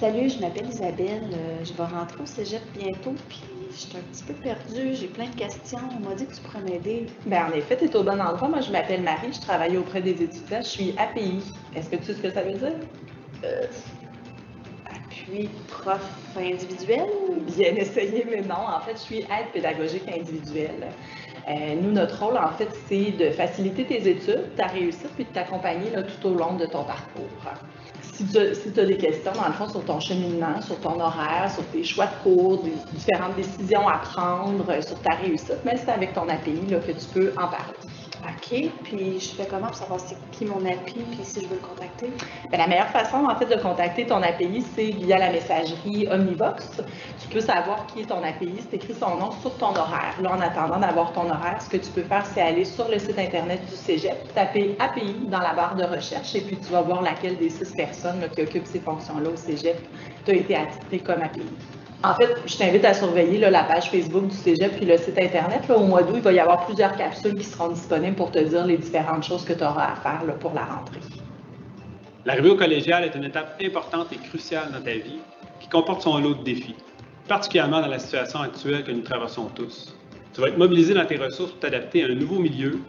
Salut, je m'appelle Isabelle. Je vais rentrer au cégep bientôt, puis je suis un petit peu perdue. J'ai plein de questions. On m'a dit que tu pourrais m'aider. Ben, en effet, tu es au bon endroit. Moi, je m'appelle Marie, je travaille auprès des étudiants. Je suis API. Est-ce que tu sais ce que ça veut dire? Euh, Appui prof individuel? Bien essayé, mais non. En fait, je suis aide pédagogique individuelle. Nous, notre rôle, en fait, c'est de faciliter tes études, ta réussite, puis de t'accompagner tout au long de ton parcours. Si tu as des questions, dans le fond, sur ton cheminement, sur ton horaire, sur tes choix de cours, des différentes décisions à prendre, sur ta réussite, mais c'est avec ton API que tu peux en parler. OK, puis je fais comment pour savoir c'est qui mon API, puis si je veux le contacter? Bien, la meilleure façon, en fait, de contacter ton API, c'est via la messagerie Omnivox. Tu peux savoir qui est ton API, c'est écrit son nom sur ton horaire. Là, en attendant d'avoir ton horaire, ce que tu peux faire, c'est aller sur le site Internet du Cégep, taper API dans la barre de recherche, et puis tu vas voir laquelle des 6 personnes qui occupent ces fonctions-là au Cégep t'a été attitrée comme API. En fait, je t'invite à surveiller la page Facebook du Cégep puis le site Internet. Au mois d'août, il va y avoir plusieurs capsules qui seront disponibles pour te dire les différentes choses que tu auras à faire pour la rentrée. L'arrivée au collégial est une étape importante et cruciale dans ta vie qui comporte son lot de défis, particulièrement dans la situation actuelle que nous traversons tous. Tu vas être mobilisé dans tes ressources pour t'adapter à un nouveau milieu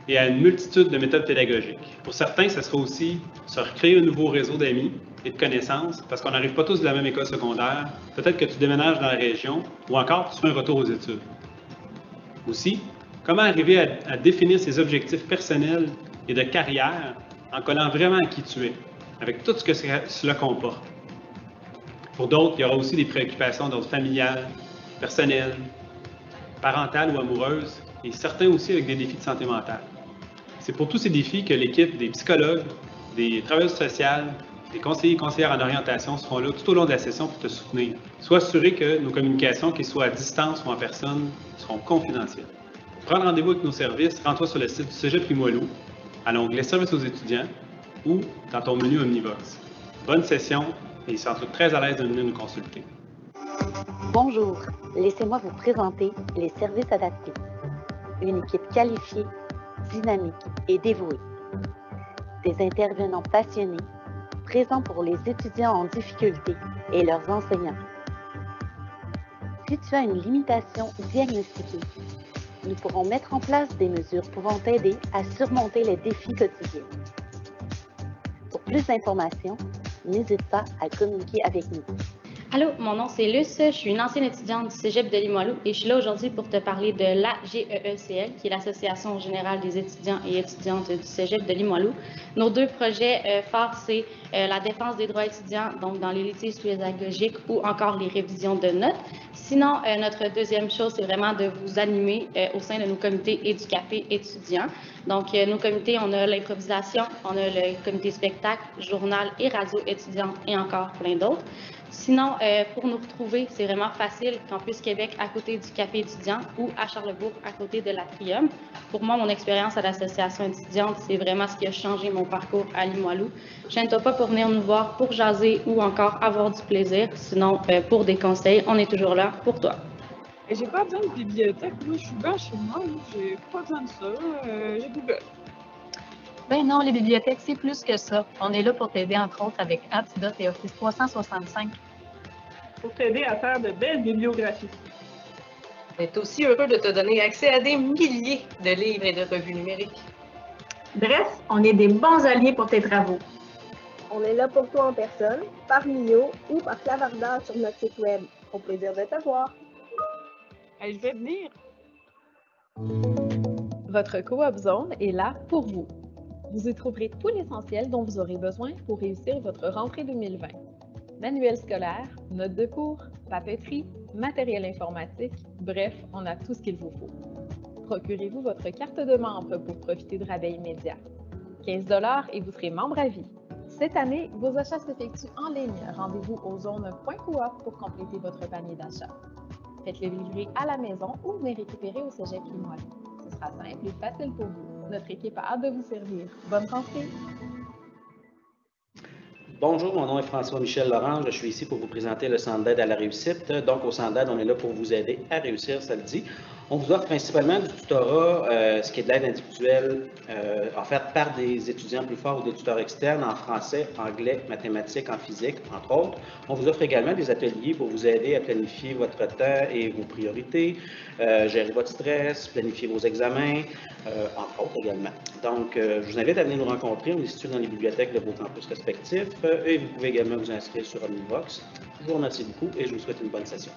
et à une multitude de méthodes pédagogiques. Pour certains, ce sera aussi se recréer un nouveau réseau d'amis et de connaissances, parce qu'on n'arrive pas tous de la même école secondaire. Peut-être que tu déménages dans la région ou encore tu fais un retour aux études. Aussi, comment arriver à définir ses objectifs personnels et de carrière en collant vraiment à qui tu es, avec tout ce que cela comporte. Pour d'autres, il y aura aussi des préoccupations d'ordre familial, personnel, parental ou amoureuse, et certains aussi avec des défis de santé mentale. C'est pour tous ces défis que l'équipe des psychologues, des travailleuses sociales, des conseillers et conseillères en orientation seront là tout au long de la session pour te soutenir. Sois assuré que nos communications, qu'elles soient à distance ou en personne, seront confidentielles. Pour prendre rendez-vous avec nos services, rends-toi sur le site du Cégep Limoilou, à l'onglet Services aux étudiants ou dans ton menu Omnivox. Bonne session et ils sont très à l'aise de venir nous consulter. Bonjour, laissez-moi vous présenter les services adaptés. Une équipe qualifiée, dynamique et dévouée. Des intervenants passionnés, présents pour les étudiants en difficulté et leurs enseignants. Si tu as une limitation diagnostiquée, nous pourrons mettre en place des mesures pouvant t'aider à surmonter les défis quotidiens. Pour plus d'informations, n'hésite pas à communiquer avec nous. Allô, mon nom c'est Luce, je suis une ancienne étudiante du Cégep de Limoilou et je suis là aujourd'hui pour te parler de l'AGEECL, qui est l'Association générale des étudiants et étudiantes du Cégep de Limoilou. Nos deux projets phares, c'est la défense des droits étudiants, donc dans les litiges pédagogiques ou encore les révisions de notes. Sinon, notre deuxième chose, c'est vraiment de vous animer au sein de nos comités Éducafé étudiants. Donc, nos comités, on a l'improvisation, on a le comité spectacle, journal et radio étudiante et encore plein d'autres. Sinon, pour nous retrouver, c'est vraiment facile. Campus Québec à côté du Café étudiant ou à Charlebourg à côté de l'Atrium. Pour moi, mon expérience à l'association étudiante, c'est vraiment ce qui a changé mon parcours à Limoilou. Gêne-toi pas pour venir nous voir pour jaser ou encore avoir du plaisir. Sinon, pour des conseils, on est toujours là pour toi. J'ai pas besoin de bibliothèque, moi je suis bien chez moi, j'ai pas besoin de ça, j'ai Google. Ben non, les bibliothèques, c'est plus que ça. On est là pour t'aider, entre autres, avec Antidote et Office 365. Pour t'aider à faire de belles bibliographies. On est aussi heureux de te donner accès à des milliers de livres et de revues numériques. Bref, on est des bons alliés pour tes travaux. On est là pour toi en personne, par Mio ou par clavardage sur notre site web. Au plaisir de te voir. Je vais venir. Votre Coop Zone est là pour vous. Vous y trouverez tout l'essentiel dont vous aurez besoin pour réussir votre rentrée 2020. Manuels scolaires, notes de cours, papeterie, matériel informatique, bref, on a tout ce qu'il vous faut. Procurez-vous votre carte de membre pour profiter de rabais immédiats. 15 $ et vous serez membre à vie. Cette année, vos achats s'effectuent en ligne. Rendez-vous au zone.coop pour compléter votre panier d'achat. Faites-les livrer à la maison ou venez récupérer au Cégep Limoilou. Ce sera simple et facile pour vous. Notre équipe a hâte de vous servir. Bonne rentrée! Bonjour, mon nom est François-Michel Laurent. Je suis ici pour vous présenter le Centre d'aide à la réussite. Donc, au Centre d'aide, on est là pour vous aider à réussir, ça le dit. On vous offre principalement du tutorat, ce qui est de l'aide individuelle offerte par des étudiants plus forts ou des tuteurs externes en français, anglais, mathématiques, en physique, entre autres. On vous offre également des ateliers pour vous aider à planifier votre temps et vos priorités, gérer votre stress, planifier vos examens, entre autres également. Donc, je vous invite à venir nous rencontrer. On est situé dans les bibliothèques de vos campus respectifs et vous pouvez également vous inscrire sur Omnivox. Je vous remercie beaucoup et je vous souhaite une bonne session.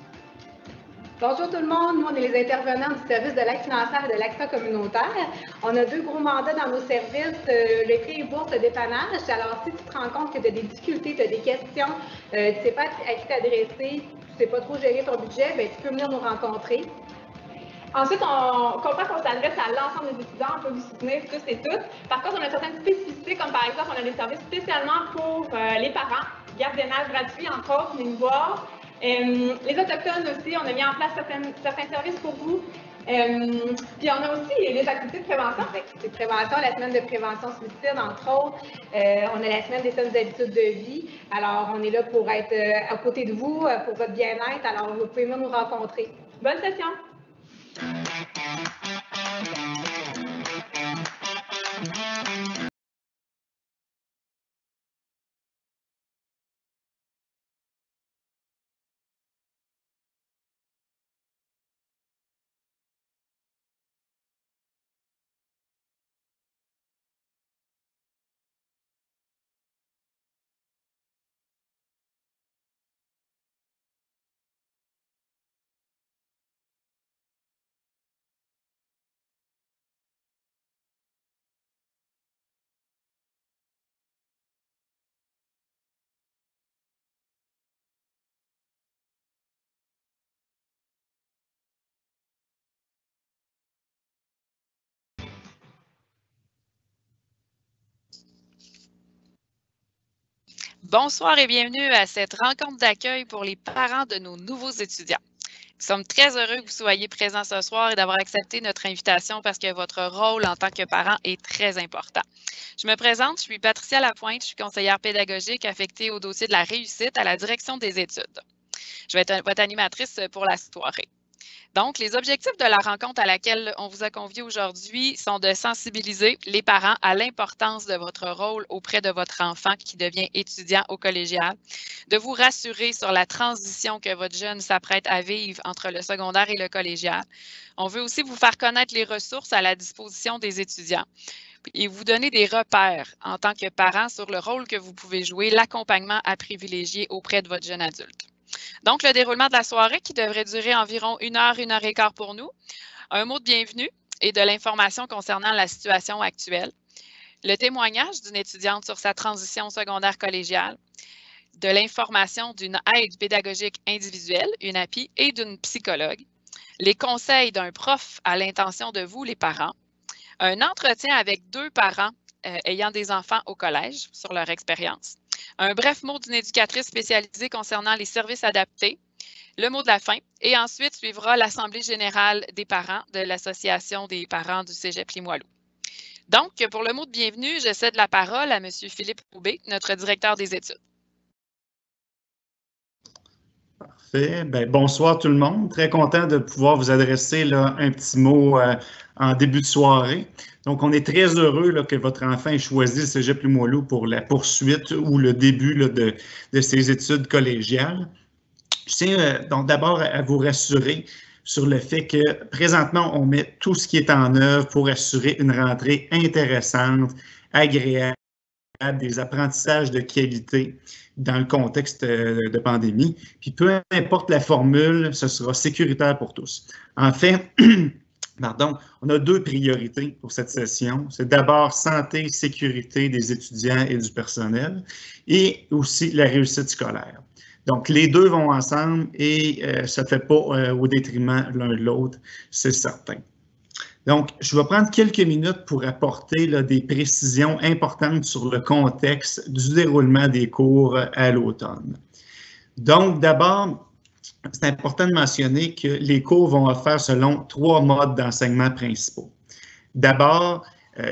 Bonjour tout le monde, nous on est les intervenants du service de l'aide financière et de l'accès communautaire. On a 2 gros mandats dans nos services, le prix et bourse, le dépannage. Alors si tu te rends compte que tu as des difficultés, tu as des questions, tu ne sais pas à qui t'adresser, tu ne sais pas trop gérer ton budget, bien, tu peux venir nous rencontrer. Ensuite, on comprend qu'on s'adresse à l'ensemble des étudiants, on peut vous soutenir tous et toutes. Par contre, on a certaines spécificités, comme par exemple, on a des services spécialement pour les parents, gardiennage gratuit, entre autres, venez nous voir. Les Autochtones aussi, on a mis en place certains services pour vous. Puis on a aussi les activités de prévention, activités de prévention, la semaine de prévention suicide, entre autres. On a la semaine des saines habitudes de vie. Alors, on est là pour être à côté de vous, pour votre bien-être. Alors, vous pouvez venir nous rencontrer. Bonne session! Bonsoir et bienvenue à cette rencontre d'accueil pour les parents de nos nouveaux étudiants. Nous sommes très heureux que vous soyez présents ce soir et d'avoir accepté notre invitation parce que votre rôle en tant que parent est très important. Je me présente, je suis Patricia Lapointe, je suis conseillère pédagogique affectée au dossier de la réussite à la direction des études. Je vais être votre animatrice pour la soirée. Donc, les objectifs de la rencontre à laquelle on vous a convié aujourd'hui sont de sensibiliser les parents à l'importance de votre rôle auprès de votre enfant qui devient étudiant au collégial, de vous rassurer sur la transition que votre jeune s'apprête à vivre entre le secondaire et le collégial. On veut aussi vous faire connaître les ressources à la disposition des étudiants et vous donner des repères en tant que parent sur le rôle que vous pouvez jouer, l'accompagnement à privilégier auprès de votre jeune adulte. Donc, le déroulement de la soirée qui devrait durer environ 1 heure, 1 heure et quart pour nous, un mot de bienvenue et de l'information concernant la situation actuelle, le témoignage d'une étudiante sur sa transition secondaire collégiale, de l'information d'une aide pédagogique individuelle, une API, et d'une psychologue, les conseils d'un prof à l'intention de vous, les parents, un entretien avec 2 parents ayant des enfants au collège sur leur expérience, un bref mot d'une éducatrice spécialisée concernant les services adaptés, le mot de la fin, et ensuite suivra l'Assemblée générale des parents de l'Association des parents du Cégep Limoilou. Donc, pour le mot de bienvenue, je cède la parole à M. Philippe Roubaix, notre directeur des études. Parfait. Bien, bonsoir tout le monde. Très content de pouvoir vous adresser là, un petit mot en début de soirée. Donc, on est très heureux là, que votre enfant ait choisi le Cégep Limoilou pour la poursuite ou le début là, de ses études collégiales. Je tiens donc d'abord à vous rassurer sur le fait que présentement, on met tout ce qui est en œuvre pour assurer une rentrée intéressante, agréable, des apprentissages de qualité dans le contexte de pandémie. Puis peu importe la formule, ce sera sécuritaire pour tous. En fait, pardon, on a 2 priorités pour cette session. C'est d'abord santé et sécurité des étudiants et du personnel et aussi la réussite scolaire. Donc, les 2 vont ensemble et ça ne fait pas au détriment l'un de l'autre, c'est certain. Donc, je vais prendre quelques minutes pour apporter là, des précisions importantes sur le contexte du déroulement des cours à l'automne. Donc, d'abord, c'est important de mentionner que les cours vont faire selon 3 modes d'enseignement principaux. D'abord,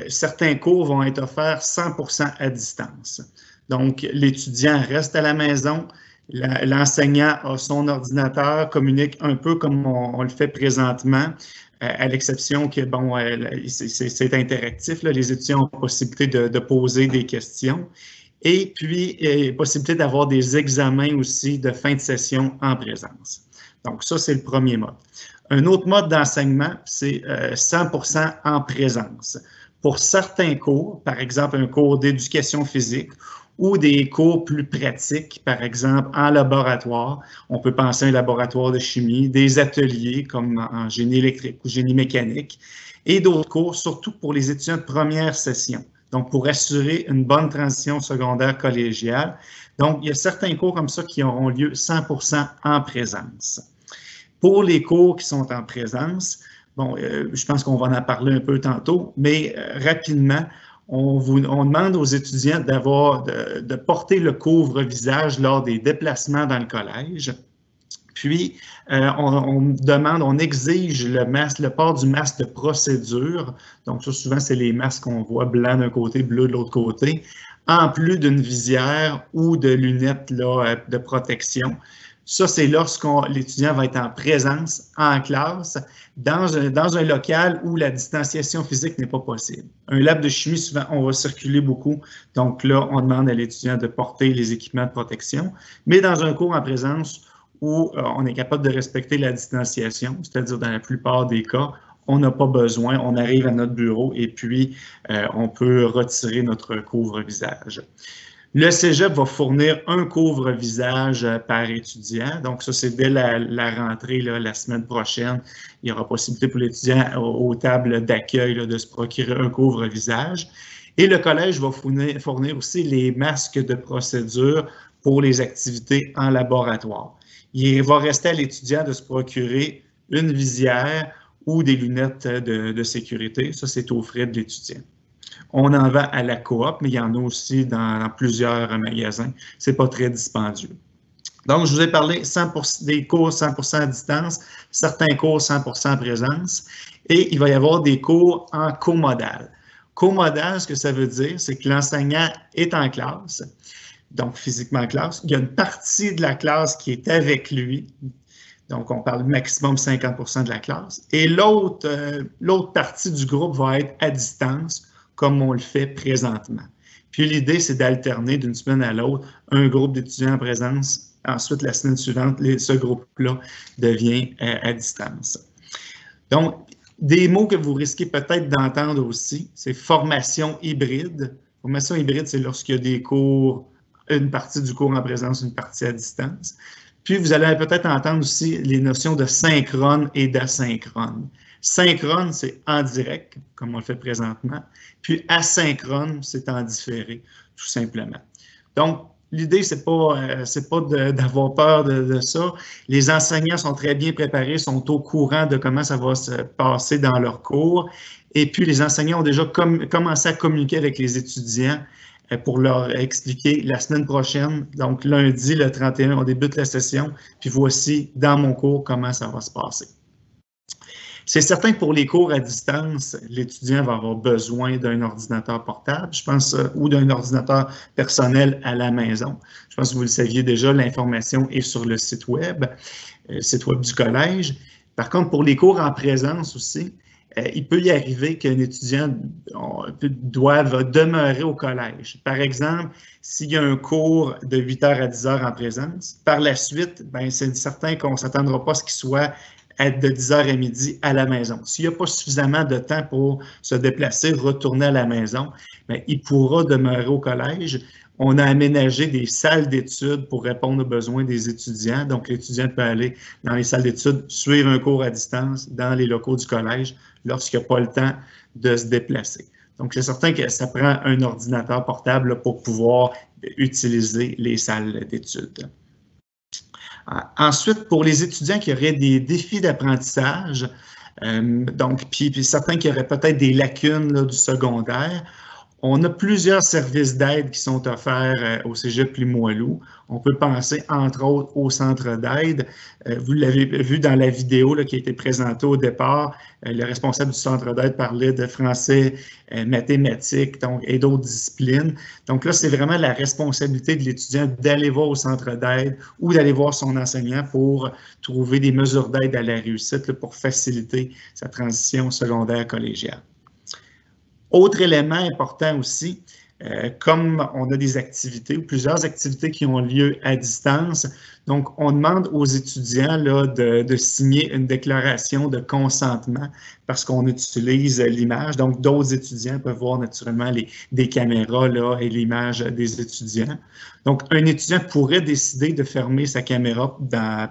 certains cours vont être offerts 100% à distance. Donc, l'étudiant reste à la maison, L'enseignant a son ordinateur, communique un peu comme on le fait présentement, à l'exception que, bon, c'est interactif, là, les étudiants ont la possibilité de poser des questions. Et puis, possibilité d'avoir des examens aussi de fin de session en présence. Donc, ça, c'est le premier mode. Un autre mode d'enseignement, c'est 100% en présence. Pour certains cours, par exemple un cours d'éducation physique ou des cours plus pratiques, par exemple en laboratoire, on peut penser à un laboratoire de chimie, des ateliers comme en génie électrique ou génie mécanique, et d'autres cours, surtout pour les étudiants de première session. Donc, pour assurer une bonne transition secondaire collégiale. Donc, il y a certains cours comme ça qui auront lieu 100% en présence. Pour les cours qui sont en présence, bon, je pense qu'on va en parler un peu tantôt, mais rapidement, on demande aux étudiants de porter le couvre-visage lors des déplacements dans le collège. Puis, on exige le port du masque de procédure. Donc, ça, souvent, c'est les masques qu'on voit blanc d'un côté, bleu de l'autre côté, en plus d'une visière ou de lunettes là, de protection. Ça, c'est lorsque l'étudiant va être en présence, en classe, dans un local où la distanciation physique n'est pas possible. Un lab de chimie, souvent, on va circuler beaucoup. Donc là, on demande à l'étudiant de porter les équipements de protection. Mais dans un cours en présence où on est capable de respecter la distanciation, c'est-à-dire dans la plupart des cas, on n'a pas besoin, on arrive à notre bureau et puis on peut retirer notre couvre-visage. Le cégep va fournir un couvre-visage par étudiant. Donc, ça, c'est dès la rentrée, là, la semaine prochaine. Il y aura possibilité pour l'étudiant aux tables d'accueil de se procurer un couvre-visage. Et le collège va fournir aussi les masques de procédure pour les activités en laboratoire. Il va rester à l'étudiant de se procurer une visière ou des lunettes de sécurité. Ça, c'est aux frais de l'étudiant. On en vend à la coop, mais il y en a aussi dans plusieurs magasins. Ce n'est pas très dispendieux. Donc, je vous ai parlé des cours 100% à distance, certains cours 100% en présence, et il va y avoir des cours en comodal. Comodal, ce que ça veut dire, c'est que l'enseignant est en classe, donc physiquement en classe. Il y a une partie de la classe qui est avec lui, donc on parle maximum 50% de la classe, et l'autre partie du groupe va être à distance, comme on le fait présentement. Puis l'idée, c'est d'alterner d'une semaine à l'autre un groupe d'étudiants en présence. Ensuite, la semaine suivante, ce groupe-là devient à distance. Donc, des mots que vous risquez peut-être d'entendre aussi, c'est formation hybride. Formation hybride, c'est lorsqu'il y a des cours, une partie du cours en présence, une partie à distance. Puis, vous allez peut-être entendre aussi les notions de synchrone et d'asynchrone. Synchrone, c'est en direct, comme on le fait présentement. Puis asynchrone, c'est en différé, tout simplement. Donc, l'idée, c'est pas d'avoir peur de ça. Les enseignants sont très bien préparés, sont au courant de comment ça va se passer dans leur cours. Et puis, les enseignants ont déjà commencé à communiquer avec les étudiants pour leur expliquer la semaine prochaine. Donc, lundi, le 31, on débute la session. Puis voici, dans mon cours, comment ça va se passer. C'est certain que pour les cours à distance, l'étudiant va avoir besoin d'un ordinateur portable, je pense, ou d'un ordinateur personnel à la maison. Je pense que vous le saviez déjà, l'information est sur le site web du collège. Par contre, pour les cours en présence aussi, il peut y arriver qu'un étudiant doive demeurer au collège. Par exemple, s'il y a un cours de 8h à 10h en présence, par la suite, c'est certain qu'on ne s'attendra pas à ce qu'il soit de 10h à midi à la maison. S'il n'y a pas suffisamment de temps pour se déplacer, retourner à la maison, il pourra demeurer au collège. On a aménagé des salles d'études pour répondre aux besoins des étudiants. Donc, l'étudiant peut aller dans les salles d'études, suivre un cours à distance dans les locaux du collège lorsqu'il n'y a pas le temps de se déplacer. Donc, c'est certain que ça prend un ordinateur portable pour pouvoir utiliser les salles d'études. Ensuite, pour les étudiants qui auraient des défis d'apprentissage, puis certains qui auraient peut-être des lacunes là, du secondaire, On a plusieurs services d'aide qui sont offerts au Cégep Limoilou. On peut penser, entre autres, au centre d'aide. Vous l'avez vu dans la vidéo là, qui a été présentée au départ. Le responsable du centre d'aide parlait de français, mathématiques et d'autres disciplines. Donc là, c'est vraiment la responsabilité de l'étudiant d'aller voir au centre d'aide ou d'aller voir son enseignant pour trouver des mesures d'aide à la réussite là, pour faciliter sa transition secondaire collégiale. Autre élément important aussi, comme on a des activités ou plusieurs activités qui ont lieu à distance, donc on demande aux étudiants là, de signer une déclaration de consentement parce qu'on utilise l'image. Donc, d'autres étudiants peuvent voir naturellement des caméras là, et l'image des étudiants. Donc, un étudiant pourrait décider de fermer sa caméra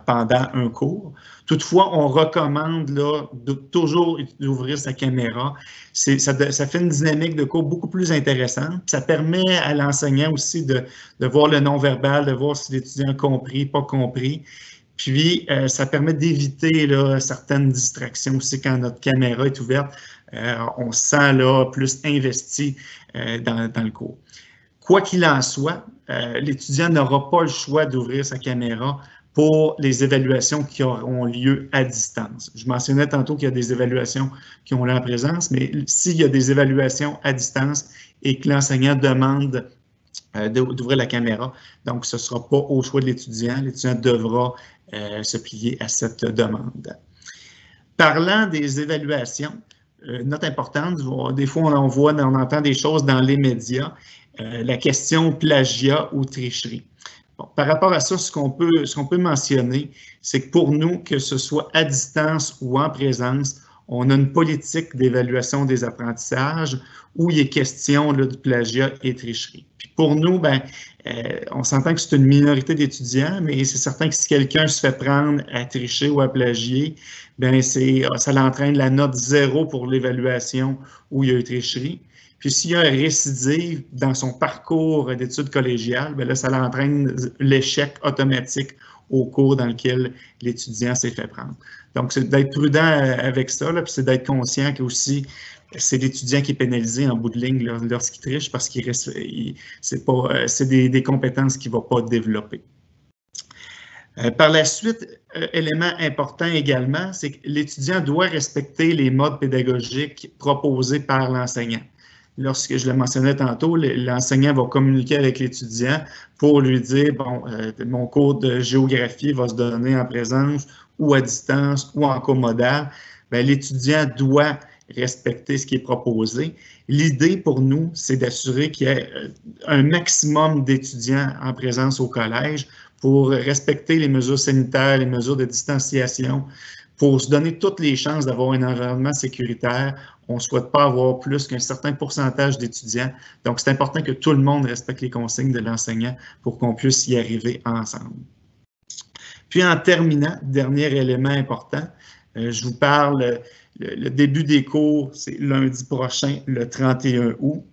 pendant un cours. Toutefois, on recommande là, de toujours d'ouvrir sa caméra. Ça fait une dynamique de cours beaucoup plus intéressante. Ça permet à l'enseignant aussi de voir le non-verbal, de voir si l'étudiant a compris, pas compris. Puis, ça permet d'éviter certaines distractions aussi quand notre caméra est ouverte. On se sent là, plus investi dans le cours. Quoi qu'il en soit, l'étudiant n'aura pas le choix d'ouvrir sa caméra pour les évaluations qui auront lieu à distance. Je mentionnais tantôt qu'il y a des évaluations qui ont lieu en présence, mais s'il y a des évaluations à distance et que l'enseignant demande d'ouvrir la caméra, donc ce ne sera pas au choix de l'étudiant. L'étudiant devra se plier à cette demande. Parlant des évaluations, note importante, des fois on entend des choses dans les médias, la question plagiat ou tricherie. Bon, par rapport à ça, ce qu'on peut mentionner, c'est que pour nous, que ce soit à distance ou en présence, on a une politique d'évaluation des apprentissages où il est question là, de plagiat et tricherie. Puis pour nous, on s'entend que c'est une minorité d'étudiants, mais c'est certain que si quelqu'un se fait prendre à tricher ou à plagier, ça l'entraîne la note 0 pour l'évaluation où il y a eu tricherie. Puis s'il y a un récidive dans son parcours d'études collégiales, là, ça l'entraîne l'échec automatique au cours dans lequel l'étudiant s'est fait prendre. Donc, c'est d'être prudent avec ça, là, puis c'est d'être conscient que aussi c'est l'étudiant qui est pénalisé en bout de ligne lorsqu'il triche parce que c'est des compétences qu'il ne va pas développer. Par la suite, élément important également, c'est que l'étudiant doit respecter les modes pédagogiques proposés par l'enseignant. Lorsque je le mentionnais tantôt, l'enseignant va communiquer avec l'étudiant pour lui dire, bon, mon cours de géographie va se donner en présence ou à distance ou en cours modal. L'étudiant doit respecter ce qui est proposé. L'idée pour nous, c'est d'assurer qu'il y ait un maximum d'étudiants en présence au collège pour respecter les mesures sanitaires, les mesures de distanciation, pour se donner toutes les chances d'avoir un environnement sécuritaire. On ne souhaite pas avoir plus qu'un certain pourcentage d'étudiants. Donc, c'est important que tout le monde respecte les consignes de l'enseignant pour qu'on puisse y arriver ensemble. Puis, en terminant, dernier élément important, je vous parle, le début des cours, c'est lundi prochain, le 31 août.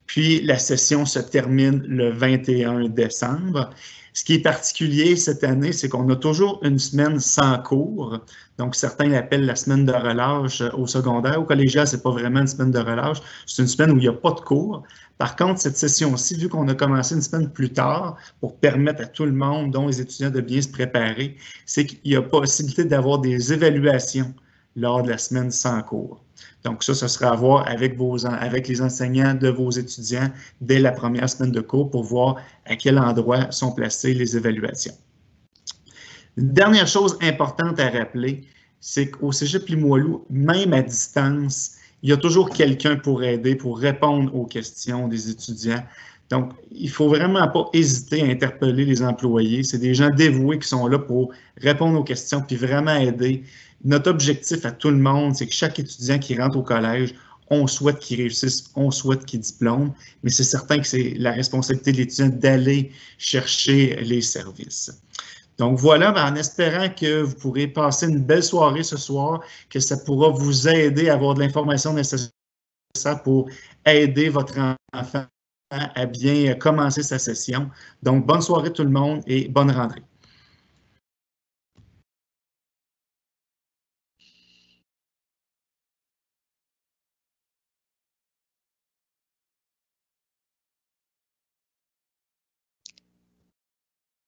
Puis, la session se termine le 21 décembre. Ce qui est particulier cette année, c'est qu'on a toujours une semaine sans cours. Donc, certains l'appellent la semaine de relâche au secondaire. Au collégial, ce n'est pas vraiment une semaine de relâche. C'est une semaine où il n'y a pas de cours. Par contre, cette session-ci, vu qu'on a commencé une semaine plus tard pour permettre à tout le monde, dont les étudiants, de bien se préparer, c'est qu'il y a possibilité d'avoir des évaluations lors de la semaine sans cours. Donc, ça sera à voir avec les enseignants de vos étudiants dès la première semaine de cours pour voir à quel endroit sont placées les évaluations. Une dernière chose importante à rappeler, c'est qu'au Cégep Limoilou, même à distance, il y a toujours quelqu'un pour aider, pour répondre aux questions des étudiants. Donc, il ne faut vraiment pas hésiter à interpeller les employés. C'est des gens dévoués qui sont là pour répondre aux questions puis vraiment aider. Notre objectif à tout le monde, c'est que chaque étudiant qui rentre au collège, on souhaite qu'il réussisse, on souhaite qu'il diplôme, mais c'est certain que c'est la responsabilité de l'étudiant d'aller chercher les services. Donc voilà, en espérant que vous pourrez passer une belle soirée ce soir, que ça pourra vous aider à avoir de l'information nécessaire pour aider votre enfant à bien commencer sa session. Donc, bonne soirée tout le monde et bonne rentrée.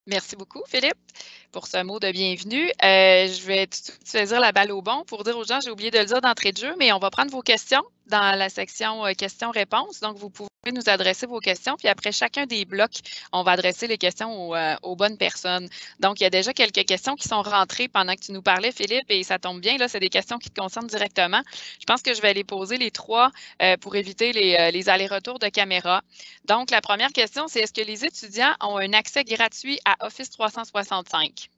Merci beaucoup, Philippe, pour ce mot de bienvenue. Je vais tout de suite saisir la balle au bon pour dire aux gens, j'ai oublié de le dire d'entrée de jeu, mais on va prendre vos questions dans la section questions-réponses. Donc, vous pouvez nous adresser vos questions, puis après chacun des blocs, on va adresser les questions aux bonnes personnes. Donc, il y a déjà quelques questions qui sont rentrées pendant que tu nous parlais, Philippe, et ça tombe bien, là, c'est des questions qui te concernent directement. Je pense que je vais les poser les trois pour éviter les allers-retours de caméra. Donc, la première question, c'est est-ce que les étudiants ont un accès gratuit à Office 365?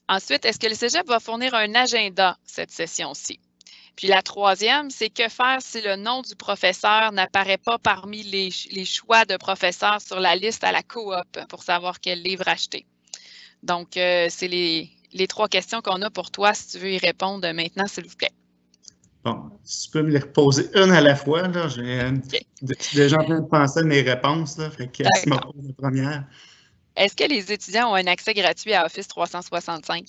Ensuite, est-ce que le Cégep va fournir un agenda cette session-ci? Puis la troisième, c'est que faire si le nom du professeur n'apparaît pas parmi les choix de professeurs sur la liste à la coop pour savoir quel livre acheter? Donc, c'est les trois questions qu'on a pour toi, si tu veux y répondre maintenant, s'il vous plaît. Bon, si tu peux me les reposer une à la fois, là, je suis déjà en train de penser à mes réponses, là, fait que si me pose la première. Est-ce que les étudiants ont un accès gratuit à Office 365?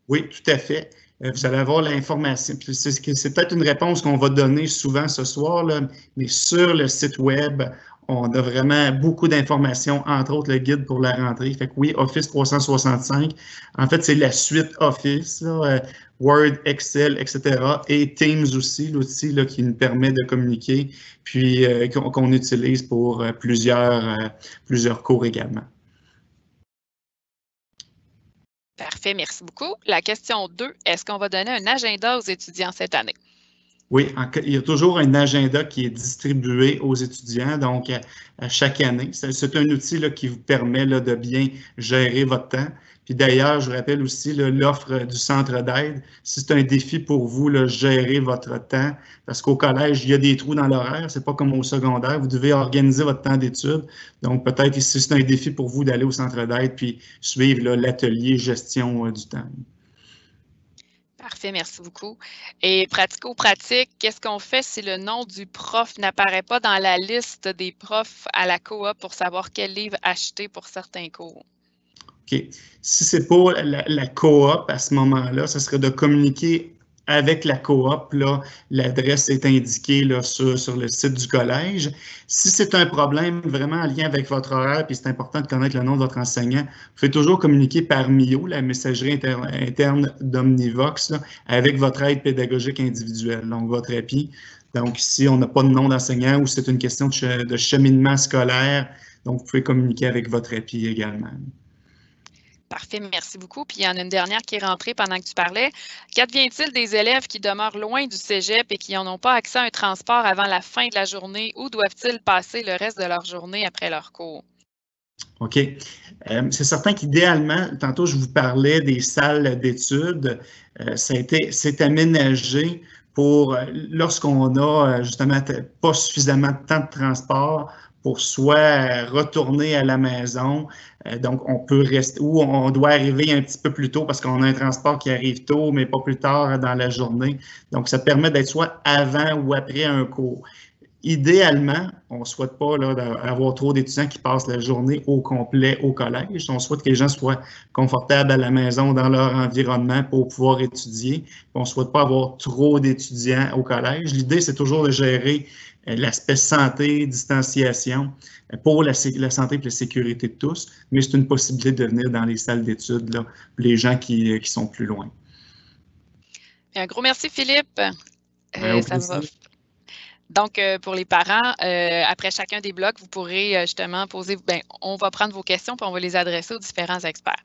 Oui, tout à fait. Vous allez avoir l'information. C'est peut-être une réponse qu'on va donner souvent ce soir, là, mais sur le site web, on a vraiment beaucoup d'informations, entre autres le guide pour la rentrée. Fait que oui, Office 365, en fait, c'est la suite Office, là, Word, Excel, etc. Et Teams aussi, l'outil qui nous permet de communiquer, puis qu'on utilise pour plusieurs cours également. Parfait, merci beaucoup. La question 2, est-ce qu'on va donner un agenda aux étudiants cette année? Oui, il y a toujours un agenda qui est distribué aux étudiants, donc à chaque année. C'est un outil là, qui vous permet là, de bien gérer votre temps. Puis d'ailleurs, je vous rappelle aussi l'offre du centre d'aide. Si c'est un défi pour vous, là, gérer votre temps, parce qu'au collège, il y a des trous dans l'horaire, c'est pas comme au secondaire, vous devez organiser votre temps d'études. Donc peut-être si c'est un défi pour vous d'aller au centre d'aide puis suivre l'atelier gestion du temps. Parfait, merci beaucoup. Et pratico-pratique, qu'est-ce qu'on fait si le nom du prof n'apparaît pas dans la liste des profs à la coop pour savoir quel livre acheter pour certains cours? OK. Si c'est pour la coop à ce moment-là, ce serait de communiquer avec la coop. L'adresse est indiquée là, sur le site du collège. Si c'est un problème vraiment en lien avec votre horaire, puis c'est important de connaître le nom de votre enseignant, vous pouvez toujours communiquer par MIO, la messagerie interne d'Omnivox, avec votre aide pédagogique individuelle, donc votre API. Donc, si on n'a pas de nom d'enseignant ou c'est une question de cheminement scolaire, donc vous pouvez communiquer avec votre API également. Parfait, merci beaucoup. Puis il y en a une dernière qui est rentrée pendant que tu parlais. Qu'advient-il des élèves qui demeurent loin du cégep et qui n'ont pas accès à un transport avant la fin de la journée? Où doivent-ils passer le reste de leur journée après leur cours? OK. C'est certain qu'idéalement, tantôt je vous parlais des salles d'études, c'est aménagé pour lorsqu'on a justement pas suffisamment de temps de transport pour soit retourner à la maison, donc on peut rester, ou on doit arriver un petit peu plus tôt parce qu'on a un transport qui arrive tôt, mais pas plus tard dans la journée. Donc, ça permet d'être soit avant ou après un cours. Idéalement, on ne souhaite pas avoir trop d'étudiants qui passent la journée au complet au collège. On souhaite que les gens soient confortables à la maison dans leur environnement pour pouvoir étudier. On ne souhaite pas avoir trop d'étudiants au collège. L'idée, c'est toujours de gérer l'aspect santé, distanciation, pour la santé et la sécurité de tous, mais c'est une possibilité de venir dans les salles d'études pour les gens qui sont plus loin. Un gros merci, Philippe. Ça va. Donc, pour les parents, après chacun des blocs, vous pourrez justement poser, on va prendre vos questions puis on va les adresser aux différents experts.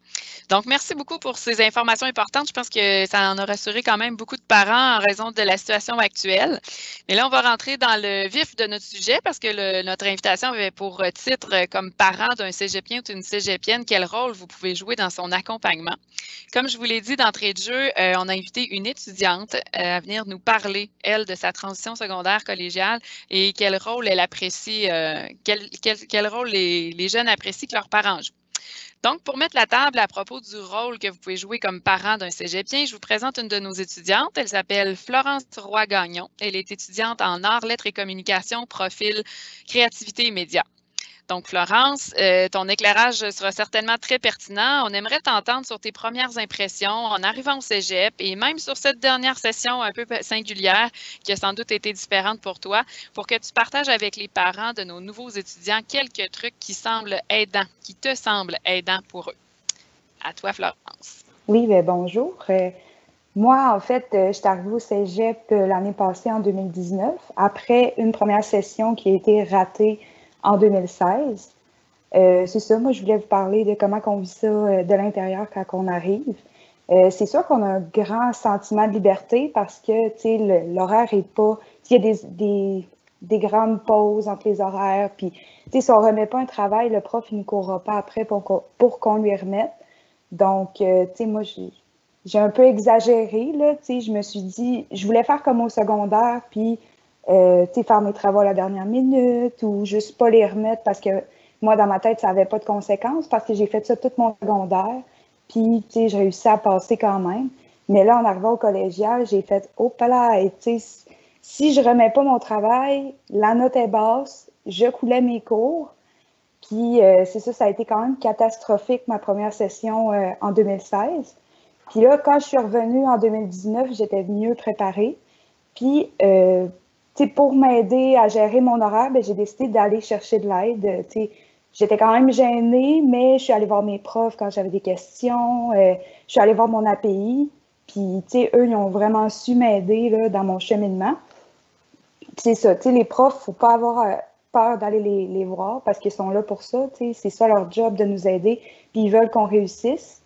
Donc, merci beaucoup pour ces informations importantes. Je pense que ça en a rassuré quand même beaucoup de parents en raison de la situation actuelle. Mais là, on va rentrer dans le vif de notre sujet parce que notre invitation avait pour titre comme parent d'un cégepien ou d'une cégepienne, quel rôle vous pouvez jouer dans son accompagnement. Comme je vous l'ai dit d'entrée de jeu, on a invité une étudiante à venir nous parler, elle, de sa transition secondaire collégiale et quel rôle elle apprécie, quel rôle les jeunes apprécient que leurs parents jouent. Donc, pour mettre la table à propos du rôle que vous pouvez jouer comme parent d'un cégepien, je vous présente une de nos étudiantes. Elle s'appelle Florence Roy-Gagnon. Elle est étudiante en arts, lettres et communication, profil créativité et médias. Donc, Florence, ton éclairage sera certainement très pertinent. On aimerait t'entendre sur tes premières impressions en arrivant au cégep et même sur cette dernière session un peu singulière qui a sans doute été différente pour toi, pour que tu partages avec les parents de nos nouveaux étudiants quelques trucs qui semblent aidants, qui te semblent aidants pour eux. À toi, Florence. Oui, bien, bonjour. Moi, en fait, je suis arrivée au cégep l'année passée, en 2019, après une première session qui a été ratée en 2016. C'est ça, moi, je voulais vous parler de comment on vit ça de l'intérieur quand on arrive. C'est sûr qu'on a un grand sentiment de liberté parce que, tu sais, l'horaire est pas... Il y a des grandes pauses entre les horaires, puis, tu sais, si on ne remet pas un travail, le prof, il ne nous courra pas après pour qu'on lui remette. Donc, tu sais, moi, j'ai un peu exagéré, là, tu sais, je me suis dit, je voulais faire comme au secondaire, puis, tu sais, faire mes travaux à la dernière minute ou juste pas les remettre parce que moi, dans ma tête, ça n'avait pas de conséquences parce que j'ai fait ça tout mon secondaire, puis, tu sais, j'ai réussi à passer quand même. Mais là, en arrivant au collégial, j'ai fait, oh, là, tu sais, si je remets pas mon travail, la note est basse, je coulais mes cours. Puis, c'est ça, ça a été quand même catastrophique, ma première session en 2016. Puis là, quand je suis revenue en 2019, j'étais mieux préparée. Puis, tu sais, pour m'aider à gérer mon horaire, j'ai décidé d'aller chercher de l'aide. Tu sais, j'étais quand même gênée, mais je suis allée voir mes profs quand j'avais des questions. Je suis allée voir mon API. Puis, tu sais, eux, ils ont vraiment su m'aider là, dans mon cheminement. C'est ça, tu sais, les profs, il ne faut pas avoir peur d'aller les voir parce qu'ils sont là pour ça, tu sais, c'est ça leur job de nous aider, puis ils veulent qu'on réussisse.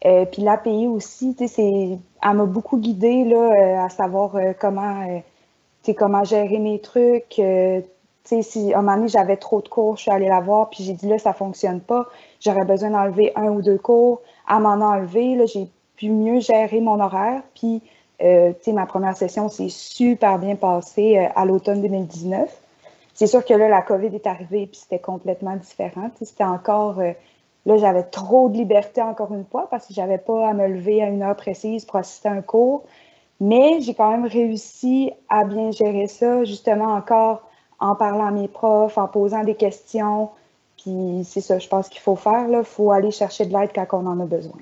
Puis l'API aussi, tu sais, elle m'a beaucoup guidée là, à savoir comment gérer mes trucs. Tu sais, si à un moment donné, j'avais trop de cours, je suis allée la voir, puis j'ai dit là, ça ne fonctionne pas, j'aurais besoin d'enlever 1 ou 2 cours. Elle m'en a enlevé, là, j'ai pu mieux gérer mon horaire, puis tu sais, ma première session s'est super bien passée à l'automne 2019. C'est sûr que là, la COVID est arrivée puis c'était complètement différent. Tu sais, c'était encore... là, j'avais trop de liberté encore une fois parce que j'avais pas à me lever à une heure précise pour assister à un cours. Mais j'ai quand même réussi à bien gérer ça, justement encore en parlant à mes profs, en posant des questions. Puis c'est ça, je pense qu'il faut faire. Il faut aller chercher de l'aide quand on en a besoin.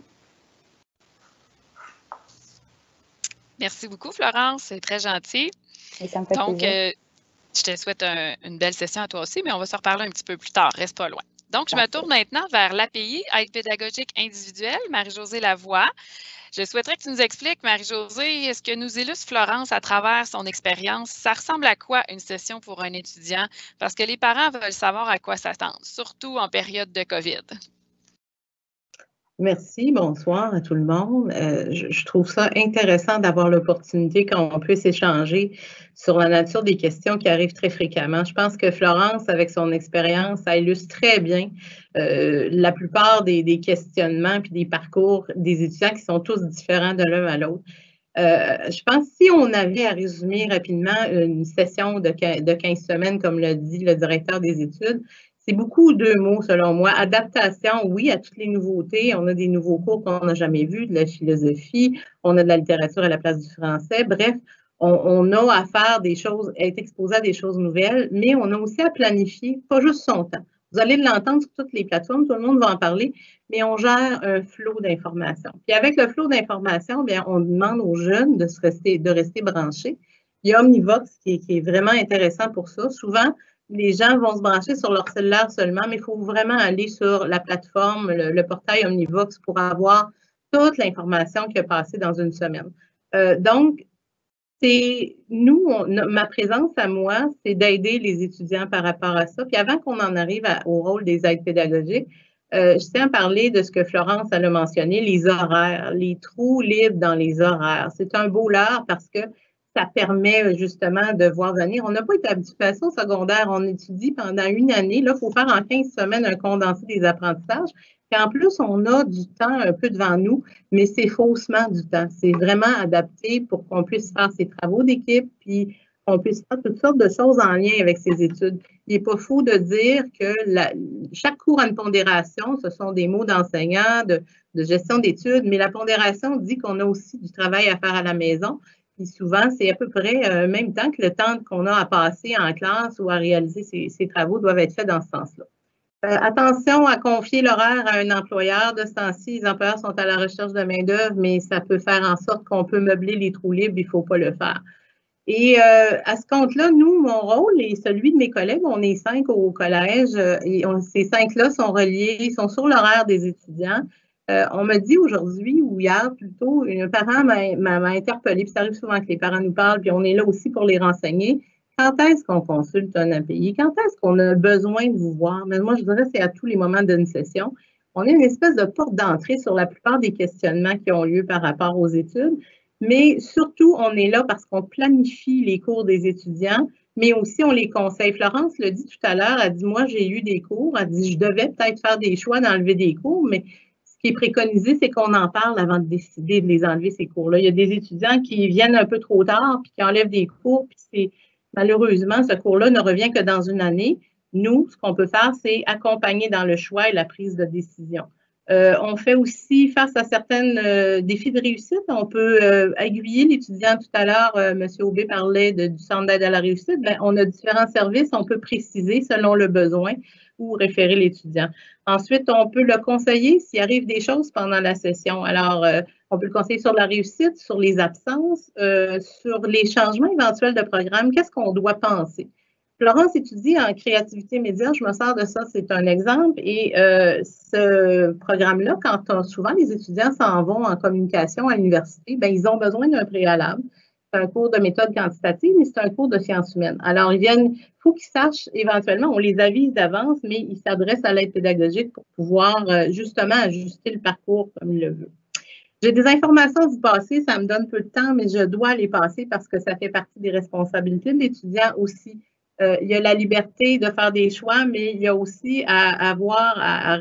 Merci beaucoup, Florence. C'est très gentil. Et ça me fait plaisir. Je te souhaite une belle session à toi aussi, mais on va se reparler un petit peu plus tard. Reste pas loin. Donc, je me tourne maintenant vers l'API, Aide pédagogique individuelle, Marie-Josée Lavoie. Je souhaiterais que tu nous expliques, Marie-Josée, ce que nous illustre Florence à travers son expérience. Ça ressemble à quoi une session pour un étudiant? Parce que les parents veulent savoir à quoi s'attendre, surtout en période de COVID. Merci, bonsoir à tout le monde. Je trouve ça intéressant d'avoir l'opportunité qu'on puisse échanger sur la nature des questions qui arrivent très fréquemment. Je pense que Florence, avec son expérience, ça illustre très bien la plupart des questionnements puis des parcours des étudiants qui sont tous différents de l'un à l'autre. Je pense que si on avait à résumer rapidement une session de 15 semaines, comme l'a dit le directeur des études, c'est beaucoup 2 mots, selon moi. Adaptation, oui, à toutes les nouveautés. On a des nouveaux cours qu'on n'a jamais vus, de la philosophie, on a de la littérature à la place du français. Bref, on a à faire des choses, à être exposé à des choses nouvelles, mais on a aussi à planifier, pas juste son temps. Vous allez l'entendre sur toutes les plateformes, tout le monde va en parler, mais on gère un flot d'informations. Puis avec le flot d'informations, bien, on demande aux jeunes de rester branchés. Il y a Omnivox qui est vraiment intéressant pour ça. Souvent, les gens vont se brancher sur leur cellulaire seulement, mais il faut vraiment aller sur la plateforme, le portail Omnivox pour avoir toute l'information qui a passé dans une semaine. Donc, ma présence à moi, c'est d'aider les étudiants par rapport à ça. Puis avant qu'on en arrive au rôle des aides pédagogiques, je tiens à parler de ce que Florence a mentionné, les horaires, les trous libres dans les horaires. C'est un beau leurre parce que ça permet justement de voir venir. On n'a pas été habitué à ça au secondaire. On étudie pendant 1 année. Là, il faut faire en 15 semaines un condensé des apprentissages. Puis en plus, on a du temps un peu devant nous, mais c'est faussement du temps. C'est vraiment adapté pour qu'on puisse faire ses travaux d'équipe, puis qu'on puisse faire toutes sortes de choses en lien avec ses études. Il n'est pas fou de dire que chaque cours a une pondération. Ce sont des mots d'enseignant, de gestion d'études, mais la pondération dit qu'on a aussi du travail à faire à la maison. Puis souvent, c'est à peu près même temps que le temps qu'on a à passer en classe ou à réaliser ces travaux doivent être faits dans ce sens-là. Attention à confier l'horaire à un employeur. De ce temps-ci, les employeurs sont à la recherche de main-d'œuvre, mais ça peut faire en sorte qu'on peut meubler les trous libres, il ne faut pas le faire. Et à ce compte-là, nous, mon rôle et celui de mes collègues, on est 5 au collège et ces 5-là sont reliés, ils sont sur l'horaire des étudiants. On m'a dit aujourd'hui ou hier plutôt, un parent m'a interpellé, puis ça arrive souvent que les parents nous parlent, puis on est là aussi pour les renseigner. Quand est-ce qu'on consulte un API? Quand est-ce qu'on a besoin de vous voir? Mais moi, je dirais que c'est à tous les moments d'une session. On est une espèce de porte d'entrée sur la plupart des questionnements qui ont lieu par rapport aux études. Mais surtout, on est là parce qu'on planifie les cours des étudiants, mais aussi on les conseille. Florence l'a dit tout à l'heure, elle dit, moi, j'ai eu des cours. Elle dit, je devais peut-être faire des choix d'enlever des cours, mais ce qui est préconisé, c'est qu'on en parle avant de décider de les enlever, ces cours-là. Il y a des étudiants qui viennent un peu trop tard, puis qui enlèvent des cours, puis c'est malheureusement, ce cours-là ne revient que dans une année. Nous, ce qu'on peut faire, c'est accompagner dans le choix et la prise de décision. On fait aussi, face à certains défis de réussite, on peut aiguiller l'étudiant. Tout à l'heure, M. Aubé parlait du centre d'aide à la réussite. Bien, on a différents services, on peut préciser selon le besoin ou référer l'étudiant. Ensuite, on peut le conseiller s'il arrive des choses pendant la session. Alors, on peut le conseiller sur la réussite, sur les absences, sur les changements éventuels de programme. Qu'est-ce qu'on doit penser? Florence étudie en créativité média, je me sers de ça, c'est un exemple. Et ce programme-là, quand souvent les étudiants s'en vont en communication à l'université, bien, ils ont besoin d'un préalable. C'est un cours de méthode quantitative, mais c'est un cours de sciences humaines. Alors, il faut qu'ils sachent éventuellement, on les avise d'avance, mais ils s'adressent à l'aide pédagogique pour pouvoir justement ajuster le parcours comme ils le veulent. J'ai des informations du passé, ça me donne peu de temps, mais je dois les passer parce que ça fait partie des responsabilités de l'étudiant aussi. Il y a la liberté de faire des choix, mais il y a aussi à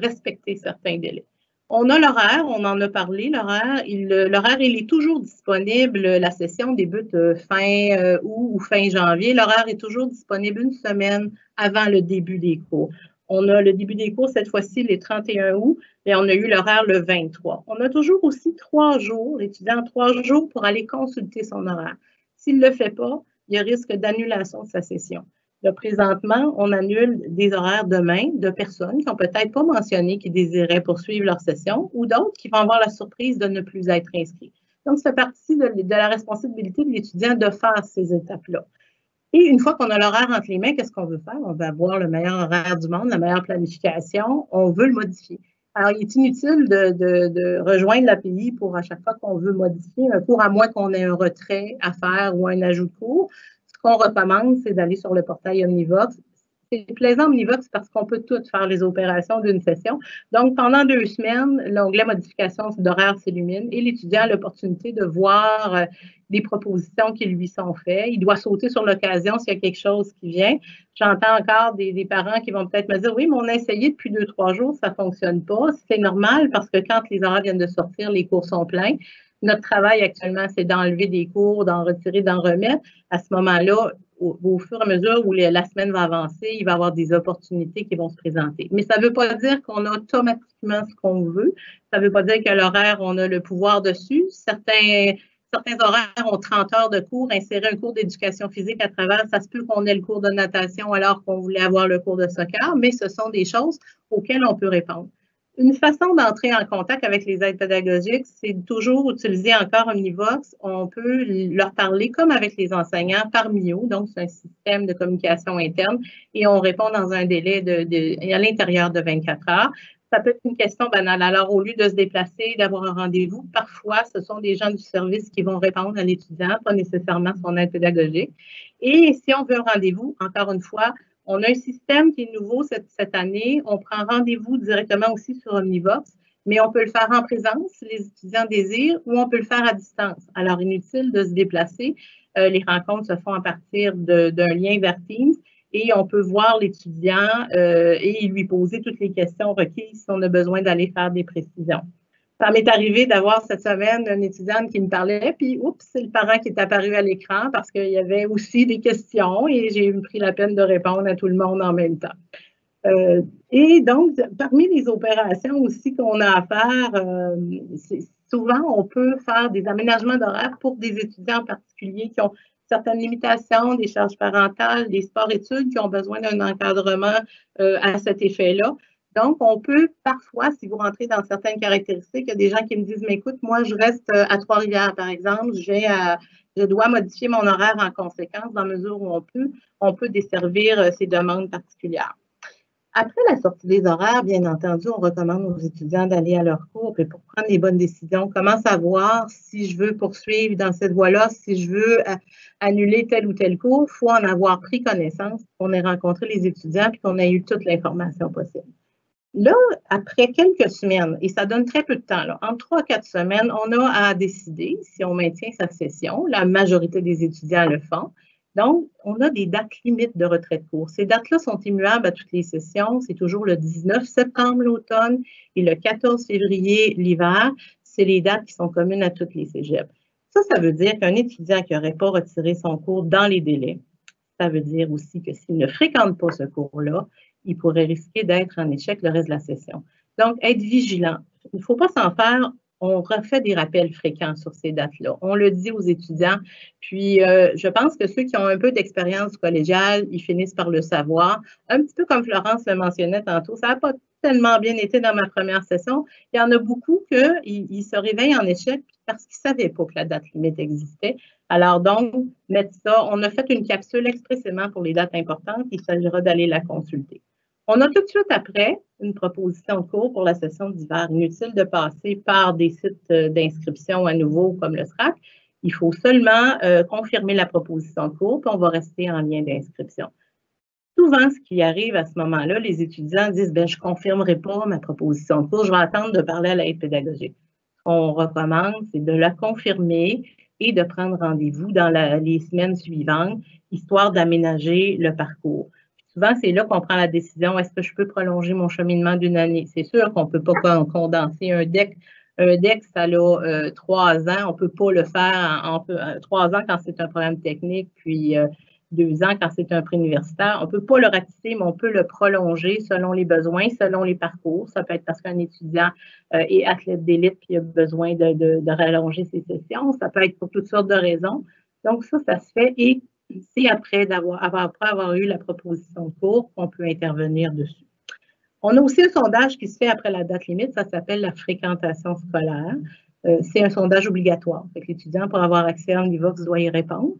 respecter certains délais. On a l'horaire, on en a parlé, l'horaire, il est toujours disponible. La session débute fin août ou fin janvier. L'horaire est toujours disponible une semaine avant le début des cours. On a le début des cours, cette fois-ci, les 31 août, et on a eu l'horaire le 23. On a toujours aussi 3 jours, l'étudiant a 3 jours pour aller consulter son horaire. S'il ne le fait pas, il y a risque d'annulation de sa session. Là, présentement, on annule des horaires demain de personnes qui n'ont peut-être pas mentionné qu'ils désiraient poursuivre leur session ou d'autres qui vont avoir la surprise de ne plus être inscrits. Donc, c'est partie de la responsabilité de l'étudiant de faire ces étapes-là. Et une fois qu'on a l'horaire entre les mains, qu'est-ce qu'on veut faire? On veut avoir le meilleur horaire du monde, la meilleure planification. On veut le modifier. Alors, il est inutile de rejoindre l'API pour à chaque fois qu'on veut modifier un cours, à moins qu'on ait un retrait à faire ou un ajout de cours. Ce qu'on recommande, c'est d'aller sur le portail Omnivox. C'est plaisant Omnivox parce qu'on peut tout faire les opérations d'une session. Donc, pendant 2 semaines, l'onglet modification d'horaire s'illumine et l'étudiant a l'opportunité de voir des propositions qui lui sont faites. Il doit sauter sur l'occasion s'il y a quelque chose qui vient. J'entends encore des parents qui vont peut-être me dire « Oui, mais on a essayé depuis 2-3 jours, ça ne fonctionne pas. » C'est normal parce que quand les horaires viennent de sortir, les cours sont pleins. Notre travail actuellement, c'est d'enlever des cours, d'en retirer, d'en remettre. À ce moment-là, au fur et à mesure où la semaine va avancer, il va y avoir des opportunités qui vont se présenter. Mais ça ne veut pas dire qu'on a automatiquement ce qu'on veut. Ça ne veut pas dire que l'horaire, on a le pouvoir dessus. Certains horaires ont 30 heures de cours. Insérer un cours d'éducation physique à travers, ça se peut qu'on ait le cours de natation alors qu'on voulait avoir le cours de soccer, mais ce sont des choses auxquelles on peut répondre. Une façon d'entrer en contact avec les aides pédagogiques, c'est toujours utiliser encore Omnivox. On peut leur parler comme avec les enseignants par MIO, donc c'est un système de communication interne, et on répond dans un délai à l'intérieur de 24 heures. Ça peut être une question banale. Alors, au lieu de se déplacer, d'avoir un rendez-vous, parfois, ce sont des gens du service qui vont répondre à l'étudiant, pas nécessairement son aide pédagogique. Et si on veut un rendez-vous, encore une fois, on a un système qui est nouveau cette année. On prend rendez-vous directement aussi sur Omnivox, mais on peut le faire en présence si les étudiants désirent ou on peut le faire à distance. Alors, inutile de se déplacer. Les rencontres se font à partir d'un lien vers Teams et on peut voir l'étudiant et lui poser toutes les questions requises si on a besoin d'aller faire des précisions. Ça m'est arrivé d'avoir cette semaine une étudiante qui me parlait, puis oups, c'est le parent qui est apparu à l'écran parce qu'il y avait aussi des questions et j'ai pris la peine de répondre à tout le monde en même temps. Et donc, parmi les opérations aussi qu'on a à faire, souvent on peut faire des aménagements d'horaire pour des étudiants en particulier qui ont certaines limitations, des charges parentales, des sports-études qui ont besoin d'un encadrement à cet effet-là. Donc, on peut parfois, si vous rentrez dans certaines caractéristiques, il y a des gens qui me disent, mais écoute, moi, je reste à Trois-Rivières, par exemple, je dois modifier mon horaire en conséquence dans la mesure où on peut desservir ces demandes particulières. Après la sortie des horaires, bien entendu, on recommande aux étudiants d'aller à leur cours et pour prendre les bonnes décisions, comment savoir si je veux poursuivre dans cette voie-là, si je veux annuler tel ou tel cours, il faut en avoir pris connaissance, qu'on ait rencontré les étudiants et qu'on ait eu toute l'information possible. Là, après quelques semaines, et ça donne très peu de temps, là, entre 3 à 4 semaines, on a à décider si on maintient sa session. La majorité des étudiants le font. Donc, on a des dates limites de retrait de cours. Ces dates-là sont immuables à toutes les sessions. C'est toujours le 19 septembre l'automne et le 14 février l'hiver. C'est les dates qui sont communes à toutes les cégeps. Ça veut dire qu'un étudiant qui n'aurait pas retiré son cours dans les délais, ça veut dire aussi que s'il ne fréquente pas ce cours-là, il pourrait risquer d'être en échec le reste de la session. Donc, être vigilant. Il ne faut pas s'en faire. On refait des rappels fréquents sur ces dates-là. On le dit aux étudiants. Puis, je pense que ceux qui ont un peu d'expérience collégiale, ils finissent par le savoir. Un petit peu comme Florence le mentionnait tantôt, ça n'a pas tellement bien été dans ma première session. Il y en a beaucoup qui se réveillent en échec parce qu'ils ne savaient pas que la date limite existait. Alors donc, mettre ça, on a fait une capsule expressément pour les dates importantes. Il s'agira d'aller la consulter. On a tout de suite après une proposition de cours pour la session d'hiver. Inutile de passer par des sites d'inscription à nouveau comme le SRAC. Il faut seulement confirmer la proposition de cours, puis on va rester en lien d'inscription. Souvent, ce qui arrive à ce moment-là, les étudiants disent « je ne confirmerai pas ma proposition de cours, je vais attendre de parler à l'aide pédagogique ». Ce qu'on recommande, c'est de la confirmer et de prendre rendez-vous dans les semaines suivantes, histoire d'aménager le parcours. Souvent, c'est là qu'on prend la décision, est-ce que je peux prolonger mon cheminement d'une année? C'est sûr qu'on ne peut pas condenser un DEC. Un DEC, ça a 3 ans. On ne peut pas le faire en 3 ans quand c'est un programme technique, puis 2 ans quand c'est un préuniversitaire. On ne peut pas le ratisser, mais on peut le prolonger selon les besoins, selon les parcours. Ça peut être parce qu'un étudiant est athlète d'élite et a besoin de rallonger ses sessions. Ça peut être pour toutes sortes de raisons. Donc, ça se fait et c'est après avoir eu la proposition de cours qu'on peut intervenir dessus. On a aussi un sondage qui se fait après la date limite, ça s'appelle la fréquentation scolaire. C'est un sondage obligatoire. L'étudiant, pour avoir accès à Omnivox, doit y répondre.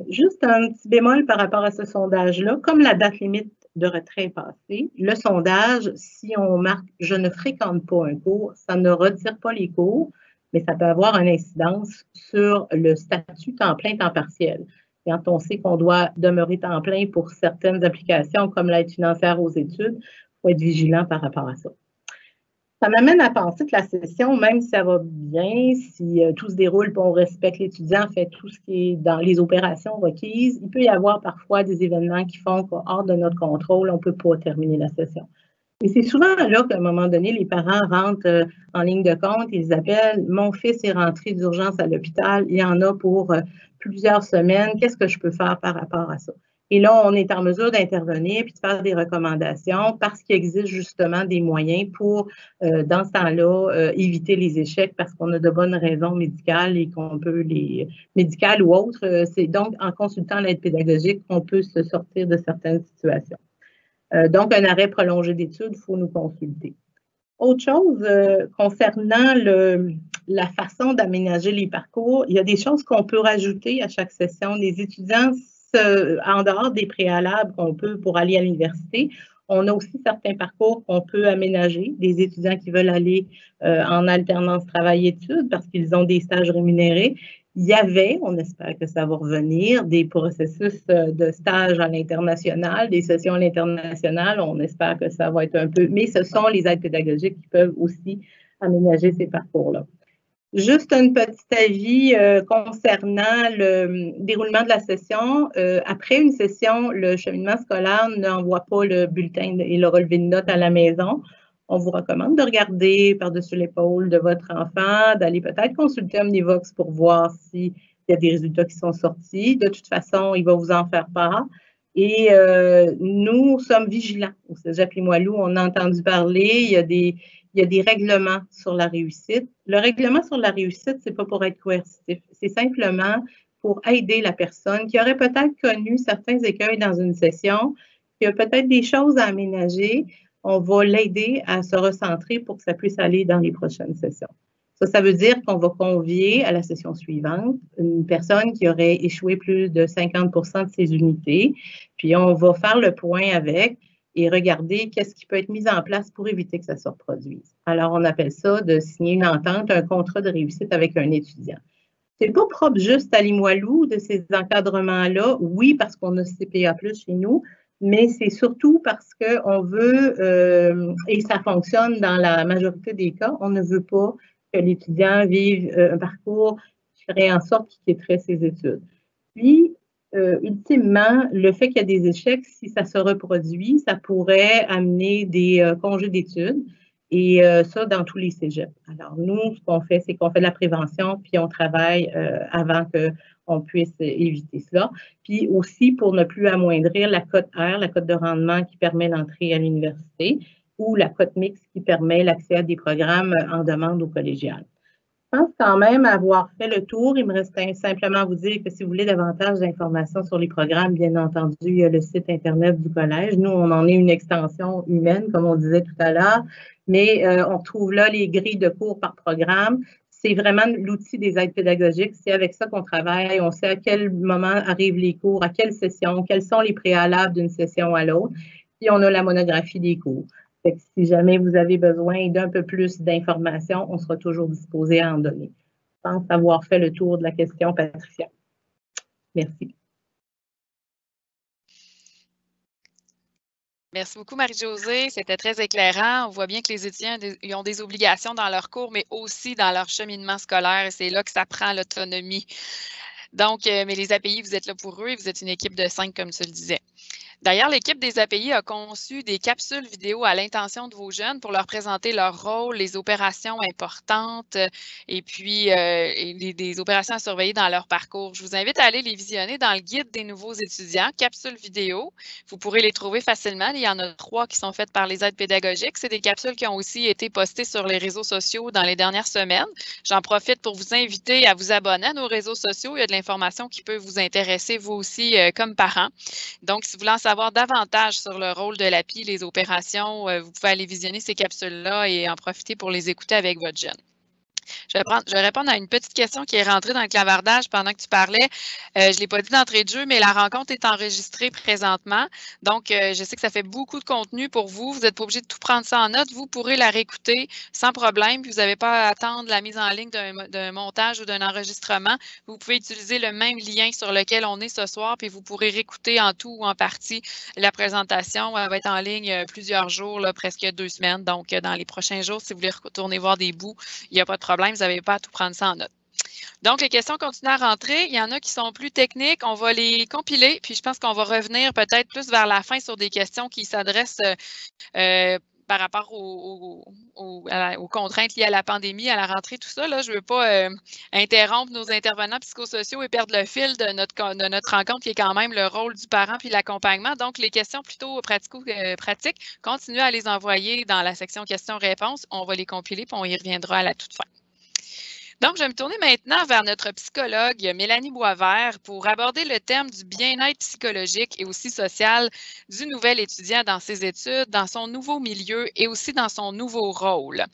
Juste un petit bémol par rapport à ce sondage-là, comme la date limite de retrait est passée, le sondage, si on marque « je ne fréquente pas un cours », ça ne retire pas les cours, mais ça peut avoir une incidence sur le statut temps plein, temps partiel. Quand on sait qu'on doit demeurer temps plein pour certaines applications comme l'aide financière aux études, il faut être vigilant par rapport à ça. Ça m'amène à penser que la session, même si ça va bien, si tout se déroule et on respecte l'étudiant, fait tout ce qui est dans les opérations requises, il peut y avoir parfois des événements qui font qu'en hors de notre contrôle, on ne peut pas terminer la session. Et c'est souvent là qu'à un moment donné, les parents rentrent en ligne de compte, ils appellent « Mon fils est rentré d'urgence à l'hôpital, il y en a pour plusieurs semaines, qu'est-ce que je peux faire par rapport à ça? » Et là, on est en mesure d'intervenir puis de faire des recommandations parce qu'il existe justement des moyens pour, dans ce temps-là, éviter les échecs parce qu'on a de bonnes raisons médicales et qu'on peut médicales ou autres. C'est donc en consultant l'aide pédagogique qu'on peut se sortir de certaines situations. Donc, un arrêt prolongé d'études, il faut nous consulter. Autre chose, concernant la façon d'aménager les parcours, il y a des choses qu'on peut rajouter à chaque session. Les étudiants, en dehors des préalables qu'on peut pour aller à l'université, on a aussi certains parcours qu'on peut aménager. Des étudiants qui veulent aller en alternance travail-études parce qu'ils ont des stages rémunérés. Il y avait, on espère que ça va revenir, des processus de stage à l'international, des sessions à l'international. On espère que ça va être un peu, mais ce sont les aides pédagogiques qui peuvent aussi aménager ces parcours-là. Juste un petit avis concernant le déroulement de la session. Après une session, le cheminement scolaire n'envoie pas le bulletin et le relevé de notes à la maison. On vous recommande de regarder par-dessus l'épaule de votre enfant, d'aller peut-être consulter Omnivox pour voir s'il y a des résultats qui sont sortis. De toute façon, il va vous en faire part. Et nous sommes vigilants au Cégep Limoilou. On a entendu parler, il y a des règlements sur la réussite. Le règlement sur la réussite, ce n'est pas pour être coercitif. C'est simplement pour aider la personne qui aurait peut-être connu certains écueils dans une session, qui a peut-être des choses à aménager. On va l'aider à se recentrer pour que ça puisse aller dans les prochaines sessions. Ça veut dire qu'on va convier à la session suivante une personne qui aurait échoué plus de 50% de ses unités, puis on va faire le point avec et regarder qu'est-ce qui peut être mis en place pour éviter que ça se reproduise. Alors, on appelle ça de signer une entente, un contrat de réussite avec un étudiant. C'est pas propre juste à Limoilou, de ces encadrements-là, oui, parce qu'on a CPA+, chez nous, mais c'est surtout parce qu'on veut, et ça fonctionne dans la majorité des cas, on ne veut pas que l'étudiant vive un parcours qui ferait en sorte qu'il quitterait ses études. Puis, ultimement, le fait qu'il y a des échecs, si ça se reproduit, ça pourrait amener des congés d'études et ça dans tous les cégeps. Alors, nous, ce qu'on fait, c'est qu'on fait de la prévention puis on travaille avant qu'on puisse éviter cela. Puis aussi, pour ne plus amoindrir la cote R, la cote de rendement qui permet l'entrée à l'université, ou la cote mixte qui permet l'accès à des programmes en demande au collégial. Je pense quand même avoir fait le tour. Il me reste simplement à vous dire que si vous voulez davantage d'informations sur les programmes, bien entendu, il y a le site Internet du collège. Nous, on en est une extension humaine, comme on disait tout à l'heure, mais on retrouve là les grilles de cours par programme. C'est vraiment l'outil des aides pédagogiques. C'est avec ça qu'on travaille. On sait à quel moment arrivent les cours, à quelle session, quels sont les préalables d'une session à l'autre. Puis, on a la monographie des cours. Fait que si jamais vous avez besoin d'un peu plus d'informations, on sera toujours disposé à en donner. Je pense avoir fait le tour de la question, Patricia. Merci. Merci beaucoup, Marie-Josée. C'était très éclairant. On voit bien que les étudiants ils ont des obligations dans leur cours, mais aussi dans leur cheminement scolaire. Et c'est là que ça prend l'autonomie. Donc, mais les API, vous êtes là pour eux et vous êtes une équipe de 5, comme tu le disais. D'ailleurs, l'équipe des API a conçu des capsules vidéo à l'intention de vos jeunes pour leur présenter leur rôle, les opérations importantes et puis des opérations à surveiller dans leur parcours. Je vous invite à aller les visionner dans le guide des nouveaux étudiants, capsules vidéo. Vous pourrez les trouver facilement. Il y en a 3 qui sont faites par les aides pédagogiques. C'est des capsules qui ont aussi été postées sur les réseaux sociaux dans les dernières semaines. J'en profite pour vous inviter à vous abonner à nos réseaux sociaux. Il y a de l'information qui peut vous intéresser, vous aussi, comme parents. Donc, si vous voulez en savoir davantage sur le rôle de l'API, les opérations, vous pouvez aller visionner ces capsules-là et en profiter pour les écouter avec votre jeune. Je vais répondre à une petite question qui est rentrée dans le clavardage pendant que tu parlais. Je ne l'ai pas dit d'entrée de jeu, mais la rencontre est enregistrée présentement. Donc, je sais que ça fait beaucoup de contenu pour vous. Vous n'êtes pas obligé de tout prendre ça en note. Vous pourrez la réécouter sans problème. Puis vous n'avez pas à attendre la mise en ligne d'un montage ou d'un enregistrement. Vous pouvez utiliser le même lien sur lequel on est ce soir, puis vous pourrez réécouter en tout ou en partie la présentation. Elle va être en ligne plusieurs jours, là, presque 2 semaines. Donc, dans les prochains jours, si vous voulez retourner voir des bouts, il n'y a pas de problème. Vous n'avez pas à tout prendre ça en note. Donc, les questions continuent à rentrer. Il y en a qui sont plus techniques. On va les compiler, puis je pense qu'on va revenir peut-être plus vers la fin sur des questions qui s'adressent par rapport aux contraintes liées à la pandémie, à la rentrée, tout ça. Là, je ne veux pas interrompre nos intervenants psychosociaux et perdre le fil de notre rencontre, qui est quand même le rôle du parent puis l'accompagnement. Donc, les questions plutôt pratiques, continuez à les envoyer dans la section questions-réponses. On va les compiler, puis on y reviendra à la toute fin. Donc, je vais me tourner maintenant vers notre psychologue Mélanie Boisvert pour aborder le thème du bien-être psychologique et aussi social du nouvel étudiant dans ses études, dans son nouveau milieu et aussi dans son nouveau rôle.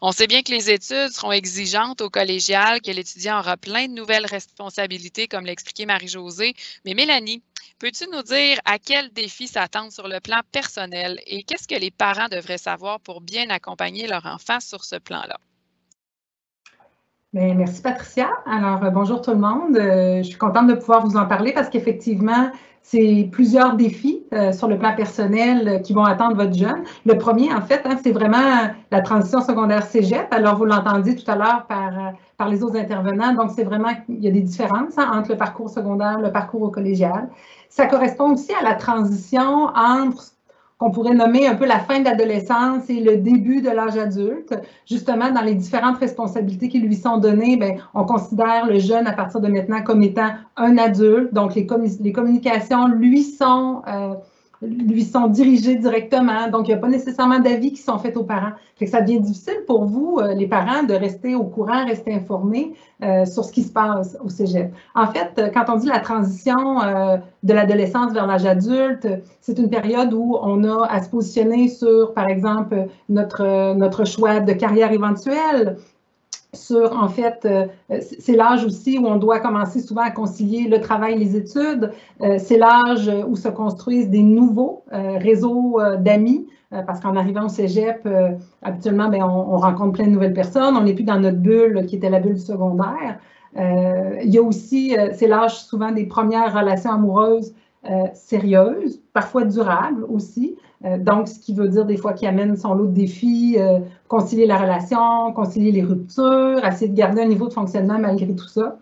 On sait bien que les études seront exigeantes au collégial, que l'étudiant aura plein de nouvelles responsabilités, comme l'a expliqué Marie-Josée. Mais Mélanie, peux-tu nous dire à quels défis s'attendre sur le plan personnel et qu'est-ce que les parents devraient savoir pour bien accompagner leur enfant sur ce plan-là? Bien, merci Patricia. Alors, bonjour tout le monde. Je suis contente de pouvoir vous en parler parce qu'effectivement, c'est plusieurs défis sur le plan personnel qui vont attendre votre jeune. Le premier, en fait, c'est vraiment la transition secondaire cégep. Alors, vous l'entendiez tout à l'heure par les autres intervenants. Donc, c'est vraiment qu'il y a des différences entre le parcours secondaire et le parcours au collégial. Ça correspond aussi à la transition entre qu'on pourrait nommer un peu la fin de l'adolescence et le début de l'âge adulte. Justement, dans les différentes responsabilités qui lui sont données, bien, on considère le jeune à partir de maintenant comme étant un adulte. Donc, les communications lui sont lui sont dirigés directement. Donc, il n'y a pas nécessairement d'avis qui sont faits aux parents. Fait que ça devient difficile pour vous, les parents, de rester au courant, rester informés sur ce qui se passe au cégep. En fait, quand on dit la transition de l'adolescence vers l'âge adulte, c'est une période où on a à se positionner sur, par exemple, notre choix de carrière éventuelle, sur, en fait, c'est l'âge aussi où on doit commencer souvent à concilier le travail et les études. C'est l'âge où se construisent des nouveaux réseaux d'amis, parce qu'en arrivant au cégep, habituellement, bien, on rencontre plein de nouvelles personnes. On n'est plus dans notre bulle qui était la bulle du secondaire. Il y a aussi, c'est l'âge souvent des premières relations amoureuses sérieuses, parfois durables aussi. Donc, ce qui veut dire des fois qu'il amène son lot de défis, concilier la relation, concilier les ruptures, essayer de garder un niveau de fonctionnement malgré tout ça.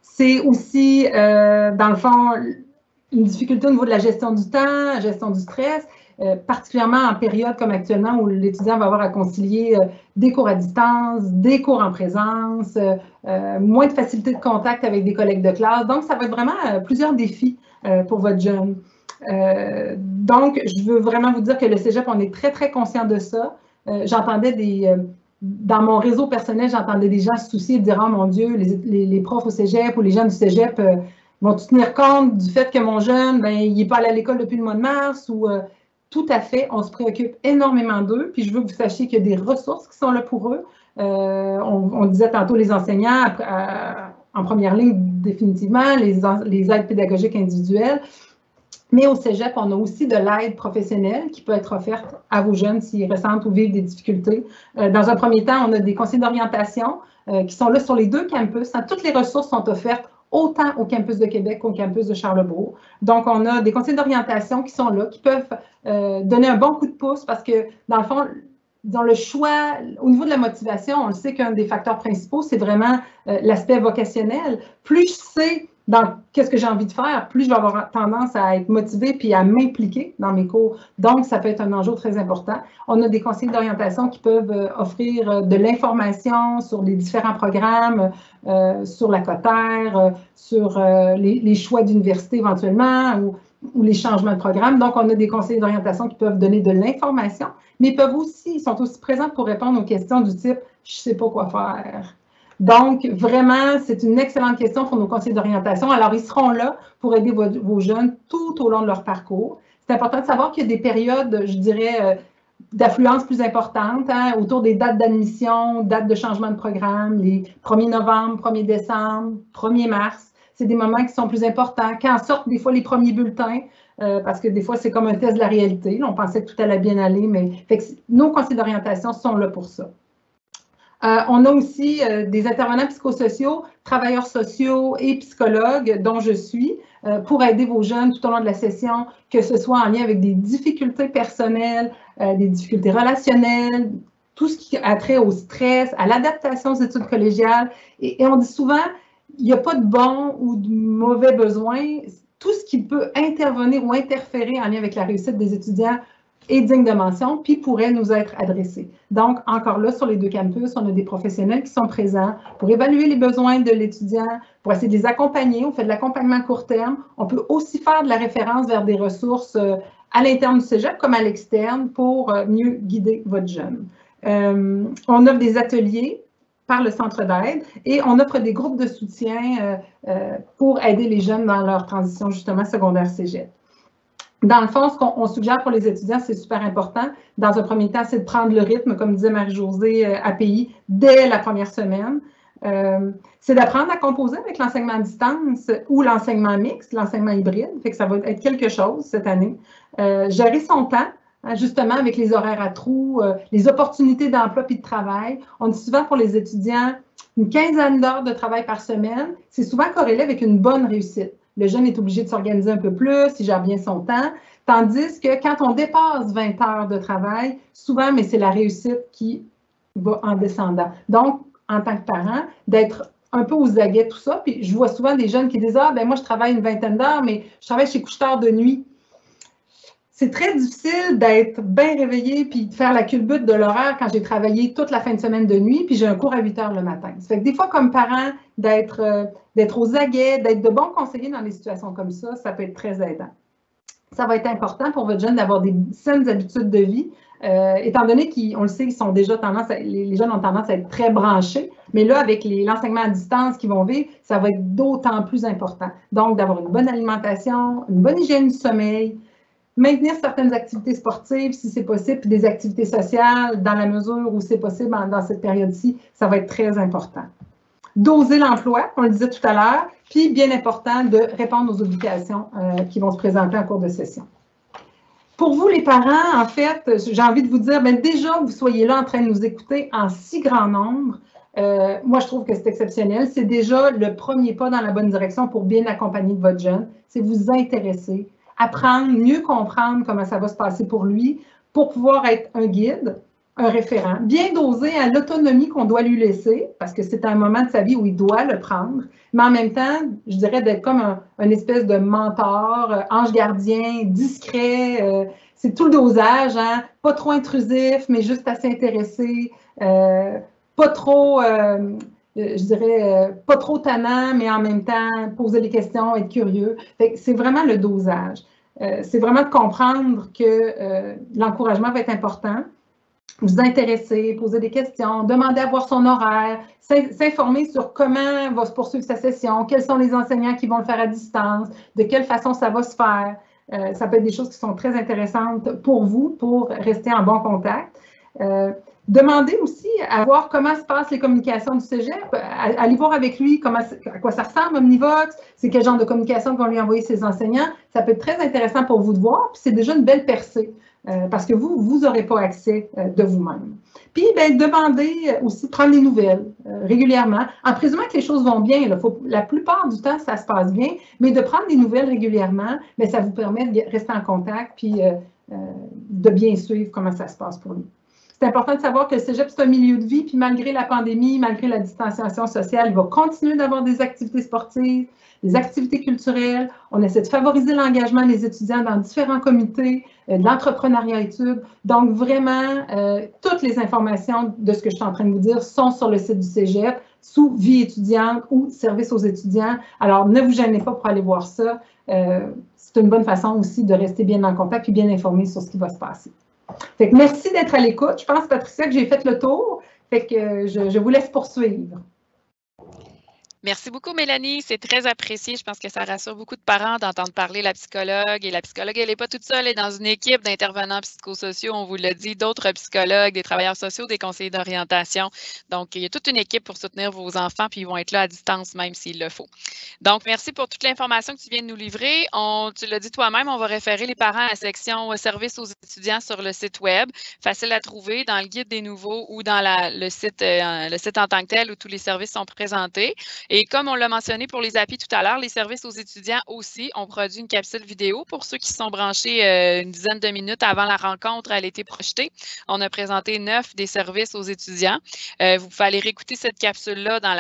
C'est aussi, dans le fond, une difficulté au niveau de la gestion du temps, la gestion du stress, particulièrement en période comme actuellement où l'étudiant va avoir à concilier des cours à distance, des cours en présence, moins de facilité de contact avec des collègues de classe. Donc, ça va être vraiment plusieurs défis pour votre jeune. Donc, je veux vraiment vous dire que le cégep, on est très, très conscient de ça. J'entendais dans mon réseau personnel, j'entendais des gens se soucier de dire « Oh mon Dieu, les profs au cégep ou les gens du cégep vont-ils tenir compte du fait que mon jeune, ben, il n'est pas allé à l'école depuis le mois de mars » ou tout à fait, on se préoccupe énormément d'eux. Puis je veux que vous sachiez qu'il y a des ressources qui sont là pour eux. On disait tantôt les enseignants en première ligne définitivement, les aides pédagogiques individuelles. Mais au cégep, on a aussi de l'aide professionnelle qui peut être offerte à vos jeunes s'ils ressentent ou vivent des difficultés. Dans un premier temps, on a des conseils d'orientation qui sont là sur les deux campus. Toutes les ressources sont offertes autant au campus de Québec qu'au campus de Charlebourg. Donc, on a des conseils d'orientation qui sont là, qui peuvent donner un bon coup de pouce parce que, dans le fond, dans le choix, au niveau de la motivation, on le sait qu'un des facteurs principaux, c'est vraiment l'aspect vocationnel. Plus je sais dans qu'est-ce que j'ai envie de faire, plus je vais avoir tendance à être motivée puis à m'impliquer dans mes cours. Donc, ça peut être un enjeu très important. On a des conseils d'orientation qui peuvent offrir de l'information sur les différents programmes, sur la cotère, sur les choix d'université éventuellement ou les changements de programme. Donc, on a des conseils d'orientation qui peuvent donner de l'information, mais ils sont aussi présents pour répondre aux questions du type « je ne sais pas quoi faire ». Donc, vraiment, c'est une excellente question pour nos conseillers d'orientation. Alors, ils seront là pour aider vos jeunes tout au long de leur parcours. C'est important de savoir qu'il y a des périodes, je dirais, d'affluence plus importantes, autour des dates d'admission, dates de changement de programme, les 1er novembre, 1er décembre, 1er mars. C'est des moments qui sont plus importants. Quand sortent des fois les premiers bulletins, parce que des fois, c'est comme un test de la réalité. Là, on pensait que tout allait bien aller, mais fait que nos conseillers d'orientation sont là pour ça. On a aussi des intervenants psychosociaux, travailleurs sociaux et psychologues, dont je suis, pour aider vos jeunes tout au long de la session, que ce soit en lien avec des difficultés personnelles, des difficultés relationnelles, tout ce qui a trait au stress, à l'adaptation aux études collégiales. Et on dit souvent, il n'y a pas de bon ou de mauvais besoin. Tout ce qui peut intervenir ou interférer en lien avec la réussite des étudiants est digne de mention, puis pourrait nous être adressé. Donc, encore là, sur les deux campus, on a des professionnels qui sont présents pour évaluer les besoins de l'étudiant, pour essayer de les accompagner. On fait de l'accompagnement à court terme. On peut aussi faire de la référence vers des ressources à l'interne du cégep comme à l'externe pour mieux guider votre jeune. On offre des ateliers par le centre d'aide et on offre des groupes de soutien pour aider les jeunes dans leur transition justement secondaire-cégep. Dans le fond, ce qu'on suggère pour les étudiants, c'est super important. Dans un premier temps, c'est de prendre le rythme, comme disait Marie-Josée API, dès la première semaine. C'est d'apprendre à composer avec l'enseignement à distance ou l'enseignement mixte, l'enseignement hybride. Fait que ça va être quelque chose cette année. Gérer son temps, justement, avec les horaires à trous, les opportunités d'emploi puis de travail. On dit souvent pour les étudiants, une quinzaine d'heures de travail par semaine, c'est souvent corrélé avec une bonne réussite. Le jeune est obligé de s'organiser un peu plus, il gère bien son temps. Tandis que quand on dépasse 20 heures de travail, souvent, mais c'est la réussite qui va en descendant. Donc, en tant que parent, d'être un peu aux aguets, tout ça. Puis, je vois souvent des jeunes qui disent « Ah, ben moi, je travaille une vingtaine d'heures, mais je travaille chez Couche-Tard de nuit. » C'est très difficile d'être bien réveillé puis de faire la culbute de l'horaire quand j'ai travaillé toute la fin de semaine de nuit puis j'ai un cours à 8 heures le matin. Ça fait que des fois, comme parent, d'être aux aguets, d'être de bons conseillers dans des situations comme ça peut être très aidant. ça va être important pour votre jeune d'avoir des saines habitudes de vie, étant donné qu'on le sait, ils sont déjà les jeunes ont tendance à être très branchés, mais là, avec l'enseignement à distance qu'ils vont vivre, ça va être d'autant plus important. Donc, d'avoir une bonne alimentation, une bonne hygiène du sommeil, maintenir certaines activités sportives si c'est possible, puis des activités sociales dans la mesure où c'est possible dans cette période-ci, ça va être très important. Doser l'emploi, on le disait tout à l'heure, puis bien important de répondre aux obligations qui vont se présenter en cours de session. Pour vous, les parents, en fait, j'ai envie de vous dire, bien, déjà que vous soyez là en train de nous écouter en si grand nombre, moi, je trouve que c'est exceptionnel. C'est déjà le premier pas dans la bonne direction pour bien accompagner votre jeune. C'est vous intéresser, apprendre, mieux comprendre comment ça va se passer pour lui, pour pouvoir être un guide, un référent, bien dosé à l'autonomie qu'on doit lui laisser, parce que c'est un moment de sa vie où il doit le prendre, mais en même temps, je dirais d'être comme un espèce de mentor, ange gardien, discret, c'est tout le dosage, hein? Pas trop intrusif, mais juste assez intéressé, pas trop, je dirais, pas trop tannant, mais en même temps, poser des questions, être curieux. C'est vraiment le dosage. C'est vraiment de comprendre que l'encouragement va être important. Vous intéresser, poser des questions, demander à voir son horaire, s'informer sur comment va se poursuivre sa session, quels sont les enseignants qui vont le faire à distance, de quelle façon ça va se faire. Ça peut être des choses qui sont très intéressantes pour vous, pour rester en bon contact. Demandez aussi à voir comment se passent les communications du cégep. Allez voir avec lui à quoi ça ressemble Omnivox, c'est quel genre de communication vont lui envoyer ses enseignants. Ça peut être très intéressant pour vous de voir, puis c'est déjà une belle percée. Parce que vous n'aurez pas accès de vous-même. Puis, ben, demandez aussi, prendre des nouvelles régulièrement, en présumant que les choses vont bien. La plupart du temps, ça se passe bien, mais de prendre des nouvelles régulièrement, bien, ça vous permet de rester en contact puis de bien suivre comment ça se passe pour lui. C'est important de savoir que le cégep, c'est un milieu de vie, puis malgré la pandémie, malgré la distanciation sociale, il va continuer d'avoir des activités sportives, des activités culturelles. On essaie de favoriser l'engagement des étudiants dans différents comités, de l'entrepreneuriat études. Donc, vraiment, toutes les informations de ce que je suis en train de vous dire sont sur le site du cégep, sous vie étudiante ou service aux étudiants. Alors, ne vous gênez pas pour aller voir ça. C'est une bonne façon aussi de rester bien en contact et bien informé sur ce qui va se passer. Fait que merci d'être à l'écoute. Je pense, Patricia, que j'ai fait le tour. Fait que je vous laisse poursuivre. Merci beaucoup, Mélanie. C'est très apprécié. Je pense que ça rassure beaucoup de parents d'entendre parler la psychologue. Et la psychologue, elle n'est pas toute seule. Elle est dans une équipe d'intervenants psychosociaux. On vous l'a dit, d'autres psychologues, des travailleurs sociaux, des conseillers d'orientation. Donc, il y a toute une équipe pour soutenir vos enfants, puis ils vont être là à distance même s'il le faut. Donc, merci pour toute l'information que tu viens de nous livrer. Tu l'as dit toi-même, on va référer les parents à la section services aux étudiants sur le site Web. Facile à trouver dans le guide des nouveaux ou dans le site en tant que tel où tous les services sont présentés. Et comme on l'a mentionné pour les API tout à l'heure, les services aux étudiants aussi ont produit une capsule vidéo pour ceux qui sont branchés une dizaine de minutes avant la rencontre. Elle a été projetée. On a présenté 9 des services aux étudiants. Vous pouvez aller réécouter cette capsule-là dans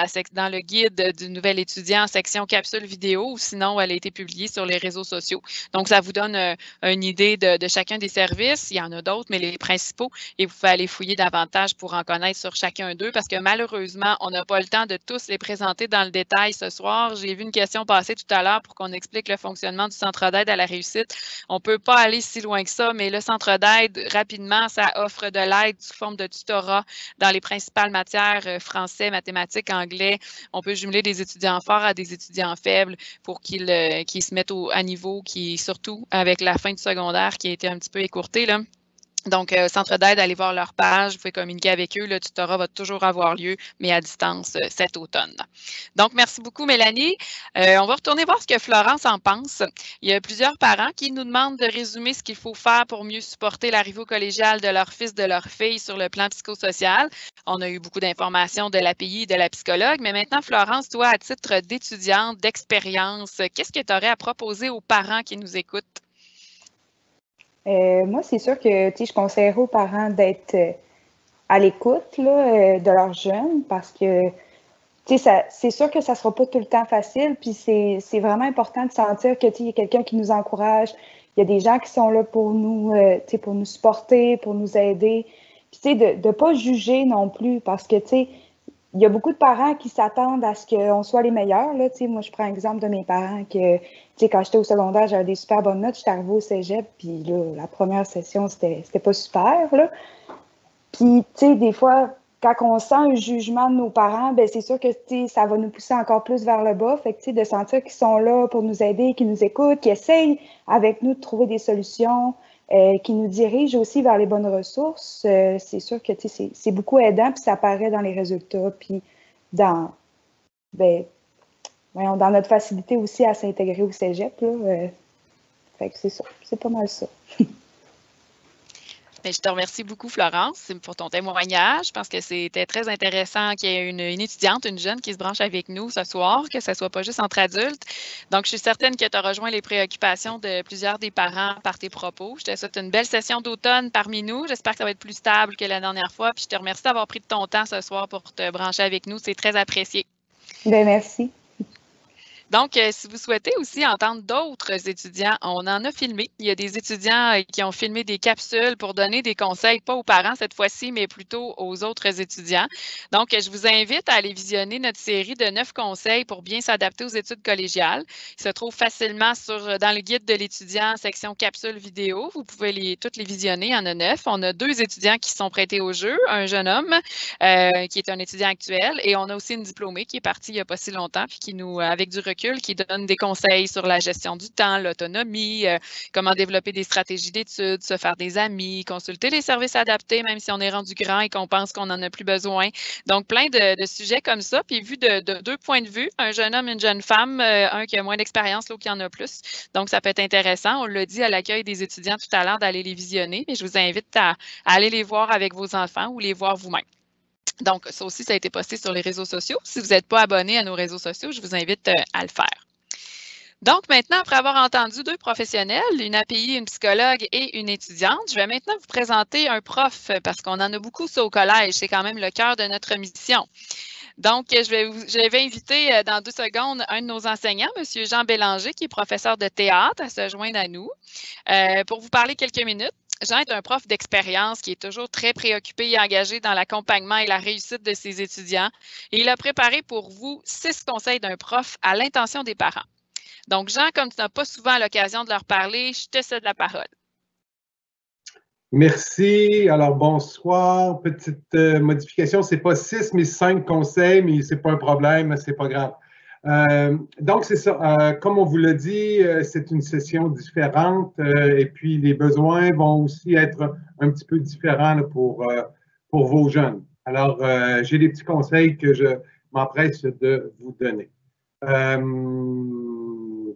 le guide du nouvel étudiant, section capsule vidéo, ou sinon elle a été publiée sur les réseaux sociaux. Donc, ça vous donne une idée de chacun des services. Il y en a d'autres, mais les principaux, et vous pouvez aller fouiller davantage pour en connaître sur chacun d'eux parce que malheureusement, on n'a pas le temps de tous les présenter dans le détail ce soir. J'ai vu une question passer tout à l'heure pour qu'on explique le fonctionnement du centre d'aide à la réussite. On ne peut pas aller si loin que ça, mais le centre d'aide, rapidement, ça offre de l'aide sous forme de tutorat dans les principales matières français, mathématiques, anglais. On peut jumeler des étudiants forts à des étudiants faibles pour qu'ils se mettent à niveau, surtout avec la fin du secondaire qui a été un petit peu écourtée, là. Donc, centre d'aide, allez voir leur page, vous pouvez communiquer avec eux. Le tutorat va toujours avoir lieu, mais à distance cet automne. Donc, merci beaucoup, Mélanie. On va retourner voir ce que Florence en pense. Il y a plusieurs parents qui nous demandent de résumer ce qu'il faut faire pour mieux supporter l'arrivée au collégial de leur fils, de leur fille sur le plan psychosocial. On a eu beaucoup d'informations de l'API et de la psychologue, mais maintenant, Florence, toi, à titre d'étudiante, d'expérience, qu'est-ce que tu aurais à proposer aux parents qui nous écoutent? Moi, c'est sûr que je conseillerais aux parents d'être à l'écoute de leurs jeunes parce que c'est sûr que ça ne sera pas tout le temps facile. Puis c'est vraiment important de sentir qu'il y a quelqu'un qui nous encourage. Il y a des gens qui sont là pour nous supporter, pour nous aider. Puis de ne pas juger non plus parce que il y a beaucoup de parents qui s'attendent à ce qu'on soit les meilleurs. Là. Moi, je prends l'exemple de mes parents que quand j'étais au secondaire, j'avais des super bonnes notes. J'étais arrivée au cégep, puis là, la première session, c'était pas super. Là. Puis, des fois, quand on sent un jugement de nos parents, ben c'est sûr que ça va nous pousser encore plus vers le bas. Fait que, de sentir qu'ils sont là pour nous aider, qu'ils nous écoutent, qu'ils essayent avec nous de trouver des solutions, qui nous dirige aussi vers les bonnes ressources, c'est sûr que c'est beaucoup aidant, puis ça apparaît dans les résultats, puis dans notre facilité aussi à s'intégrer au cégep. Là, fait que c'est ça, c'est pas mal ça. Je te remercie beaucoup, Florence, pour ton témoignage. Je pense que c'était très intéressant qu'il y ait une étudiante, une jeune qui se branche avec nous ce soir, que ce ne soit pas juste entre adultes. Donc, je suis certaine que tu as rejoint les préoccupations de plusieurs des parents par tes propos. Je te souhaite une belle session d'automne parmi nous. J'espère que ça va être plus stable que la dernière fois. Puis, je te remercie d'avoir pris de ton temps ce soir pour te brancher avec nous. C'est très apprécié. Bien, merci. Donc, si vous souhaitez aussi entendre d'autres étudiants, on en a filmé. Il y a des étudiants qui ont filmé des capsules pour donner des conseils, pas aux parents cette fois-ci, mais plutôt aux autres étudiants. Donc, je vous invite à aller visionner notre série de 9 conseils pour bien s'adapter aux études collégiales. Il se trouve facilement dans le guide de l'étudiant, section capsules vidéo. Vous pouvez toutes les visionner, il y en a 9. On a 2 étudiants qui sont prêtés au jeu, un jeune homme qui est un étudiant actuel, et on a aussi une diplômée qui est partie il n'y a pas si longtemps, puis qui nous, avec du recul, qui donne des conseils sur la gestion du temps, l'autonomie, comment développer des stratégies d'études, se faire des amis, consulter les services adaptés, même si on est rendu grand et qu'on pense qu'on n'en a plus besoin. Donc, plein de sujets comme ça. Puis, vu de 2 points de vue, un jeune homme, une jeune femme, un qui a moins d'expérience, l'autre qui en a plus. Donc, ça peut être intéressant. On l'a dit à l'accueil des étudiants tout à l'heure d'aller les visionner, mais je vous invite à aller les voir avec vos enfants ou les voir vous-même. Donc, ça aussi, ça a été posté sur les réseaux sociaux. Si vous n'êtes pas abonné à nos réseaux sociaux, je vous invite à le faire. Donc, maintenant, après avoir entendu 2 professionnels, une API, une psychologue et une étudiante, je vais maintenant vous présenter un prof parce qu'on en a beaucoup ça au collège. C'est quand même le cœur de notre mission. Donc, je vais inviter dans 2 secondes un de nos enseignants, M. Jean Bélanger, qui est professeur de théâtre, à se joindre à nous pour vous parler quelques minutes. Jean est un prof d'expérience qui est toujours très préoccupé et engagé dans l'accompagnement et la réussite de ses étudiants. Et il a préparé pour vous 6 conseils d'un prof à l'intention des parents. Donc, Jean, comme tu n'as pas souvent l'occasion de leur parler, je te cède la parole. Merci. Alors, bonsoir. Petite modification, ce n'est pas 6, mais 5 conseils, mais ce n'est pas un problème, ce n'est pas grave. Donc, c'est ça. Comme on vous l'a dit, c'est une session différente et puis les besoins vont aussi être un petit peu différents là, pour vos jeunes. Alors, j'ai des petits conseils que je m'empresse de vous donner.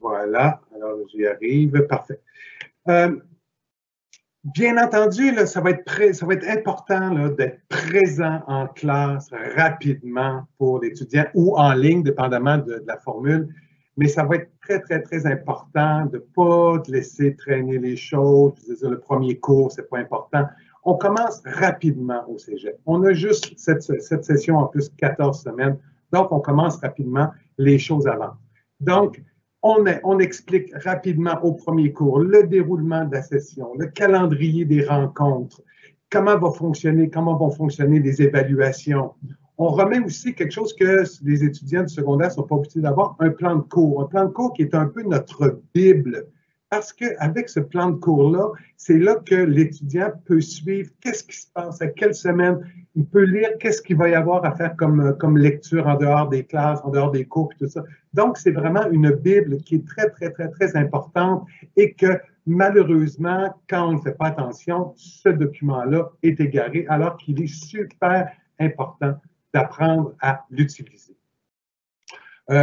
Voilà. Alors, j'y arrive. Parfait. Bien entendu, là, ça va être important d'être présent en classe rapidement pour l'étudiant ou en ligne, dépendamment de la formule. Mais ça va être très, très, très important de ne pas laisser traîner les choses. Le premier cours, ce n'est pas important. On commence rapidement au cégep. On a juste cette session en plus 14 semaines. Donc, on commence rapidement, les choses avancent. Donc, on explique rapidement au premier cours le déroulement de la session, le calendrier des rencontres, comment vont fonctionner les évaluations. On remet aussi quelque chose que les étudiants du secondaire ne sont pas obligés d'avoir, un plan de cours. Un plan de cours qui est un peu notre Bible. Parce qu'avec ce plan de cours-là, c'est là que l'étudiant peut suivre qu'est-ce qui se passe, à quelle semaine. Il peut lire qu'est-ce qu'il va y avoir à faire comme lecture en dehors des classes, en dehors des cours et tout ça. Donc, c'est vraiment une Bible qui est très, très, très, très importante et que malheureusement, quand on ne fait pas attention, ce document-là est égaré alors qu'il est super important d'apprendre à l'utiliser.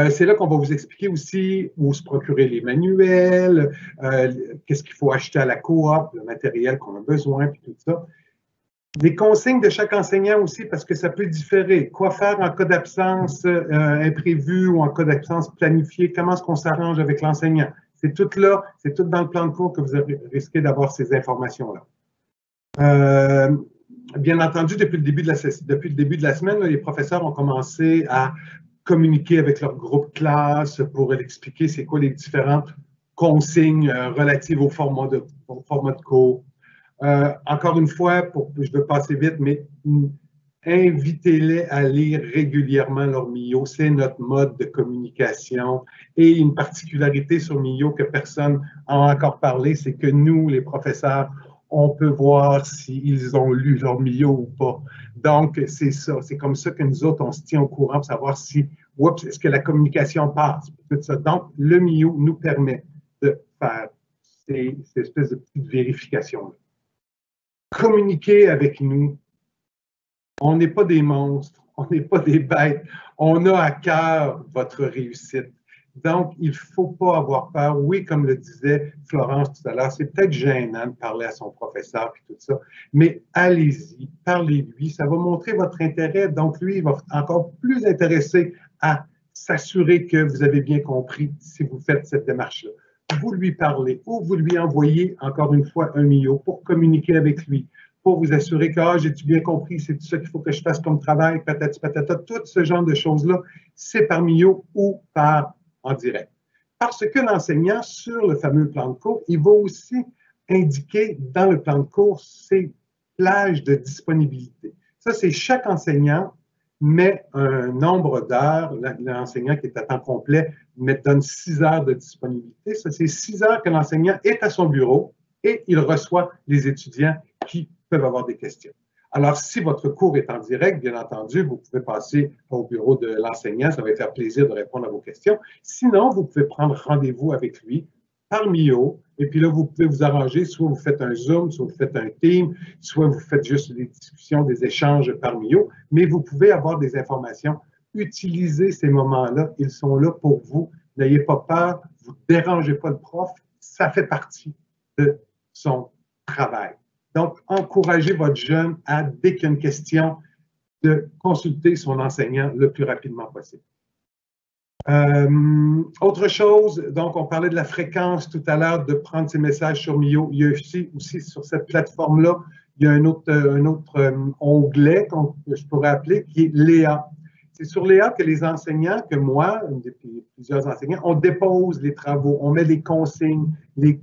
C'est là qu'on va vous expliquer aussi où se procurer les manuels, qu'est-ce qu'il faut acheter à la coop, le matériel qu'on a besoin, puis tout ça. Des consignes de chaque enseignant aussi, parce que ça peut différer. Quoi faire en cas d'absence imprévue ou en cas d'absence planifiée? Comment est-ce qu'on s'arrange avec l'enseignant? C'est tout là, c'est tout dans le plan de cours que vous risquez d'avoir ces informations-là. Bien entendu, depuis le début de la semaine, là, les professeurs ont commencé à communiquer avec leur groupe classe pour expliquer c'est quoi les différentes consignes relatives au format de cours. Encore une fois, je vais passer vite, mais invitez-les à lire régulièrement leur Mio. C'est notre mode de communication. Et une particularité sur Mio que personne n'a encore parlé, c'est que nous, les professeurs, on peut voir s'ils ont lu leur Mio ou pas. Donc, c'est ça. C'est comme ça que nous autres, on se tient au courant pour savoir si, oups, est-ce que la communication passe? Tout ça. Donc, le Mio nous permet de faire ces espèces de petites vérifications-là. Communiquez avec nous. On n'est pas des monstres, on n'est pas des bêtes. On a à cœur votre réussite. Donc, il ne faut pas avoir peur. Oui, comme le disait Florence tout à l'heure, c'est peut-être gênant de parler à son professeur et tout ça, mais allez-y, parlez-lui. Ça va montrer votre intérêt. Donc, lui, il va être encore plus intéressé à s'assurer que vous avez bien compris si vous faites cette démarche-là. Vous lui parlez ou vous lui envoyez encore une fois un Mio pour communiquer avec lui, pour vous assurer que « j'ai-tu bien compris, c'est tout ça qu'il faut que je fasse comme travail, patati patata ». Tout ce genre de choses-là, c'est par Mio ou en direct. Parce que l'enseignant, sur le fameux plan de cours, il va aussi indiquer dans le plan de cours ses plages de disponibilité. Ça, c'est chaque enseignant met un nombre d'heures, l'enseignant qui est à temps complet donne 6 heures de disponibilité. Ça, c'est 6 heures que l'enseignant est à son bureau et il reçoit les étudiants qui peuvent avoir des questions. Alors, si votre cours est en direct, bien entendu, vous pouvez passer au bureau de l'enseignant, ça va lui faire plaisir de répondre à vos questions. Sinon, vous pouvez prendre rendez-vous avec lui par Mio, et puis là, vous pouvez vous arranger, soit vous faites un Zoom, soit vous faites un Team, soit vous faites juste des discussions, des échanges par Mio, mais vous pouvez avoir des informations. Utilisez ces moments-là, ils sont là pour vous. N'ayez pas peur, vous ne dérangez pas le prof, ça fait partie de son travail. Donc, encouragez votre jeune à, dès qu'il y a une question, de consulter son enseignant le plus rapidement possible. Autre chose, donc on parlait de la fréquence tout à l'heure, de prendre ces messages sur Mio. Il y a aussi sur cette plateforme-là, il y a un autre onglet que je pourrais appeler qui est Léa. C'est sur Léa que les enseignants, que moi, plusieurs enseignants, on dépose les travaux, on met les consignes, les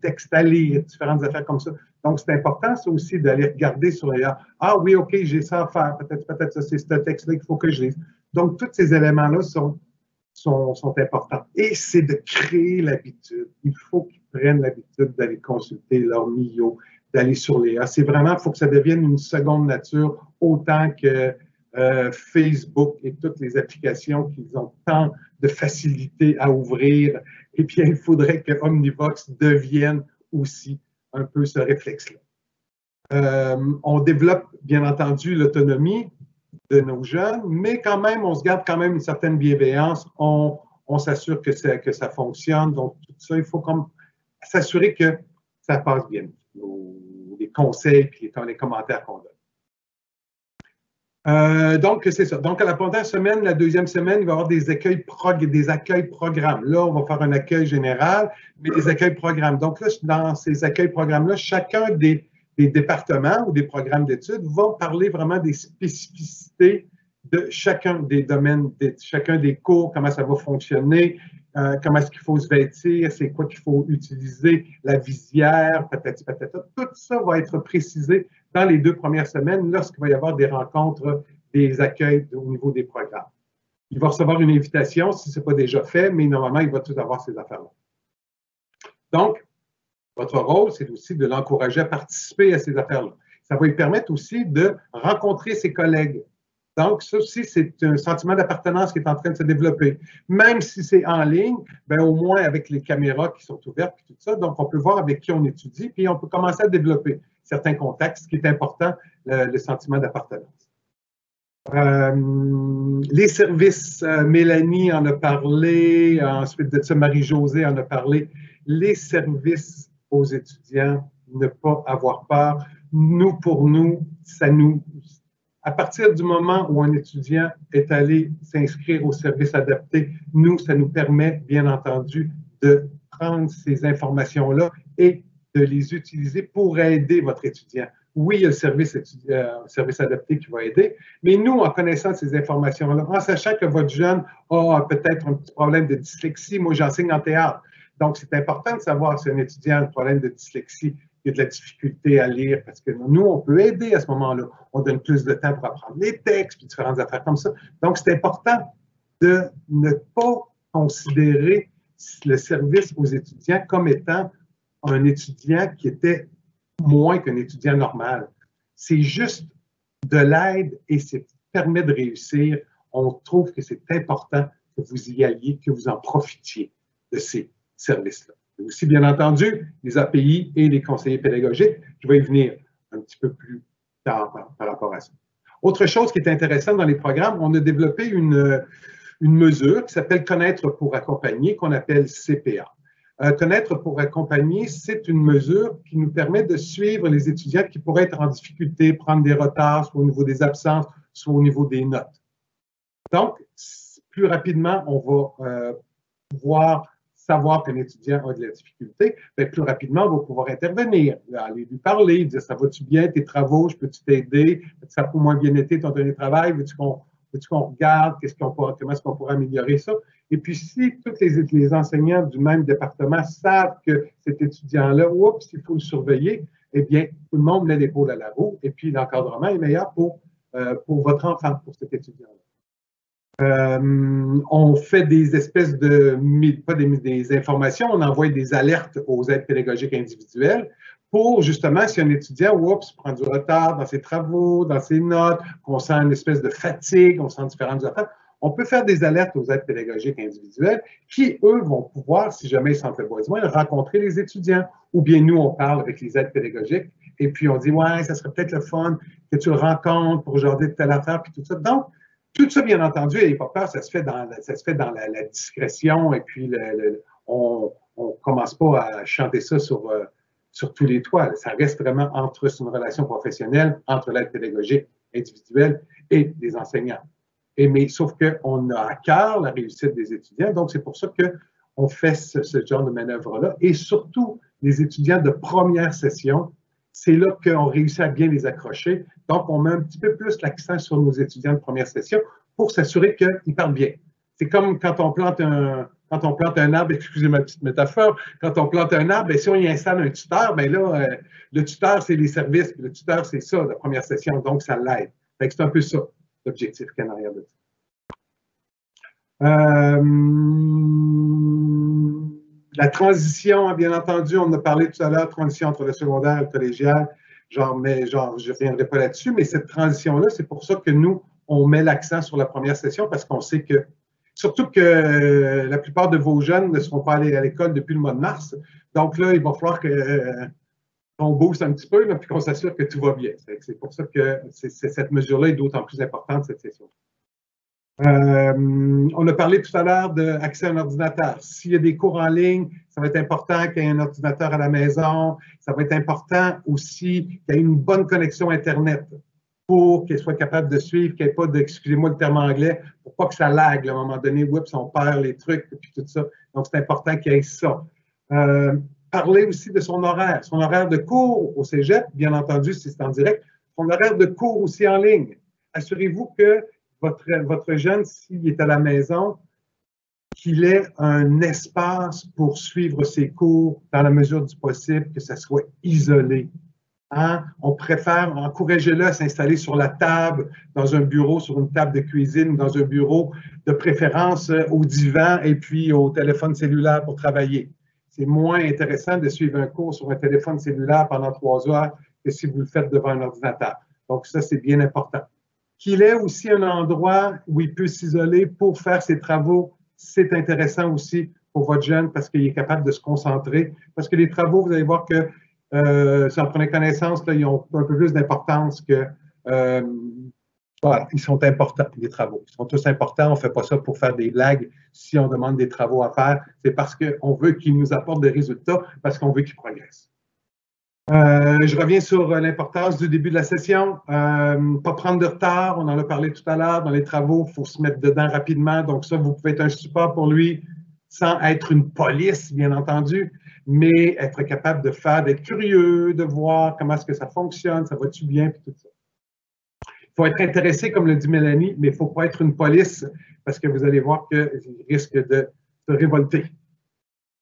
textes à lire, différentes affaires comme ça. Donc, c'est important, ça aussi, d'aller regarder sur Léa. Ah oui, OK, j'ai ça à faire. Peut-être ça, c'est ce texte-là qu'il faut que je lise. Donc, tous ces éléments-là sont importants. Et c'est de créer l'habitude. Il faut qu'ils prennent l'habitude d'aller consulter leur Mio, d'aller sur Léa. C'est vraiment, il faut que ça devienne une seconde nature, autant que Facebook et toutes les applications qu'ils ont tant de facilité à ouvrir. Et bien, il faudrait que Omnivox devienne aussi un peu ce réflexe-là. On développe, bien entendu, l'autonomie de nos jeunes, mais quand même, on se garde quand même une certaine bienveillance. On s'assure que ça fonctionne. Donc, tout ça, il faut comme s'assurer que ça passe bien. Les conseils et les commentaires qu'on donne. Donc, c'est ça. Donc, à la première semaine, la deuxième semaine, il va y avoir des accueils programmes. Là, on va faire un accueil général, mais des accueils programmes. Donc, là, dans ces accueils programmes-là, chacun des départements ou des programmes d'études va parler vraiment des spécificités de chacun des domaines, de chacun des cours, comment ça va fonctionner, comment est-ce qu'il faut se vêtir, c'est quoi qu'il faut utiliser, la visière, patati patata. Tout ça va être précisé dans les 2 premières semaines lorsqu'il va y avoir des rencontres, des accueils au niveau des programmes. Il va recevoir une invitation si ce n'est pas déjà fait, mais normalement, il va tout avoir ces affaires-là. Donc, votre rôle, c'est aussi de l'encourager à participer à ces affaires-là. Ça va lui permettre aussi de rencontrer ses collègues. Donc, ça aussi, c'est un sentiment d'appartenance qui est en train de se développer. Même si c'est en ligne, bien, au moins avec les caméras qui sont ouvertes et tout ça, donc on peut voir avec qui on étudie, puis on peut commencer à développer certains contacts, ce qui est important, le sentiment d'appartenance. Les services, Mélanie en a parlé, ensuite de ça, Marie-Josée en a parlé. Les services aux étudiants, ne pas avoir peur. Nous, pour nous, à partir du moment où un étudiant est allé s'inscrire au service adapté, nous, ça nous permet, bien entendu, de prendre ces informations-là et de les utiliser pour aider votre étudiant. Oui, il y a le service adapté qui va aider, mais nous, en connaissant ces informations-là, en sachant que votre jeune a peut-être un petit problème de dyslexie, moi, j'enseigne en théâtre. Donc, c'est important de savoir si un étudiant a un problème de dyslexie. y a de la difficulté à lire, parce que nous, on peut aider à ce moment-là. On donne plus de temps pour apprendre les textes, puis différentes affaires comme ça. Donc, c'est important de ne pas considérer le service aux étudiants comme étant un étudiant qui était moins qu'un étudiant normal. C'est juste de l'aide et ça permet de réussir. On trouve que c'est important que vous y alliez, que vous en profitiez de ces services-là. Aussi, bien entendu, les API et les conseillers pédagogiques. Je vais y venir un petit peu plus tard par rapport à ça. Autre chose qui est intéressante dans les programmes, on a développé une mesure qui s'appelle Connaître pour accompagner, qu'on appelle CPA. Connaître pour accompagner, c'est une mesure qui nous permet de suivre les étudiants qui pourraient être en difficulté, prendre des retards, soit au niveau des absences, soit au niveau des notes. Donc, plus rapidement, on va pouvoir savoir qu'un étudiant a de la difficulté, bien, plus rapidement, on va pouvoir intervenir, aller lui parler, dire « ça va-tu bien, tes travaux, je peux-tu t'aider? Ça a moins bien été ton dernier travail? Veux-tu qu'on regarde comment est-ce qu'on pourrait améliorer ça? » Et puis, si tous les enseignants du même département savent que cet étudiant-là, oups, il faut le surveiller, eh bien, tout le monde met l'épaule à la roue et puis l'encadrement est meilleur pour votre enfant, pour cet étudiant-là. On fait des espèces pas des informations, on envoie des alertes aux aides pédagogiques individuelles pour justement, si un étudiant, oups, prend du retard dans ses travaux, dans ses notes, qu'on sent une espèce de fatigue, on sent différentes affaires, on peut faire des alertes aux aides pédagogiques individuelles qui, eux, vont pouvoir, si jamais ils sentent le besoin, rencontrer les étudiants. Ou bien nous, on parle avec les aides pédagogiques et puis on dit, ouais, ça serait peut-être le fun que tu le rencontres pour jaser de telle affaire, puis tout ça. Donc, tout ça, bien entendu, n'ayez pas peur, ça se fait dans la discrétion et puis on ne commence pas à chanter ça sur tous les toits. Ça reste vraiment c'est une relation professionnelle entre l'aide pédagogique individuelle et les enseignants. Mais sauf qu'on a à cœur la réussite des étudiants, donc c'est pour ça qu'on fait ce genre de manœuvre-là. Et surtout, les étudiants de première session, c'est là qu'on réussit à bien les accrocher. Donc, on met un petit peu plus l'accent sur nos étudiants de première session pour s'assurer qu'ils parlent bien. C'est comme quand on plante un arbre, excusez ma petite métaphore, quand on plante un arbre, bien, si on y installe un tuteur, bien là, le tuteur, c'est les services, puis le tuteur, c'est ça, la première session, donc ça l'aide. C'est un peu ça, l'objectif qu'il y a en arrière de ça. La transition, bien entendu, on en a parlé tout à l'heure, transition entre le secondaire et le collégial, je ne reviendrai pas là-dessus, mais cette transition-là, c'est pour ça que nous, on met l'accent sur la première session parce qu'on sait que, surtout que la plupart de vos jeunes ne seront pas allés à l'école depuis le mois de mars, donc là, il va falloir qu'on booste un petit peu, là, puis qu'on s'assure que tout va bien. C'est pour ça que cette mesure-là est d'autant plus importante, cette session. On a parlé tout à l'heure d'accès à un ordinateur. S'il y a des cours en ligne, ça va être important qu'il y ait un ordinateur à la maison. Ça va être important aussi qu'il y ait une bonne connexion Internet pour qu'elle soit capable de suivre, qu'il n'y ait pas de, excusez-moi le terme anglais, pour pas que ça lag. À un moment donné, oups, on perd les trucs et puis tout ça. Donc, c'est important qu'il y ait ça. Parler aussi de son horaire de cours au cégep, bien entendu, si c'est en direct, son horaire de cours aussi en ligne. Assurez-vous que votre jeune, s'il est à la maison, qu'il ait un espace pour suivre ses cours dans la mesure du possible, que ça soit isolé. Hein? On préfère encourager-le à s'installer sur la table, dans un bureau, sur une table de cuisine, dans un bureau, de préférence au divan et puis au téléphone cellulaire pour travailler. C'est moins intéressant de suivre un cours sur un téléphone cellulaire pendant 3 heures que si vous le faites devant un ordinateur. Donc ça, c'est bien important. Qu'il ait aussi un endroit où il peut s'isoler pour faire ses travaux, c'est intéressant aussi pour votre jeune parce qu'il est capable de se concentrer. Parce que les travaux, vous allez voir que si on prenait connaissance, là, ils ont un peu plus d'importance que... voilà, ils sont importants, les travaux. Ils sont tous importants. On ne fait pas ça pour faire des blagues. Si on demande des travaux à faire, c'est parce qu'on veut qu'ils nous apportent des résultats, parce qu'on veut qu'ils progressent. Je reviens sur l'importance du début de la session. Pas prendre de retard, on en a parlé tout à l'heure. Dans les travaux, il faut se mettre dedans rapidement. Donc ça, vous pouvez être un support pour lui sans être une police, bien entendu, mais être capable d'être curieux, de voir comment est-ce que ça fonctionne, ça va-tu bien, puis tout ça. Il faut être intéressé, comme le dit Mélanie, mais il ne faut pas être une police parce que vous allez voir qu'il risque de se révolter.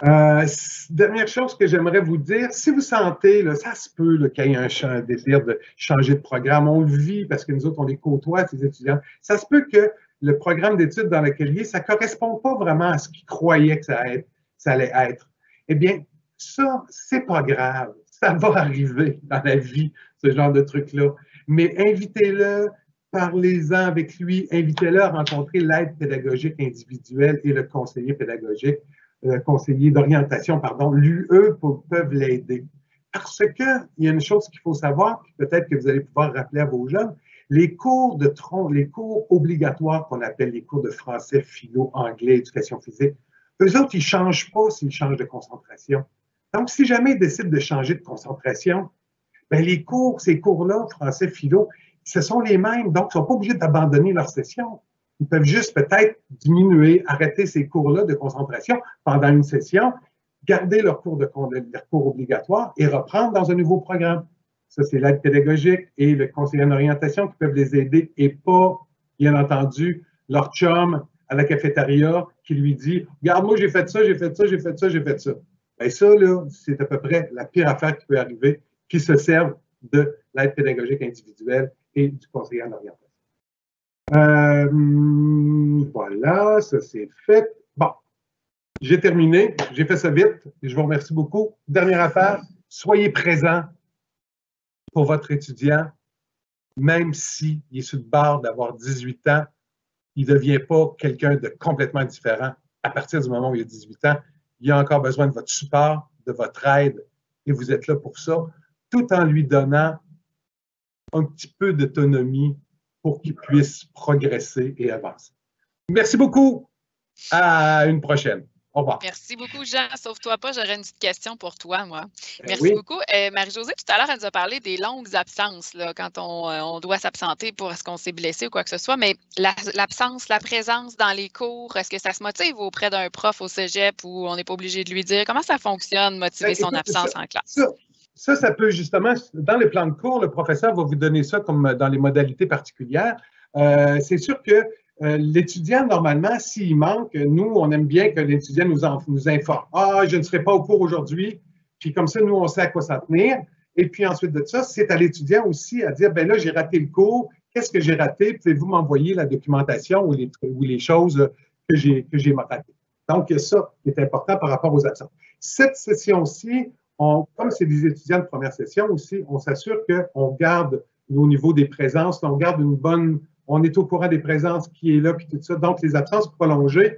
Dernière chose que j'aimerais vous dire, si vous sentez, là, ça se peut là, qu'il y ait un désir de changer de programme, on le vit parce que nous autres, on les côtoie, ces étudiants, ça se peut que le programme d'études dans lequel il est, ça ne correspond pas vraiment à ce qu'ils croyaient que ça allait être. Eh bien, ça, c'est pas grave. Ça va arriver dans la vie, ce genre de truc-là. Mais invitez-le, parlez-en avec lui, invitez-le à rencontrer l'aide pédagogique individuelle et le conseiller pédagogique, conseiller d'orientation, pardon, eux peuvent l'aider. Parce qu'il y a une chose qu'il faut savoir, puis peut-être que vous allez pouvoir rappeler à vos jeunes, les cours de tronc, les cours obligatoires qu'on appelle les cours de français, philo, anglais, éducation physique, eux autres, ils ne changent pas s'ils changent de concentration. Donc, si jamais ils décident de changer de concentration, bien, ces cours-là, français, philo, ce sont les mêmes, donc ils ne sont pas obligés d'abandonner leur session. Ils peuvent juste peut-être diminuer, arrêter ces cours-là de concentration pendant une session, garder leur cours obligatoire et reprendre dans un nouveau programme. Ça, c'est l'aide pédagogique et le conseiller en orientation qui peuvent les aider et pas, bien entendu, leur chum à la cafétéria qui lui dit « Regarde, moi, j'ai fait ça, j'ai fait ça, j'ai fait ça, j'ai fait ça. » Bien, ça, là, c'est à peu près la pire affaire qui peut arriver, qui se servent de l'aide pédagogique individuelle et du conseiller en orientation. Voilà, ça c'est fait. Bon, j'ai terminé, j'ai fait ça vite, je vous remercie beaucoup. Dernière affaire, soyez présents pour votre étudiant, même s'il est sur le bord d'avoir 18 ans, il ne devient pas quelqu'un de complètement différent à partir du moment où il a 18 ans. Il a encore besoin de votre support, de votre aide, et vous êtes là pour ça, tout en lui donnant un petit peu d'autonomie pour qu'il puisse progresser et avancer. Merci beaucoup. À une prochaine. Au revoir. Merci beaucoup, Jean. Sauve-toi pas, j'aurais une petite question pour toi, moi. Merci oui. beaucoup. Marie-Josée, tout à l'heure, elle nous a parlé des longues absences, là, quand on doit s'absenter pour est-ce qu'on s'est blessé ou quoi que ce soit, mais l'absence, la présence dans les cours, est-ce que ça se motive auprès d'un prof au cégep où on n'est pas obligé de lui dire comment ça fonctionne, motiver son absence en classe? Ça peut justement, dans les plans de cours, le professeur va vous donner ça comme dans les modalités particulières. C'est sûr que l'étudiant, normalement, s'il manque, nous, on aime bien que l'étudiant nous informe. « Ah, je ne serai pas au cours aujourd'hui. » Puis comme ça, nous, on sait à quoi s'en tenir. Et puis ensuite de ça, c'est à l'étudiant aussi à dire « ben là, j'ai raté le cours. Qu'est-ce que j'ai raté? Pouvez-vous m'envoyer la documentation ou les choses que j'ai ratées? » Donc, ça est important par rapport aux absences. Cette session-ci, comme c'est des étudiants de première session aussi, on s'assure qu'on garde au niveau des présences, on garde une bonne, on est au courant des présences qui est là, puis tout ça. Donc, les absences prolongées,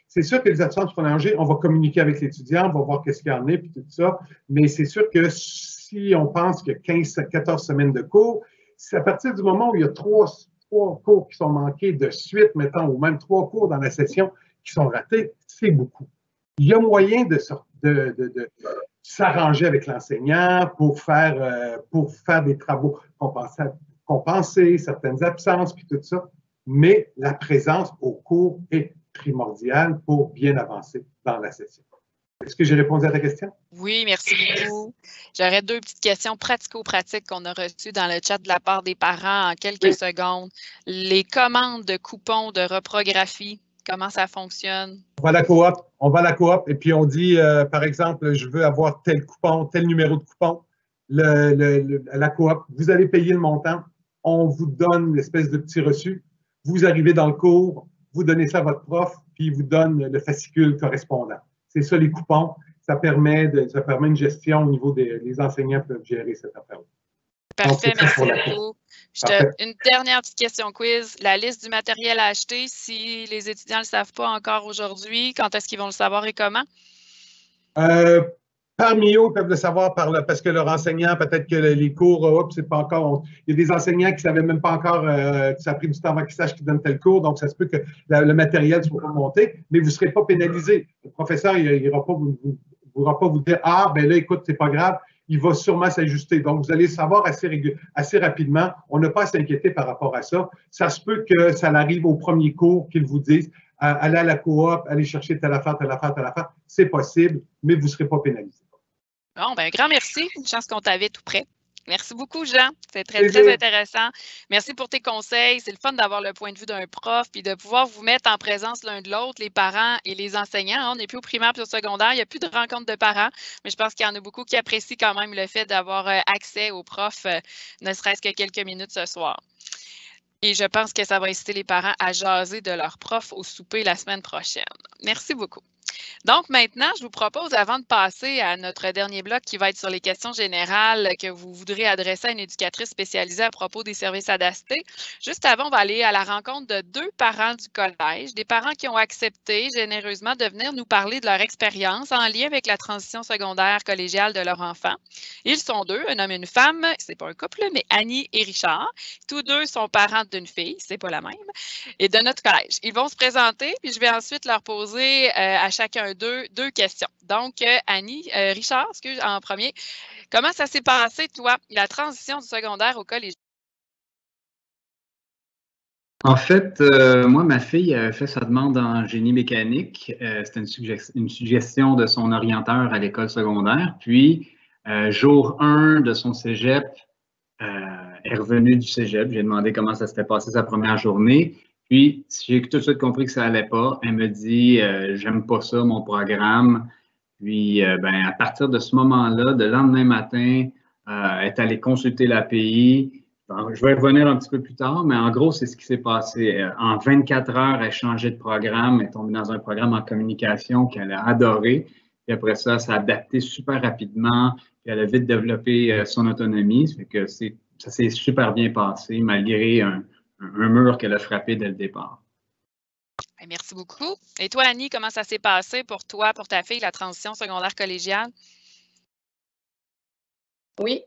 c'est sûr que les absences prolongées, on va communiquer avec l'étudiant, on va voir qu'est-ce qu'il y en a, puis tout ça. Mais c'est sûr que si on pense qu'il y a 14 semaines de cours, c'est à partir du moment où il y a trois cours qui sont manqués de suite, mettons, ou même 3 cours dans la session qui sont ratés, c'est beaucoup. Il y a moyen de s'arranger avec l'enseignant pour faire des travaux, compenser certaines absences, puis tout ça. Mais la présence au cours est primordiale pour bien avancer dans la session. Est-ce que j'ai répondu à ta question? Oui, merci beaucoup. J'aurais 2 petites questions pratico-pratiques qu'on a reçues dans le chat de la part des parents en quelques secondes. Les commandes de coupons de reprographie, comment ça fonctionne? On va à la coop et puis on dit, par exemple, je veux avoir tel coupon, tel numéro de coupon. La coop, vous allez payer le montant, on vous donne l'espèce de petit reçu. Vous arrivez dans le cours, vous donnez ça à votre prof, puis il vous donne le fascicule correspondant. C'est ça les coupons. Ça permet une gestion au niveau les enseignants peuvent gérer cette affaire-là. Parfait, merci beaucoup. Une dernière petite question quiz. La liste du matériel à acheter, si les étudiants ne le savent pas encore aujourd'hui, quand est-ce qu'ils vont le savoir et comment? Par Mio, ils peuvent le savoir parce que leur enseignant, peut-être que les cours, c'est pas encore. Il y a des enseignants qui ne savaient même pas encore que ça a pris du temps avant qu'ils sachent qu'ils donnent tel cours, donc ça se peut que le matériel ne soit pas monté, mais vous ne serez pas pénalisé. Le professeur, il n'ira pas vous dire « Ah, ben là, écoute, c'est pas grave. » Il va sûrement s'ajuster. Donc, vous allez savoir assez rapidement. On n'a pas à s'inquiéter par rapport à ça. Ça se peut que ça arrive au premier cours qu'ils vous disent allez à la coop, allez chercher telle affaire, telle affaire, telle affaire. C'est possible, mais vous ne serez pas pénalisé. Bon, ben grand merci. Une chance qu'on t'avait tout prêt. Merci beaucoup, Jean. C'est très, très intéressant. Merci pour tes conseils. C'est le fun d'avoir le point de vue d'un prof puis de pouvoir vous mettre en présence l'un de l'autre, les parents et les enseignants. On n'est plus au primaire puis au secondaire. Il n'y a plus de rencontres de parents, mais je pense qu'il y en a beaucoup qui apprécient quand même le fait d'avoir accès aux profs, ne serait-ce que quelques minutes ce soir. Et je pense que ça va inciter les parents à jaser de leurs profs au souper la semaine prochaine. Merci beaucoup. Donc maintenant, je vous propose, avant de passer à notre dernier bloc qui va être sur les questions générales que vous voudrez adresser à une éducatrice spécialisée à propos des services adaptés, juste avant, on va aller à la rencontre de 2 parents du collège, des parents qui ont accepté généreusement de venir nous parler de leur expérience en lien avec la transition secondaire collégiale de leur enfant. Ils sont 2, un homme et une femme, c'est pas un couple, mais Annie et Richard. Tous 2 sont parents d'une fille, c'est pas la même, et de notre collège. Ils vont se présenter, puis je vais ensuite leur poser à chacun deux questions. Donc, Annie, Richard, en premier, comment ça s'est passé, toi, la transition du secondaire au collège? En fait, moi, ma fille a fait sa demande en génie mécanique. C'était une suggestion de son orienteur à l'école secondaire. Puis, jour 1 de son cégep, est revenue du cégep. J'ai demandé comment ça s'était passé sa première journée. Puis, j'ai tout de suite compris que ça allait pas. Elle me dit j'aime pas ça, mon programme. Puis, à partir de ce moment-là, le lendemain matin, elle est allée consulter l'API. Je vais revenir un petit peu plus tard, mais en gros, c'est ce qui s'est passé. En 24 heures, elle a changé de programme, elle est tombée dans un programme en communication qu'elle a adoré. Puis après ça, elle s'est adaptée super rapidement. Puis elle a vite développé son autonomie. Ça fait que ça s'est super bien passé, malgré un mur qu'elle a frappé dès le départ. Merci beaucoup. Et toi, Annie, comment ça s'est passé pour toi, pour ta fille, la transition secondaire collégiale? Oui.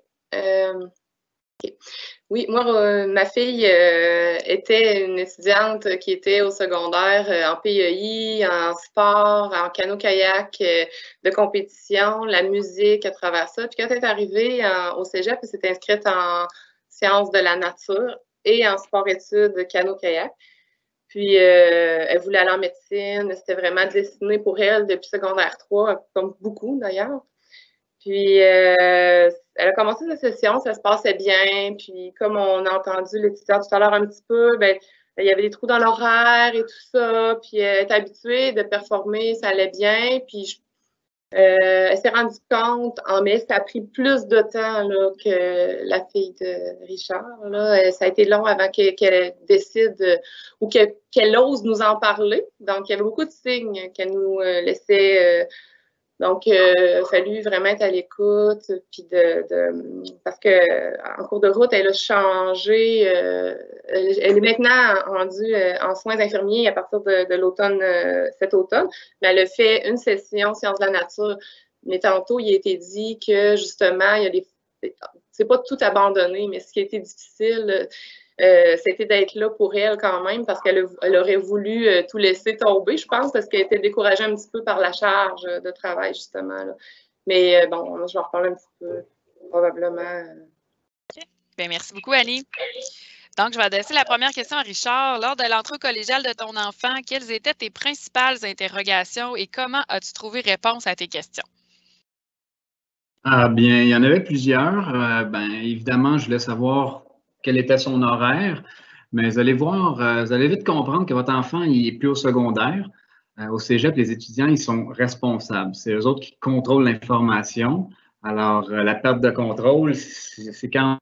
Oui, moi, ma fille était une étudiante qui était au secondaire en PEI, en sport, en canot-kayak, de compétition, la musique à travers ça. Puis quand elle est arrivée au cégep, elle s'est inscrite en sciences de la nature et en sport-études canot-kayak. Puis, elle voulait aller en médecine. C'était vraiment destiné pour elle depuis secondaire 3, comme beaucoup d'ailleurs. Puis, elle a commencé sa session, ça se passait bien. Puis, comme on a entendu l'étudiant tout à l'heure un petit peu, il y avait des trous dans l'horaire et tout ça. Puis, elle est habituée de performer, ça allait bien. Puis, elle s'est rendue compte, mais ça a pris plus de temps là, que la fille de Richard. Là. Ça a été long avant qu'elle décide ou qu'elle ose nous en parler. Donc, il y avait beaucoup de signes qu'elle nous laissait. Donc, il a fallu vraiment être à l'écoute, puis parce qu'en cours de route, elle a changé. Elle est maintenant rendue en soins infirmiers à partir de l'automne, cet automne. Mais elle a fait une session sciences de la nature. Mais tantôt, il a été dit que justement, c'est pas tout abandonné, mais ce qui a été difficile, c'était d'être là pour elle quand même parce qu'elle aurait voulu tout laisser tomber, je pense, parce qu'elle était découragée un petit peu par la charge de travail, justement. Là. Mais bon, je vais en reparler un petit peu, probablement. OK. Bien, merci beaucoup, Annie. Donc, je vais adresser la première question à Richard. Lors de l'entrée collégiale de ton enfant, quelles étaient tes principales interrogations et comment as-tu trouvé réponse à tes questions? Ah bien, il y en avait plusieurs. Évidemment, je voulais savoir quel était son horaire, mais vous allez voir, vous allez vite comprendre que votre enfant, il n'est plus au secondaire. Au cégep, les étudiants, ils sont responsables. C'est eux autres qui contrôlent l'information. Alors, la perte de contrôle, c'est quand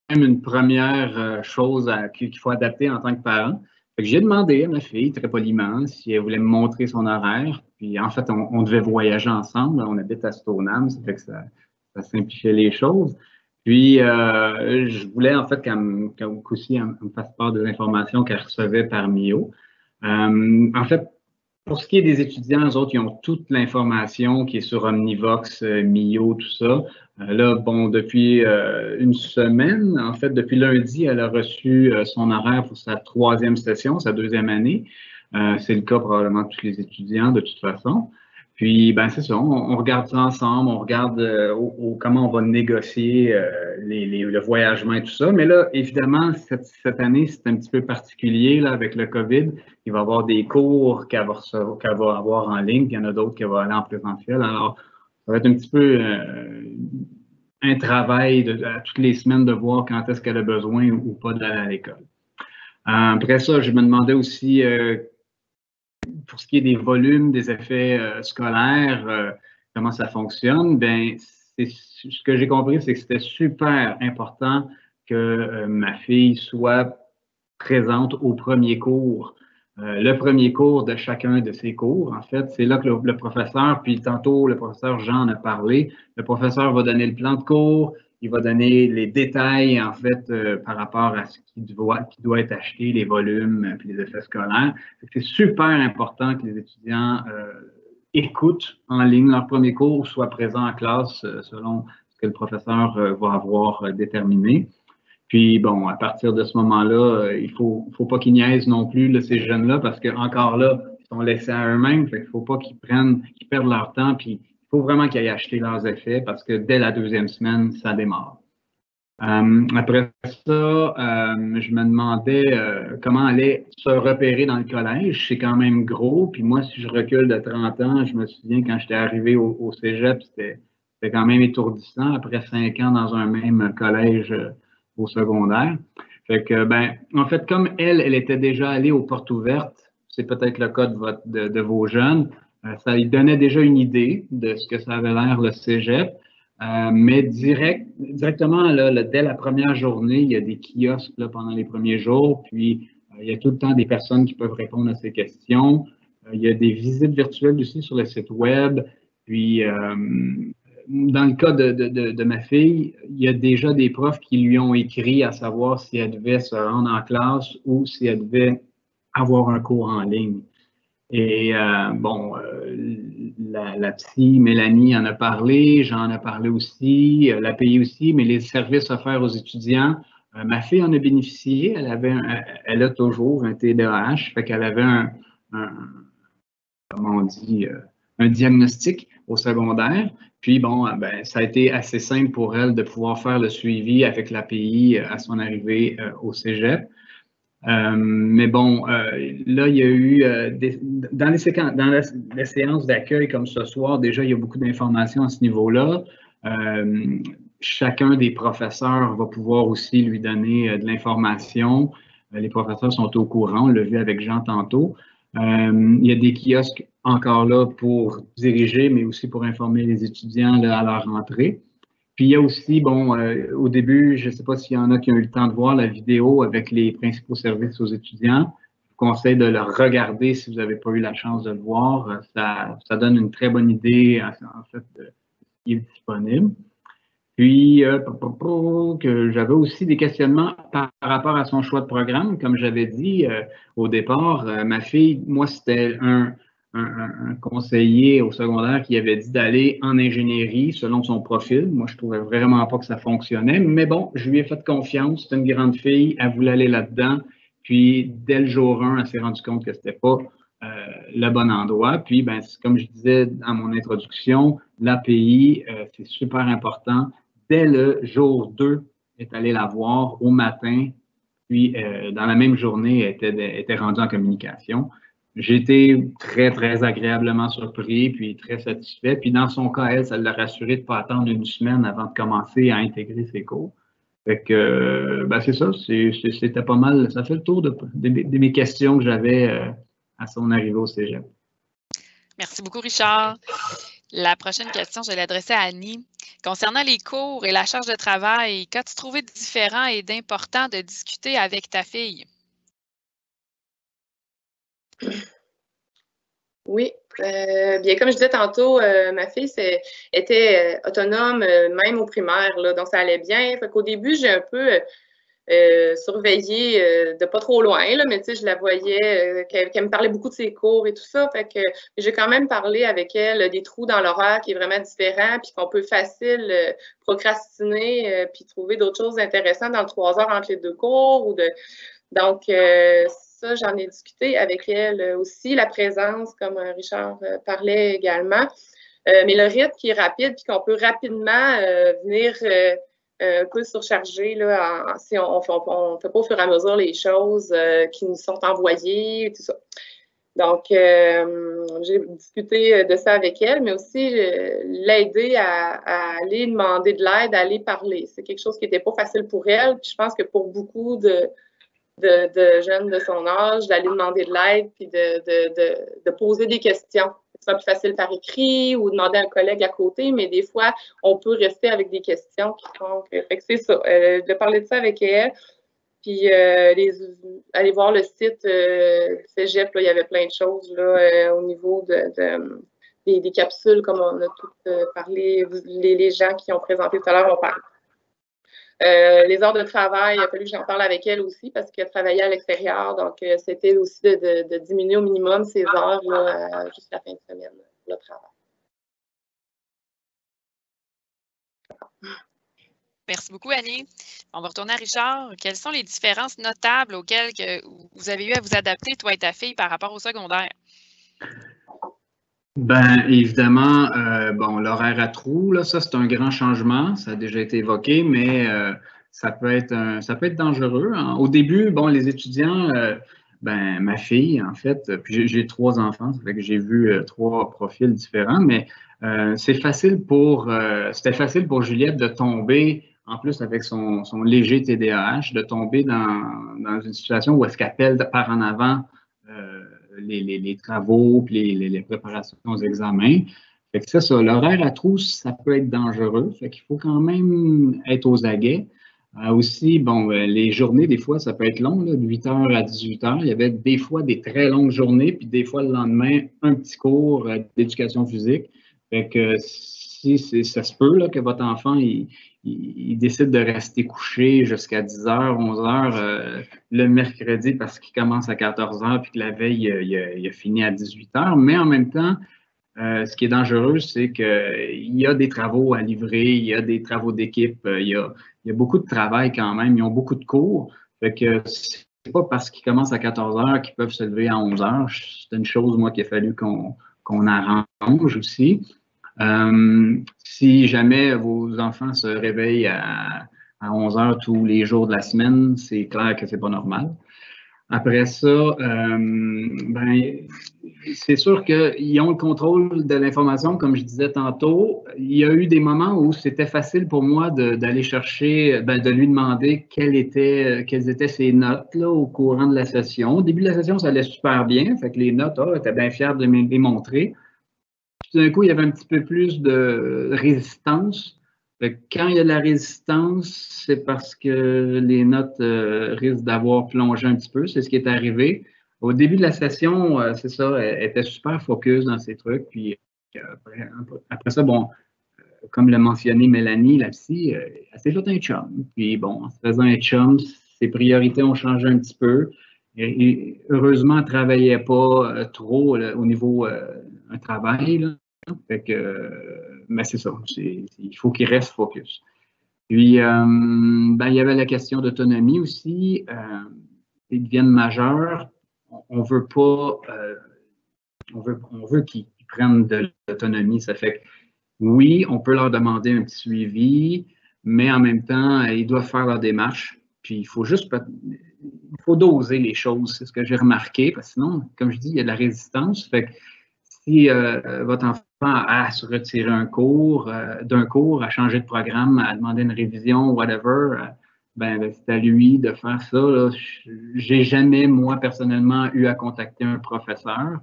même une première chose qu'il faut adapter en tant que parent. J'ai demandé à ma fille, très poliment, si elle voulait me montrer son horaire. Puis, en fait, on devait voyager ensemble. On habite à Stoneham, ça fait que ça simplifiait les choses. Puis, je voulais en fait qu'elle me fasse part des informations qu'elle recevait par Mio. En fait, pour ce qui est des étudiants, eux autres, ils ont toute l'information qui est sur Omnivox, Mio, tout ça. Là, bon, depuis une semaine, en fait, depuis lundi, elle a reçu son horaire pour sa 3e session, sa 2e année. C'est le cas probablement de tous les étudiants, de toute façon. Puis, c'est ça, on regarde ça ensemble, on regarde comment on va négocier le voyagement et tout ça. Mais là, évidemment, cette année, c'est un petit peu particulier là, avec le COVID. Il va y avoir des cours qu'elle va avoir en ligne, puis il y en a d'autres qui vont aller en présentiel. Alors, ça va être un petit peu un travail à toutes les semaines de voir quand est-ce qu'elle a besoin ou pas d'aller à l'école. Après ça, je me demandais aussi, pour ce qui est des volumes, des effets scolaires, comment ça fonctionne. Ben, ce que j'ai compris, c'est que c'était super important que ma fille soit présente au premier cours. Le premier cours de chacun de ces cours, en fait, c'est là que le professeur, puis tantôt le professeur Jean en a parlé, le professeur va donner le plan de cours, il va donner les détails, en fait, par rapport à ce qui doit être acheté, les volumes, puis les effets scolaires. C'est super important que les étudiants écoutent en ligne leur premier cours ou soient présents en classe selon ce que le professeur va avoir déterminé. Puis, bon, à partir de ce moment-là, il faut pas qu'ils niaisent non plus, là, ces jeunes-là, parce que encore là, ils sont laissés à eux-mêmes. Fait qu'il faut pas qu'ils perdent leur temps. Puis, il faut vraiment qu'ils aillent acheter leurs effets parce que dès la deuxième semaine, ça démarre. Après ça, je me demandais comment allait se repérer dans le collège. C'est quand même gros. Puis moi, si je recule de 30 ans, je me souviens quand j'étais arrivé au cégep, c'était quand même étourdissant après 5 ans dans un même collège au secondaire. Fait que, ben, en fait, comme elle était déjà allée aux portes ouvertes, c'est peut-être le cas de vos jeunes, ça lui donnait déjà une idée de ce que ça avait l'air le cégep. Mais directement, là, dès la première journée, il y a des kiosques là, pendant les premiers jours, puis il y a tout le temps des personnes qui peuvent répondre à ces questions. Il y a des visites virtuelles aussi sur le site web. Puis, dans le cas de ma fille, il y a déjà des profs qui lui ont écrit à savoir si elle devait se rendre en classe ou si elle devait avoir un cours en ligne. Et bon, la psy Mélanie en a parlé, j'en ai parlé aussi, l'API aussi, mais les services offerts aux étudiants, ma fille en a bénéficié, elle a toujours un TDAH, fait qu'elle avait comment on dit, un diagnostic au secondaire. Puis bon, ben, ça a été assez simple pour elle de pouvoir faire le suivi avec l'API à son arrivée au cégep. Mais bon, là, il y a eu, dans les séances d'accueil comme ce soir, déjà, il y a beaucoup d'informations à ce niveau-là. Chacun des professeurs va pouvoir aussi lui donner de l'information. Les professeurs sont au courant, on l'a vu avec Jean tantôt. Il y a des kiosques encore là pour diriger, mais aussi pour informer les étudiants là, à leur rentrée. Puis il y a aussi, bon, au début, je ne sais pas s'il y en a qui ont eu le temps de voir la vidéo avec les principaux services aux étudiants. Je vous conseille de le regarder si vous n'avez pas eu la chance de le voir. Ça donne une très bonne idée, en fait, de ce qui est disponible. Puis, que j'avais aussi des questionnements par rapport à son choix de programme. Comme j'avais dit au départ, ma fille, moi, c'était un conseiller au secondaire qui avait dit d'aller en ingénierie selon son profil. Moi, je trouvais vraiment pas que ça fonctionnait. Mais bon, je lui ai fait confiance. C'est une grande fille. Elle voulait aller là-dedans. Puis, dès le jour 1, elle s'est rendue compte que c'était pas le bon endroit. Puis, ben, comme je disais dans mon introduction, l'API, c'est super important. Dès le jour 2, elle est allée la voir au matin. Puis, dans la même journée, elle était rendue en communication. J'ai été très, très agréablement surpris, puis très satisfait. Puis dans son cas, elle, ça l'a rassuré de ne pas attendre une semaine avant de commencer à intégrer ses cours. Fait que, ben c'est ça, c'était pas mal. Ça fait le tour de mes questions que j'avais à son arrivée au cégep. Merci beaucoup, Richard. La prochaine question, je vais l'adresser à Annie. Concernant les cours et la charge de travail, qu'as-tu trouvé de différent et d'important de discuter avec ta fille? Oui, bien comme je disais tantôt, ma fille était autonome même au primaire, là, donc ça allait bien. Fait qu'au début, j'ai un peu surveillé de pas trop loin, là, mais tu sais, je la voyais qu'elle me parlait beaucoup de ses cours et tout ça. Fait que j'ai quand même parlé avec elle des trous dans l'horaire qui est vraiment différent, puis qu'on peut facile procrastiner, puis trouver d'autres choses intéressantes dans le 3 heures entre les 2 cours. Donc, ça, j'en ai discuté avec elle aussi, la présence, comme Richard parlait également. Mais le rythme qui est rapide, puis qu'on peut rapidement venir un peu surcharger là, si on ne fait pas au fur et à mesure les choses qui nous sont envoyées et tout ça. Donc, j'ai discuté de ça avec elle, mais aussi l'aider à aller demander de l'aide, à aller parler. C'est quelque chose qui n'était pas facile pour elle. Puis je pense que pour beaucoup de jeunes de son âge, d'aller demander de l'aide puis de poser des questions. C'est plus facile par écrit ou demander à un collègue à côté, mais des fois, on peut rester avec des questions qui font que... Fait que c'est ça. De parler de ça avec elle. Puis aller voir le site du Cégep, là, il y avait plein de choses là, au niveau des capsules, comme on a tout parlé, les gens qui ont présenté tout à l'heure ont parlé. Les heures de travail, il a fallu que j'en parle avec elle aussi parce qu'elle travaillait à l'extérieur, donc c'était aussi de diminuer au minimum ses heures là, juste la fin de semaine pour le travail. Merci beaucoup, Annie. On va retourner à Richard. Quelles sont les différences notables auxquelles vous avez eu à vous adapter, toi et ta fille, par rapport au secondaire? Bien, évidemment, bon, l'horaire à trous, là, ça, c'est un grand changement. Ça a déjà été évoqué, mais ça peut être dangereux. Hein. Au début, bon, les étudiants, ben, ma fille, en fait, puis j'ai 3 enfants, ça fait que j'ai vu 3 profils différents, mais c'était facile pour Juliette de tomber, en plus avec son léger TDAH, de tomber dans une situation où est-ce qu'elle pèle par en avant les travaux puis les préparations aux examens. Fait que ça, l'horaire à trous, ça peut être dangereux. Fait qu'il faut quand même être aux aguets. Aussi, bon, les journées, des fois, ça peut être long, là, de 8h à 18h. Il y avait des fois des très longues journées, puis des fois, le lendemain, un petit cours d'éducation physique. Fait que si ça se peut là, que votre enfant il décide de rester couché jusqu'à 10h, 11h le mercredi parce qu'il commence à 14h puis que la veille, il a fini à 18h. Mais en même temps, ce qui est dangereux, c'est qu'il y a des travaux à livrer, il y a des travaux d'équipe, il y a beaucoup de travail quand même, ils ont beaucoup de cours. Fait que c'est pas parce qu'ils commencent à 14h qu'ils peuvent se lever à 11h. C'est une chose, moi, qu'il a fallu qu'on arrange aussi. Si jamais vos enfants se réveillent à 11h tous les jours de la semaine, c'est clair que c'est pas normal. Après ça, ben, c'est sûr qu'ils ont le contrôle de l'information, comme je disais tantôt. Il y a eu des moments où c'était facile pour moi d'aller chercher, ben, de lui demander quelles étaient ses notes là, au courant de la session. Au début de la session, ça allait super bien, fait que les notes, j'étais bien fier de les montrer. Tout d'un coup, il y avait un petit peu plus de résistance. Quand il y a de la résistance, c'est parce que les notes risquent d'avoir plongé un petit peu. C'est ce qui est arrivé. Au début de la session, c'est ça, elle était super focus dans ses trucs. Puis après ça, bon, comme l'a mentionné Mélanie, la psy, elle s'est fait un chum. Puis bon, en se faisant un chum, ses priorités ont changé un petit peu. Et heureusement, elle ne travaillait pas trop là, au niveau un travail. Là. Fait que, mais c'est ça, il faut qu'il reste focus. Puis, ben, il y avait la question d'autonomie aussi. Ils deviennent majeurs. On veut pas, on veut qu'ils prennent de l'autonomie. Ça fait que, oui, on peut leur demander un petit suivi, mais en même temps, ils doivent faire leur démarche. Puis, il faut doser les choses. C'est ce que j'ai remarqué, parce que sinon, comme je dis, il y a de la résistance. Fait que si votre enfant a à se retirer d'un cours, à changer de programme, à demander une révision, whatever, ben, c'est à lui de faire ça. J'ai jamais, moi, personnellement, eu à contacter un professeur.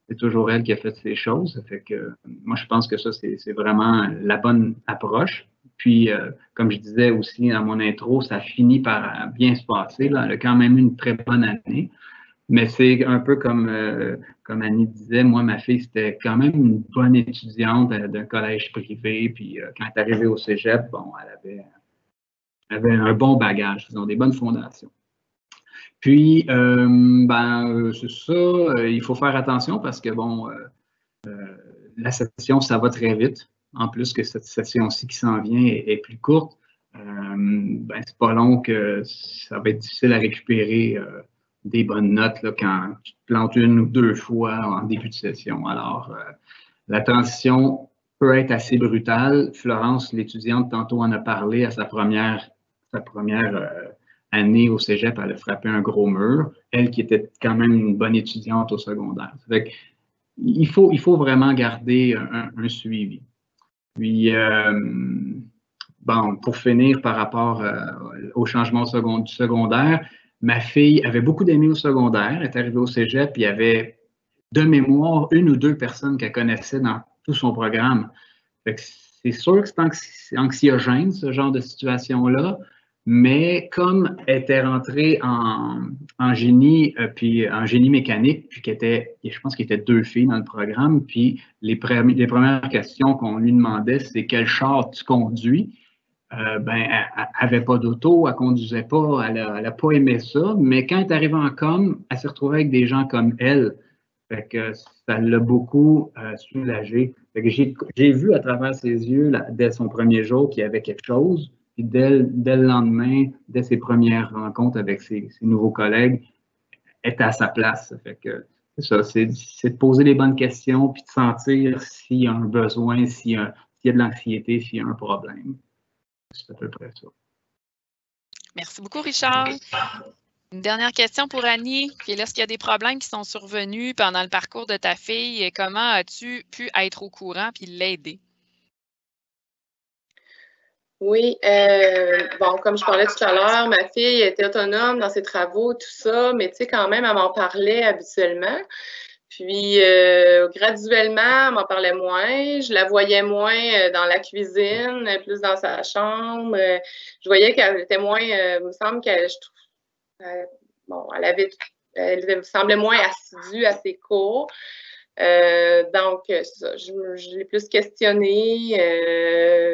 C'est toujours elle qui a fait ces choses. Ça fait que moi, je pense que ça, c'est vraiment la bonne approche. Puis, comme je disais aussi dans mon intro, ça finit par bien se passer. Là. Elle a quand même eu une très bonne année. Mais c'est un peu comme Annie disait, moi, ma fille, c'était quand même une bonne étudiante d'un collège privé. Puis quand elle est arrivée au cégep, bon, elle avait un bon bagage, disons, des bonnes fondations. Puis, c'est ça, il faut faire attention parce que, bon, la session, ça va très vite. En plus que cette session-ci qui s'en vient est plus courte, c'est pas long que ça va être difficile à récupérer des bonnes notes là, quand tu te plantes 1 ou 2 fois en début de session. Alors, la transition peut être assez brutale. Florence, l'étudiante, tantôt en a parlé à sa première année au cégep, elle a frappé un gros mur, elle qui était quand même une bonne étudiante au secondaire. Fait que il faut vraiment garder un suivi. Puis, bon, pour finir par rapport au changement du secondaire, ma fille avait beaucoup d'amis au secondaire, elle est arrivée au cégep, puis il y avait de mémoire 1 ou 2 personnes qu'elle connaissait dans tout son programme. Fait que c'est sûr que c'est anxiogène, ce genre de situation-là, mais comme elle était rentrée en génie, puis en génie mécanique, puis je pense qu'il y était 2 filles dans le programme, puis les premières questions qu'on lui demandait, c'est quel char tu conduis? Elle n'avait pas d'auto, elle ne conduisait pas, elle n'a pas aimé ça, mais quand elle est arrivée en com, elle s'est retrouvée avec des gens comme elle. Fait que ça l'a beaucoup soulagée. Fait que j'ai vu à travers ses yeux, dès son premier jour, qu'il y avait quelque chose. Puis dès le lendemain, dès ses premières rencontres avec ses nouveaux collègues, elle était à sa place. Fait que c'est ça, c'est de poser les bonnes questions puis de sentir s'il y a un besoin, s'il y a de l'anxiété, s'il y a un problème. C'est à peu près ça. Merci beaucoup, Richard. Une dernière question pour Annie. Puis est-ce qu'il y a des problèmes qui sont survenus pendant le parcours de ta fille et comment as-tu pu être au courant puis l'aider? Oui, bon, comme je parlais tout à l'heure, ma fille était autonome dans ses travaux, tout ça, mais tu sais, quand même, elle m'en parlait habituellement. Puis, graduellement, elle m'en parlait moins. Je la voyais moins dans la cuisine, plus dans sa chambre. Je voyais qu'elle était moins, il me semble qu'elle, bon, elle semblait moins assidue à ses cours. Donc, je l'ai plus questionnée,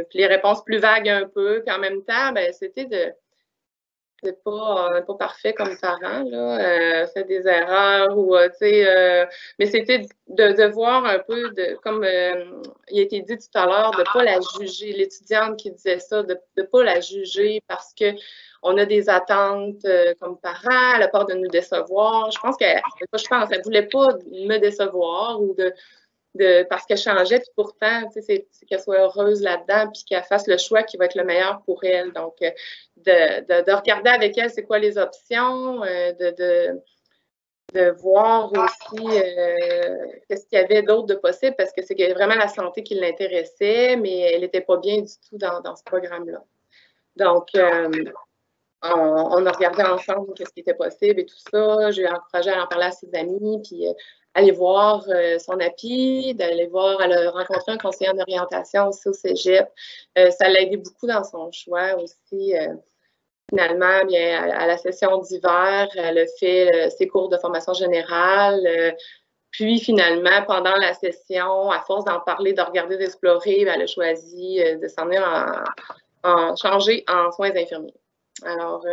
puis les réponses plus vagues un peu. Puis en même temps, ben, c'était on n'est pas parfait comme parents, là, fait des erreurs ou, tu sais, mais c'était de voir un peu, comme il a été dit tout à l'heure, de ne pas la juger. L'étudiante qui disait ça, de ne pas la juger parce qu'on a des attentes comme parents, elle a peur de nous décevoir. Je pense qu'elle ne voulait pas me décevoir ou parce qu'elle changeait, puis pourtant, c'est qu'elle soit heureuse là-dedans, puis qu'elle fasse le choix qui va être le meilleur pour elle. Donc, de regarder avec elle c'est quoi les options, de voir aussi qu'est-ce qu'il y avait d'autre de possible, parce que c'est vraiment la santé qui l'intéressait, mais elle n'était pas bien du tout dans ce programme-là. Donc, on a regardé ensemble qu'est-ce qui était possible et tout ça. J'ai encouragé à en parler à ses amis, puis aller voir son API, d'aller voir, elle a rencontré un conseiller en orientation aussi au cégep. Ça l'a aidé beaucoup dans son choix aussi. Finalement, bien, à la session d'hiver, elle a fait ses cours de formation générale. Puis finalement, pendant la session, à force d'en parler, de regarder, d'explorer, elle a choisi de s'en venir changer en soins infirmiers. Alors,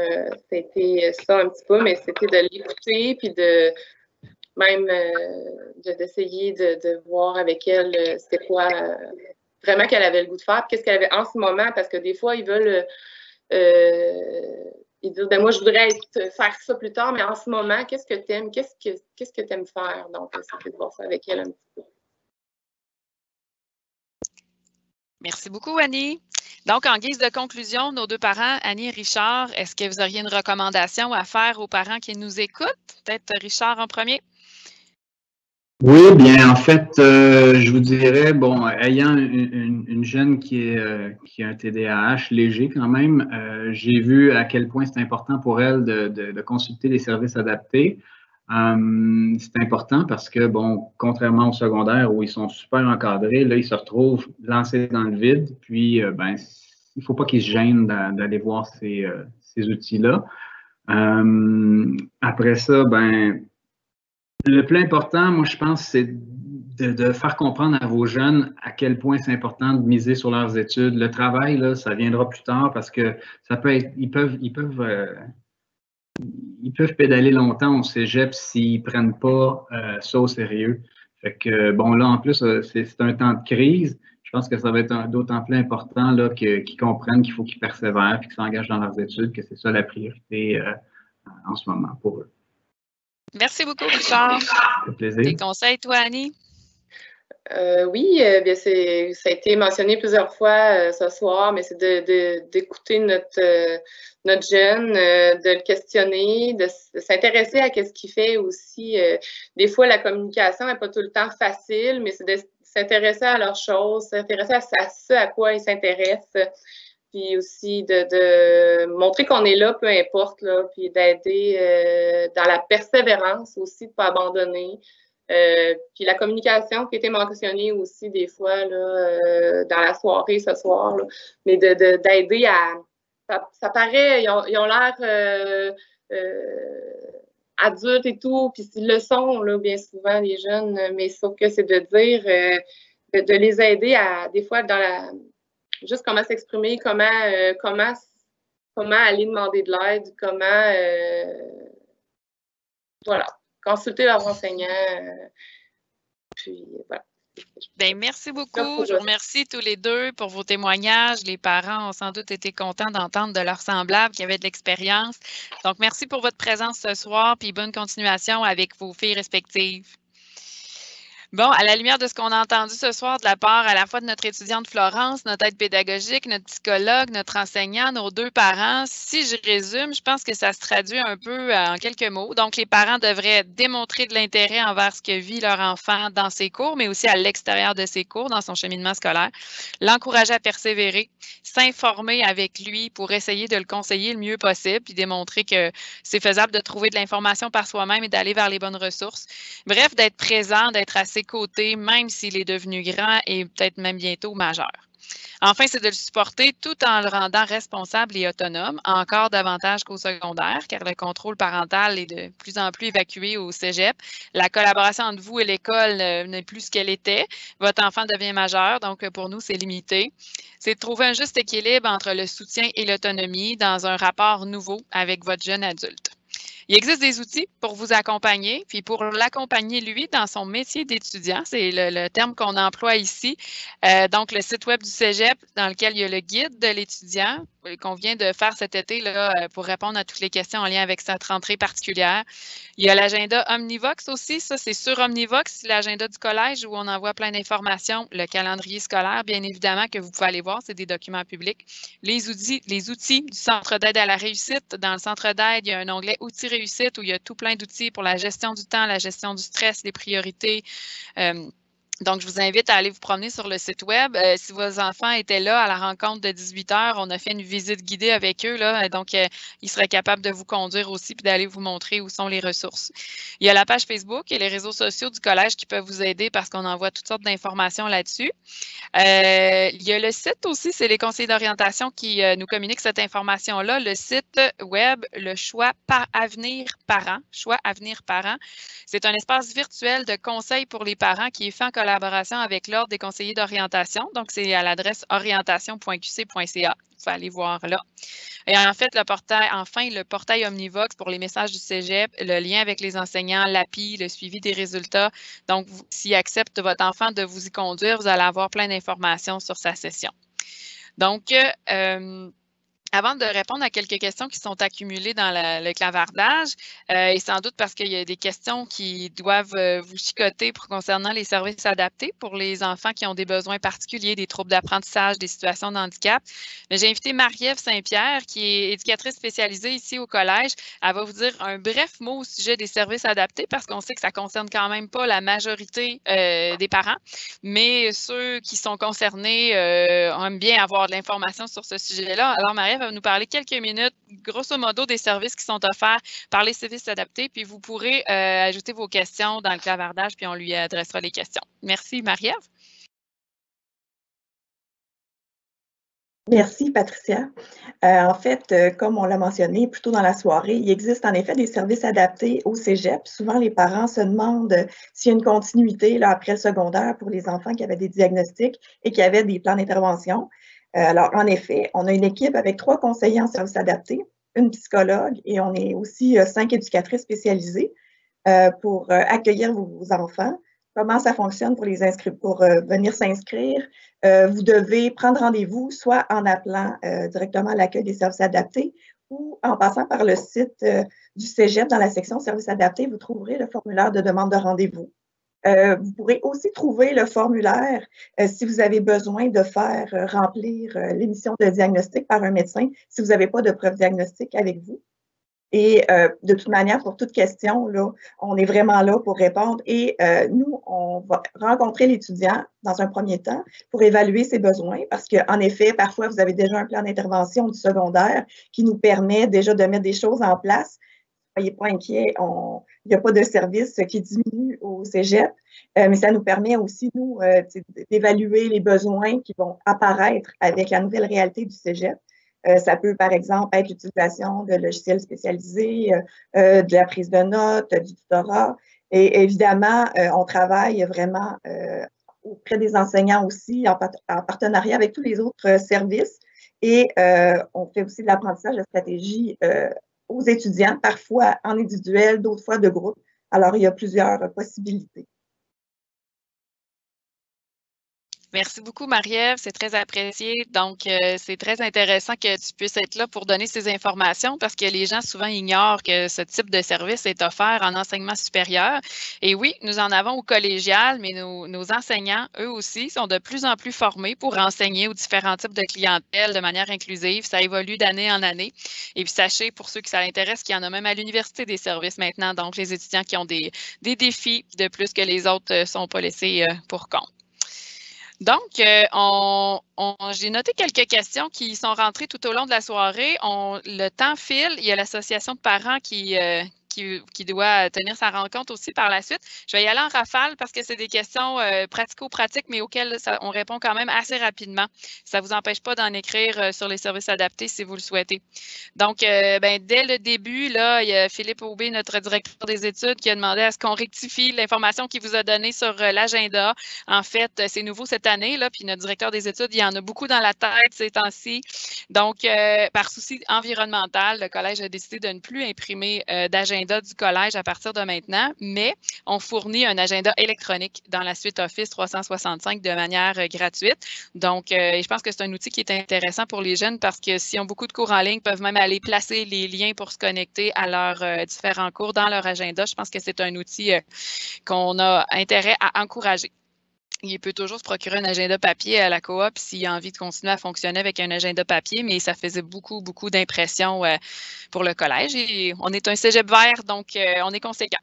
c'était ça un petit peu, mais c'était de l'écouter, puis d'essayer de voir avec elle c'était quoi vraiment qu'elle avait le goût de faire, qu'est-ce qu'elle avait en ce moment, parce que des fois, ils veulent ils disent, ben moi, je voudrais faire ça plus tard, mais en ce moment, qu'est-ce que tu aimes? Qu'est-ce que tu aimes faire? Donc, c'était de voir ça avec elle un petit peu. Merci beaucoup, Annie. Donc, en guise de conclusion, nos 2 parents, Annie et Richard, est-ce que vous auriez une recommandation à faire aux parents qui nous écoutent? Peut-être Richard en premier. Oui, bien, en fait, je vous dirais, bon, ayant une jeune qui a un TDAH léger quand même, j'ai vu à quel point c'est important pour elle de consulter les services adaptés. C'est important parce que, bon, contrairement au secondaire où ils sont super encadrés, là, ils se retrouvent lancés dans le vide, puis, ben, il ne faut pas qu'ils se gênent d'aller voir ces outils-là. Après ça, ben, le plus important, moi, je pense, c'est de faire comprendre à vos jeunes à quel point c'est important de miser sur leurs études. Le travail, là, ça viendra plus tard parce que ça peut être, ils peuvent pédaler longtemps au cégep s'ils ne prennent pas ça au sérieux. Fait que, bon, là, en plus, c'est un temps de crise. Je pense que ça va être d'autant plus important là, qu'ils comprennent qu'il faut qu'ils persévèrent et qu'ils s'engagent dans leurs études, que c'est ça la priorité en ce moment pour eux. Merci beaucoup, Richard. Ça fait plaisir. Tes conseils, toi, Annie? Oui, bien ça a été mentionné plusieurs fois ce soir, mais c'est d'écouter notre jeune, de le questionner, de s'intéresser à ce qu'il fait aussi. Des fois, la communication n'est pas tout le temps facile, mais c'est de s'intéresser à leurs choses, s'intéresser à ce à quoi ils s'intéressent, puis aussi de montrer qu'on est là, peu importe, là, puis d'aider dans la persévérance aussi, de ne pas abandonner. Puis la communication qui a été mentionnée aussi des fois là, dans la soirée ce soir, là, mais d'aider à... Ça paraît, ils ont l'air adultes et tout, puis ils le sont là, bien souvent, les jeunes, mais sauf que c'est de dire, de les aider à, des fois, juste comment s'exprimer, comment aller demander de l'aide, voilà, consulter leurs enseignants. Puis voilà. Bien, merci beaucoup. Je vous remercie tous les deux pour vos témoignages. Les parents ont sans doute été contents d'entendre de leurs semblables qui avaient de l'expérience. Donc, merci pour votre présence ce soir, puis bonne continuation avec vos filles respectives. Bon, à la lumière de ce qu'on a entendu ce soir de la part à la fois de notre étudiante Florence, notre aide pédagogique, notre psychologue, notre enseignant, nos deux parents, si je résume, je pense que ça se traduit un peu en quelques mots. Donc, les parents devraient démontrer de l'intérêt envers ce que vit leur enfant dans ses cours, mais aussi à l'extérieur de ses cours, dans son cheminement scolaire. L'encourager à persévérer, s'informer avec lui pour essayer de le conseiller le mieux possible, puis démontrer que c'est faisable de trouver de l'information par soi-même et d'aller vers les bonnes ressources. Bref, d'être présent, d'être à ses côtés, même s'il est devenu grand et peut-être même bientôt majeur. Enfin, c'est de le supporter tout en le rendant responsable et autonome, encore davantage qu'au secondaire, car le contrôle parental est de plus en plus évacué au cégep. La collaboration entre vous et l'école n'est plus ce qu'elle était. Votre enfant devient majeur, donc pour nous, c'est limité. C'est de trouver un juste équilibre entre le soutien et l'autonomie dans un rapport nouveau avec votre jeune adulte. Il existe des outils pour vous accompagner, puis pour l'accompagner, lui, dans son métier d'étudiant. C'est le terme qu'on emploie ici. Donc, le site web du cégep dans lequel il y a le guide de l'étudiant qu'on vient de faire cet été là, pour répondre à toutes les questions en lien avec cette rentrée particulière. Il y a l'agenda Omnivox aussi. Ça, c'est sur Omnivox, l'agenda du collège où on envoie plein d'informations. Le calendrier scolaire, bien évidemment, que vous pouvez aller voir. C'est des documents publics. Les outils du Centre d'aide à la réussite. Dans le Centre d'aide, il y a un onglet Outils réussite où il y a tout plein d'outils pour la gestion du temps, la gestion du stress, les priorités. Donc, je vous invite à aller vous promener sur le site web. Si vos enfants étaient là à la rencontre de 18 h, on a fait une visite guidée avec eux. Là, donc, ils seraient capables de vous conduire aussi puis d'aller vous montrer où sont les ressources. Il y a la page Facebook et les réseaux sociaux du collège qui peuvent vous aider parce qu'on envoie toutes sortes d'informations là-dessus. Il y a le site aussi, c'est les conseillers d'orientation qui nous communiquent cette information-là. Le site web, le Choix Avenir Parents. Choix Avenir Parents. C'est un espace virtuel de conseils pour les parents qui est fait en collaboration avec l'Ordre des conseillers d'orientation. Donc, c'est à l'adresse orientation.qc.ca. Vous pouvez aller voir là. Et en fait, le portail Omnivox pour les messages du cégep, le lien avec les enseignants, l'API, le suivi des résultats. Donc, s'il accepte votre enfant de vous y conduire, vous allez avoir plein d'informations sur sa session. Donc, avant de répondre à quelques questions qui sont accumulées dans le clavardage, et sans doute parce qu'il y a des questions qui doivent vous chicoter concernant les services adaptés pour les enfants qui ont des besoins particuliers, des troubles d'apprentissage, des situations de handicap, j'ai invité Marie-Ève Saint-Pierre, qui est éducatrice spécialisée ici au collège. Elle va vous dire un bref mot au sujet des services adaptés parce qu'on sait que ça ne concerne quand même pas la majorité des parents, mais ceux qui sont concernés aiment bien avoir de l'information sur ce sujet-là. Alors, Marie-Ève va nous parler quelques minutes, grosso modo, des services qui sont offerts par les services adaptés, puis vous pourrez ajouter vos questions dans le clavardage, puis on lui adressera les questions. Merci, Marie-Ève. Merci, Patricia. En fait, comme on l'a mentionné plus tôt dans la soirée, il existe en effet des services adaptés au cégep. Souvent, les parents se demandent s'il y a une continuité là, après le secondaire pour les enfants qui avaient des diagnostics et qui avaient des plans d'intervention. Alors, en effet, on a une équipe avec 3 conseillers en services adaptés, une psychologue et on est aussi 5 éducatrices spécialisées pour accueillir vos enfants. Comment ça fonctionne pour les inscrire, pour venir s'inscrire? Vous devez prendre rendez-vous soit en appelant directement à l'accueil des services adaptés ou en passant par le site du cégep dans la section services adaptés, vous trouverez le formulaire de demande de rendez-vous. Vous pourrez aussi trouver le formulaire si vous avez besoin de faire remplir l'émission de diagnostic par un médecin, si vous n'avez pas de preuve diagnostique avec vous. Et de toute manière, pour toute question, là, on est vraiment là pour répondre. Et nous, on va rencontrer l'étudiant dans un premier temps pour évaluer ses besoins parce qu'en effet, parfois, vous avez déjà un plan d'intervention du secondaire qui nous permet déjà de mettre des choses en place. Soyez pas inquiets, il n'y a pas de service qui diminue au cégep, mais ça nous permet aussi, nous, d'évaluer les besoins qui vont apparaître avec la nouvelle réalité du cégep. Ça peut, par exemple, être l'utilisation de logiciels spécialisés, de la prise de notes, du tutorat. Et évidemment, on travaille vraiment auprès des enseignants aussi, en partenariat avec tous les autres services. Et on fait aussi de l'apprentissage de stratégie aux étudiants, parfois en individuel, d'autres fois de groupe. Alors, il y a plusieurs possibilités. Merci beaucoup, Marie-Ève. C'est très apprécié. Donc, c'est très intéressant que tu puisses être là pour donner ces informations parce que les gens souvent ignorent que ce type de service est offert en enseignement supérieur. Et oui, nous en avons au collégial, mais nos enseignants, eux aussi, sont de plus en plus formés pour enseigner aux différents types de clientèle de manière inclusive. Ça évolue d'année en année. Et puis, sachez, pour ceux qui ça intéresse, qu'il y en a même à l'université des services maintenant. Donc, les étudiants qui ont des défis de plus que les autres ne sont pas laissés pour compte. Donc, j'ai noté quelques questions qui sont rentrées tout au long de la soirée. Le temps file. Il y a l'association de parents qui doit tenir sa rencontre aussi par la suite. Je vais y aller en rafale parce que c'est des questions pratico-pratiques, mais auxquelles on répond quand même assez rapidement. Ça ne vous empêche pas d'en écrire sur les services adaptés si vous le souhaitez. Donc, dès le début, là, il y a Philippe Aubé, notre directeur des études, qui a demandé à ce qu'on rectifie l'information qu'il vous a donnée sur l'agenda. En fait, c'est nouveau cette année, là, puis notre directeur des études, il y en a beaucoup dans la tête ces temps-ci. Donc, par souci environnemental, le collège a décidé de ne plus imprimer d'agenda du collège à partir de maintenant, mais on fournit un agenda électronique dans la suite Office 365 de manière gratuite. Donc, je pense que c'est un outil qui est intéressant pour les jeunes parce que s'ils ont beaucoup de cours en ligne, ils peuvent même aller placer les liens pour se connecter à leurs différents cours dans leur agenda. Je pense que c'est un outil qu'on a intérêt à encourager. Il peut toujours se procurer un agenda papier à la coop s'il a envie de continuer à fonctionner avec un agenda papier, mais ça faisait beaucoup d'impression pour le collège. Et on est un cégep vert, donc on est conséquent.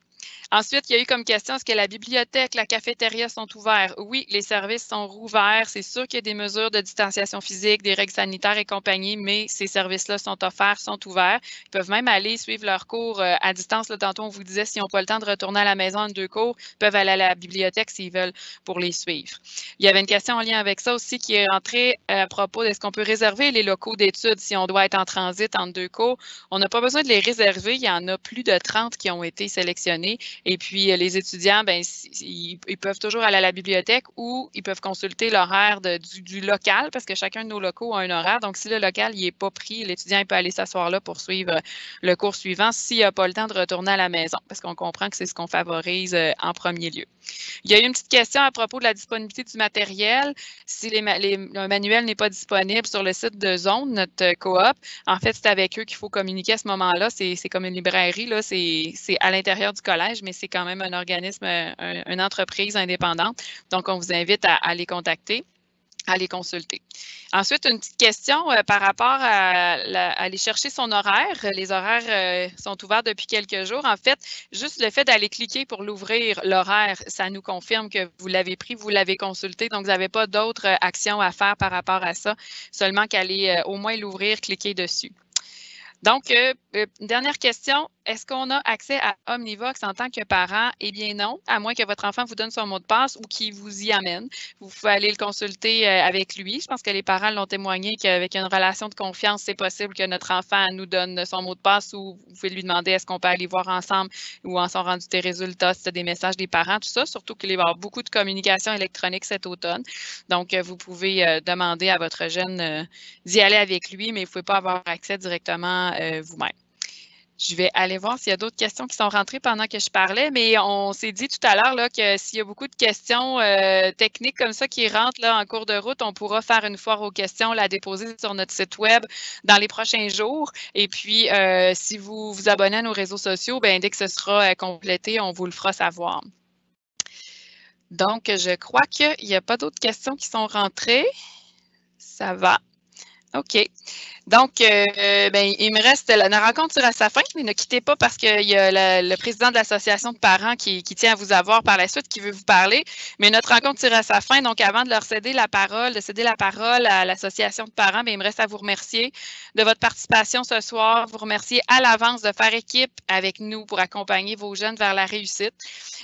Ensuite, il y a eu comme question, est-ce que la bibliothèque, la cafétéria sont ouverts? Oui, les services sont rouverts. C'est sûr qu'il y a des mesures de distanciation physique, des règles sanitaires et compagnie, mais ces services-là sont offerts, sont ouverts. Ils peuvent même aller suivre leurs cours à distance. Là, tantôt, on vous disait, s'ils n'ont pas le temps de retourner à la maison en 2 cours, ils peuvent aller à la bibliothèque s'ils veulent pour les suivre. Il y avait une question en lien avec ça aussi qui est rentrée à propos d'est-ce qu'on peut réserver les locaux d'études si on doit être en transit entre 2 cours. On n'a pas besoin de les réserver. Il y en a plus de 30 qui ont été sélectionnés. Et puis, les étudiants, ils peuvent toujours aller à la bibliothèque ou ils peuvent consulter l'horaire du local parce que chacun de nos locaux a un horaire. Donc, si le local n'est pas pris, l'étudiant peut aller s'asseoir là pour suivre le cours suivant s'il n'a pas le temps de retourner à la maison parce qu'on comprend que c'est ce qu'on favorise en premier lieu. Il y a eu une petite question à propos de la disponibilité du matériel. Si le manuel n'est pas disponible sur le site de Zone, notre coop, en fait, c'est avec eux qu'il faut communiquer à ce moment-là. C'est comme une librairie, là, c'est à l'intérieur du collège, mais c'est quand même un organisme, une entreprise indépendante. Donc, on vous invite à les contacter, à les consulter. Ensuite, une petite question par rapport à aller chercher son horaire. Les horaires sont ouverts depuis quelques jours. En fait, juste le fait d'aller cliquer pour l'ouvrir, l'horaire, ça nous confirme que vous l'avez pris, vous l'avez consulté. Donc, vous n'avez pas d'autres actions à faire par rapport à ça, seulement qu'aller au moins l'ouvrir, cliquer dessus. Donc, une dernière question, est-ce qu'on a accès à Omnivox en tant que parent? Eh bien non, à moins que votre enfant vous donne son mot de passe ou qu'il vous y amène. Vous pouvez aller le consulter avec lui. Je pense que les parents l'ont témoigné qu'avec une relation de confiance, c'est possible que notre enfant nous donne son mot de passe ou vous pouvez lui demander est-ce qu'on peut aller voir ensemble où en sont rendus tes résultats, si tu as des messages des parents, tout ça, surtout qu'il va y avoir beaucoup de communication électronique cet automne. Donc, vous pouvez demander à votre jeune d'y aller avec lui, mais vous ne pouvez pas avoir accès directement vous-même. Je vais aller voir s'il y a d'autres questions qui sont rentrées pendant que je parlais, mais on s'est dit tout à l'heure que s'il y a beaucoup de questions techniques comme ça qui rentrent là, en cours de route, on pourra faire une foire aux questions, la déposer sur notre site web dans les prochains jours. Et puis, si vous vous abonnez à nos réseaux sociaux, dès que ce sera complété, on vous le fera savoir. Donc, je crois qu'il n'y a pas d'autres questions qui sont rentrées. Ça va. OK. Donc, il me reste la rencontre tire à sa fin, mais ne quittez pas parce qu'il y a le président de l'association de parents qui tient à vous avoir par la suite, qui veut vous parler. Mais notre rencontre tire à sa fin. Donc, avant de leur céder la parole, à l'association de parents, il me reste à vous remercier de votre participation ce soir, vous remercier à l'avance de faire équipe avec nous pour accompagner vos jeunes vers la réussite.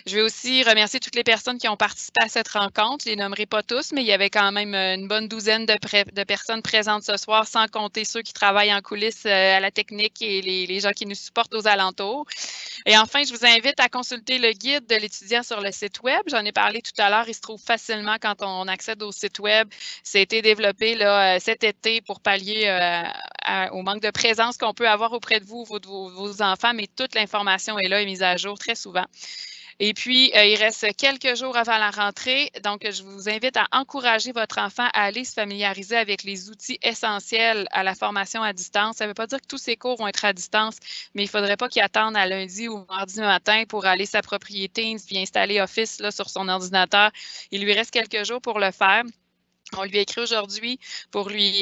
Je vais aussi remercier toutes les personnes qui ont participé à cette rencontre. Je ne les nommerai pas tous, mais il y avait quand même une bonne douzaine de personnes présentes ce soir, sans compter ceux qui travaillent en coulisses à la technique et les gens qui nous supportent aux alentours. Et enfin, je vous invite à consulter le guide de l'étudiant sur le site web. J'en ai parlé tout à l'heure. Il se trouve facilement quand on accède au site web. Ça a été développé cet été pour pallier au manque de présence qu'on peut avoir auprès de vous, vos enfants, mais toute l'information est là et mise à jour très souvent. Et puis, il reste quelques jours avant la rentrée, donc je vous invite à encourager votre enfant à aller se familiariser avec les outils essentiels à la formation à distance. Ça ne veut pas dire que tous ces cours vont être à distance, mais il ne faudrait pas qu'il attende à lundi ou mardi matin pour aller s'approprier Teams puis installer Office là, sur son ordinateur. Il lui reste quelques jours pour le faire. On lui a écrit aujourd'hui pour lui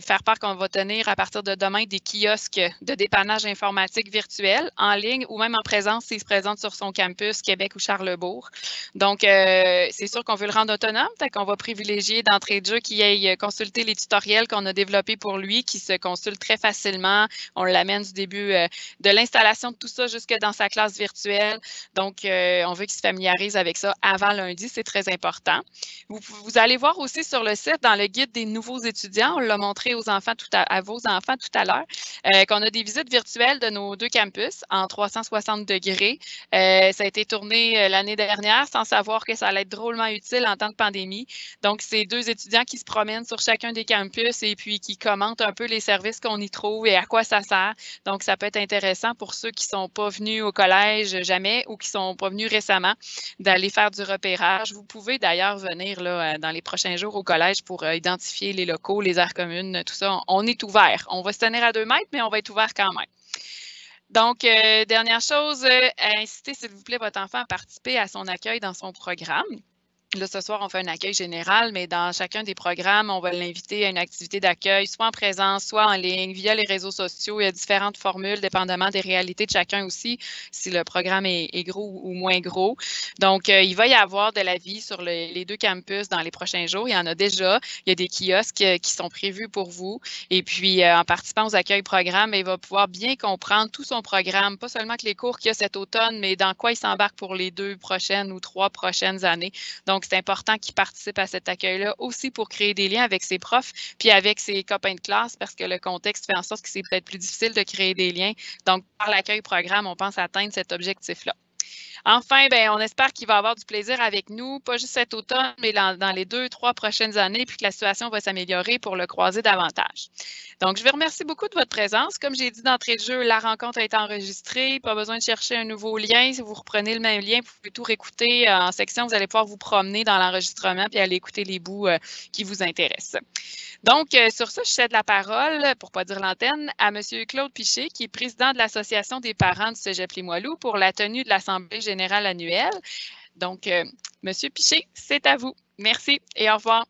faire part qu'on va tenir à partir de demain des kiosques de dépannage informatique virtuel en ligne ou même en présence s'il se présente sur son campus Québec ou Charlesbourg. Donc, c'est sûr qu'on veut le rendre autonome, fait qu'on va privilégier d'entrée de jeu qu'il aille consulter les tutoriels qu'on a développés pour lui, qui se consultent très facilement. On l'amène du début de l'installation de tout ça jusque dans sa classe virtuelle. Donc, on veut qu'il se familiarise avec ça avant lundi, c'est très important. Vous allez voir aussi sur le site, dans le guide des nouveaux étudiants, on l'a montré aux enfants à vos enfants tout à l'heure, qu'on a des visites virtuelles de nos 2 campus en 360 degrés. Ça a été tourné l'année dernière sans savoir que ça allait être drôlement utile en temps de pandémie. Donc, c'est 2 étudiants qui se promènent sur chacun des campus et puis qui commentent un peu les services qu'on y trouve et à quoi ça sert. Donc, ça peut être intéressant pour ceux qui ne sont pas venus au collège jamais ou qui ne sont pas venus récemment d'aller faire du repérage. Vous pouvez d'ailleurs venir là, dans les prochains jours au collège pour identifier les locaux, les aires communes, tout ça. On est ouvert. On va se tenir à 2 mètres, mais on va être ouvert quand même. Donc, dernière chose, incitez s'il vous plaît votre enfant à participer à son accueil dans son programme. Là, ce soir, on fait un accueil général, mais dans chacun des programmes, on va l'inviter à une activité d'accueil, soit en présence, soit en ligne, via les réseaux sociaux. Il y a différentes formules, dépendamment des réalités de chacun aussi, si le programme est gros ou moins gros. Donc, il va y avoir de la vie sur les 2 campus dans les prochains jours. Il y en a déjà. Il y a des kiosques qui sont prévus pour vous. Et puis, en participant aux accueils programmes, il va pouvoir bien comprendre tout son programme, pas seulement que les cours qu'il y a cet automne, mais dans quoi il s'embarque pour les 2 prochaines ou 3 prochaines années. Donc, c'est important qu'il participe à cet accueil-là aussi pour créer des liens avec ses profs puis avec ses copains de classe parce que le contexte fait en sorte que c'est peut-être plus difficile de créer des liens. Donc, par l'accueil programme, on pense atteindre cet objectif-là. Enfin, on espère qu'il va avoir du plaisir avec nous, pas juste cet automne, mais dans les 2-3 prochaines années, puis que la situation va s'améliorer pour le croiser davantage. Donc, je vous remercie beaucoup de votre présence. Comme j'ai dit d'entrée de jeu, la rencontre a été enregistrée. Pas besoin de chercher un nouveau lien. Si vous reprenez le même lien, vous pouvez tout réécouter en section. Vous allez pouvoir vous promener dans l'enregistrement puis aller écouter les bouts qui vous intéressent. Donc, sur ça, je cède la parole, pour ne pas dire l'antenne, à M. Claude Piché, qui est président de l'Association des parents du Cégep Limoilou pour la tenue de l'Assemblée générale annuelle. Donc, M. Piché, c'est à vous. Merci et au revoir.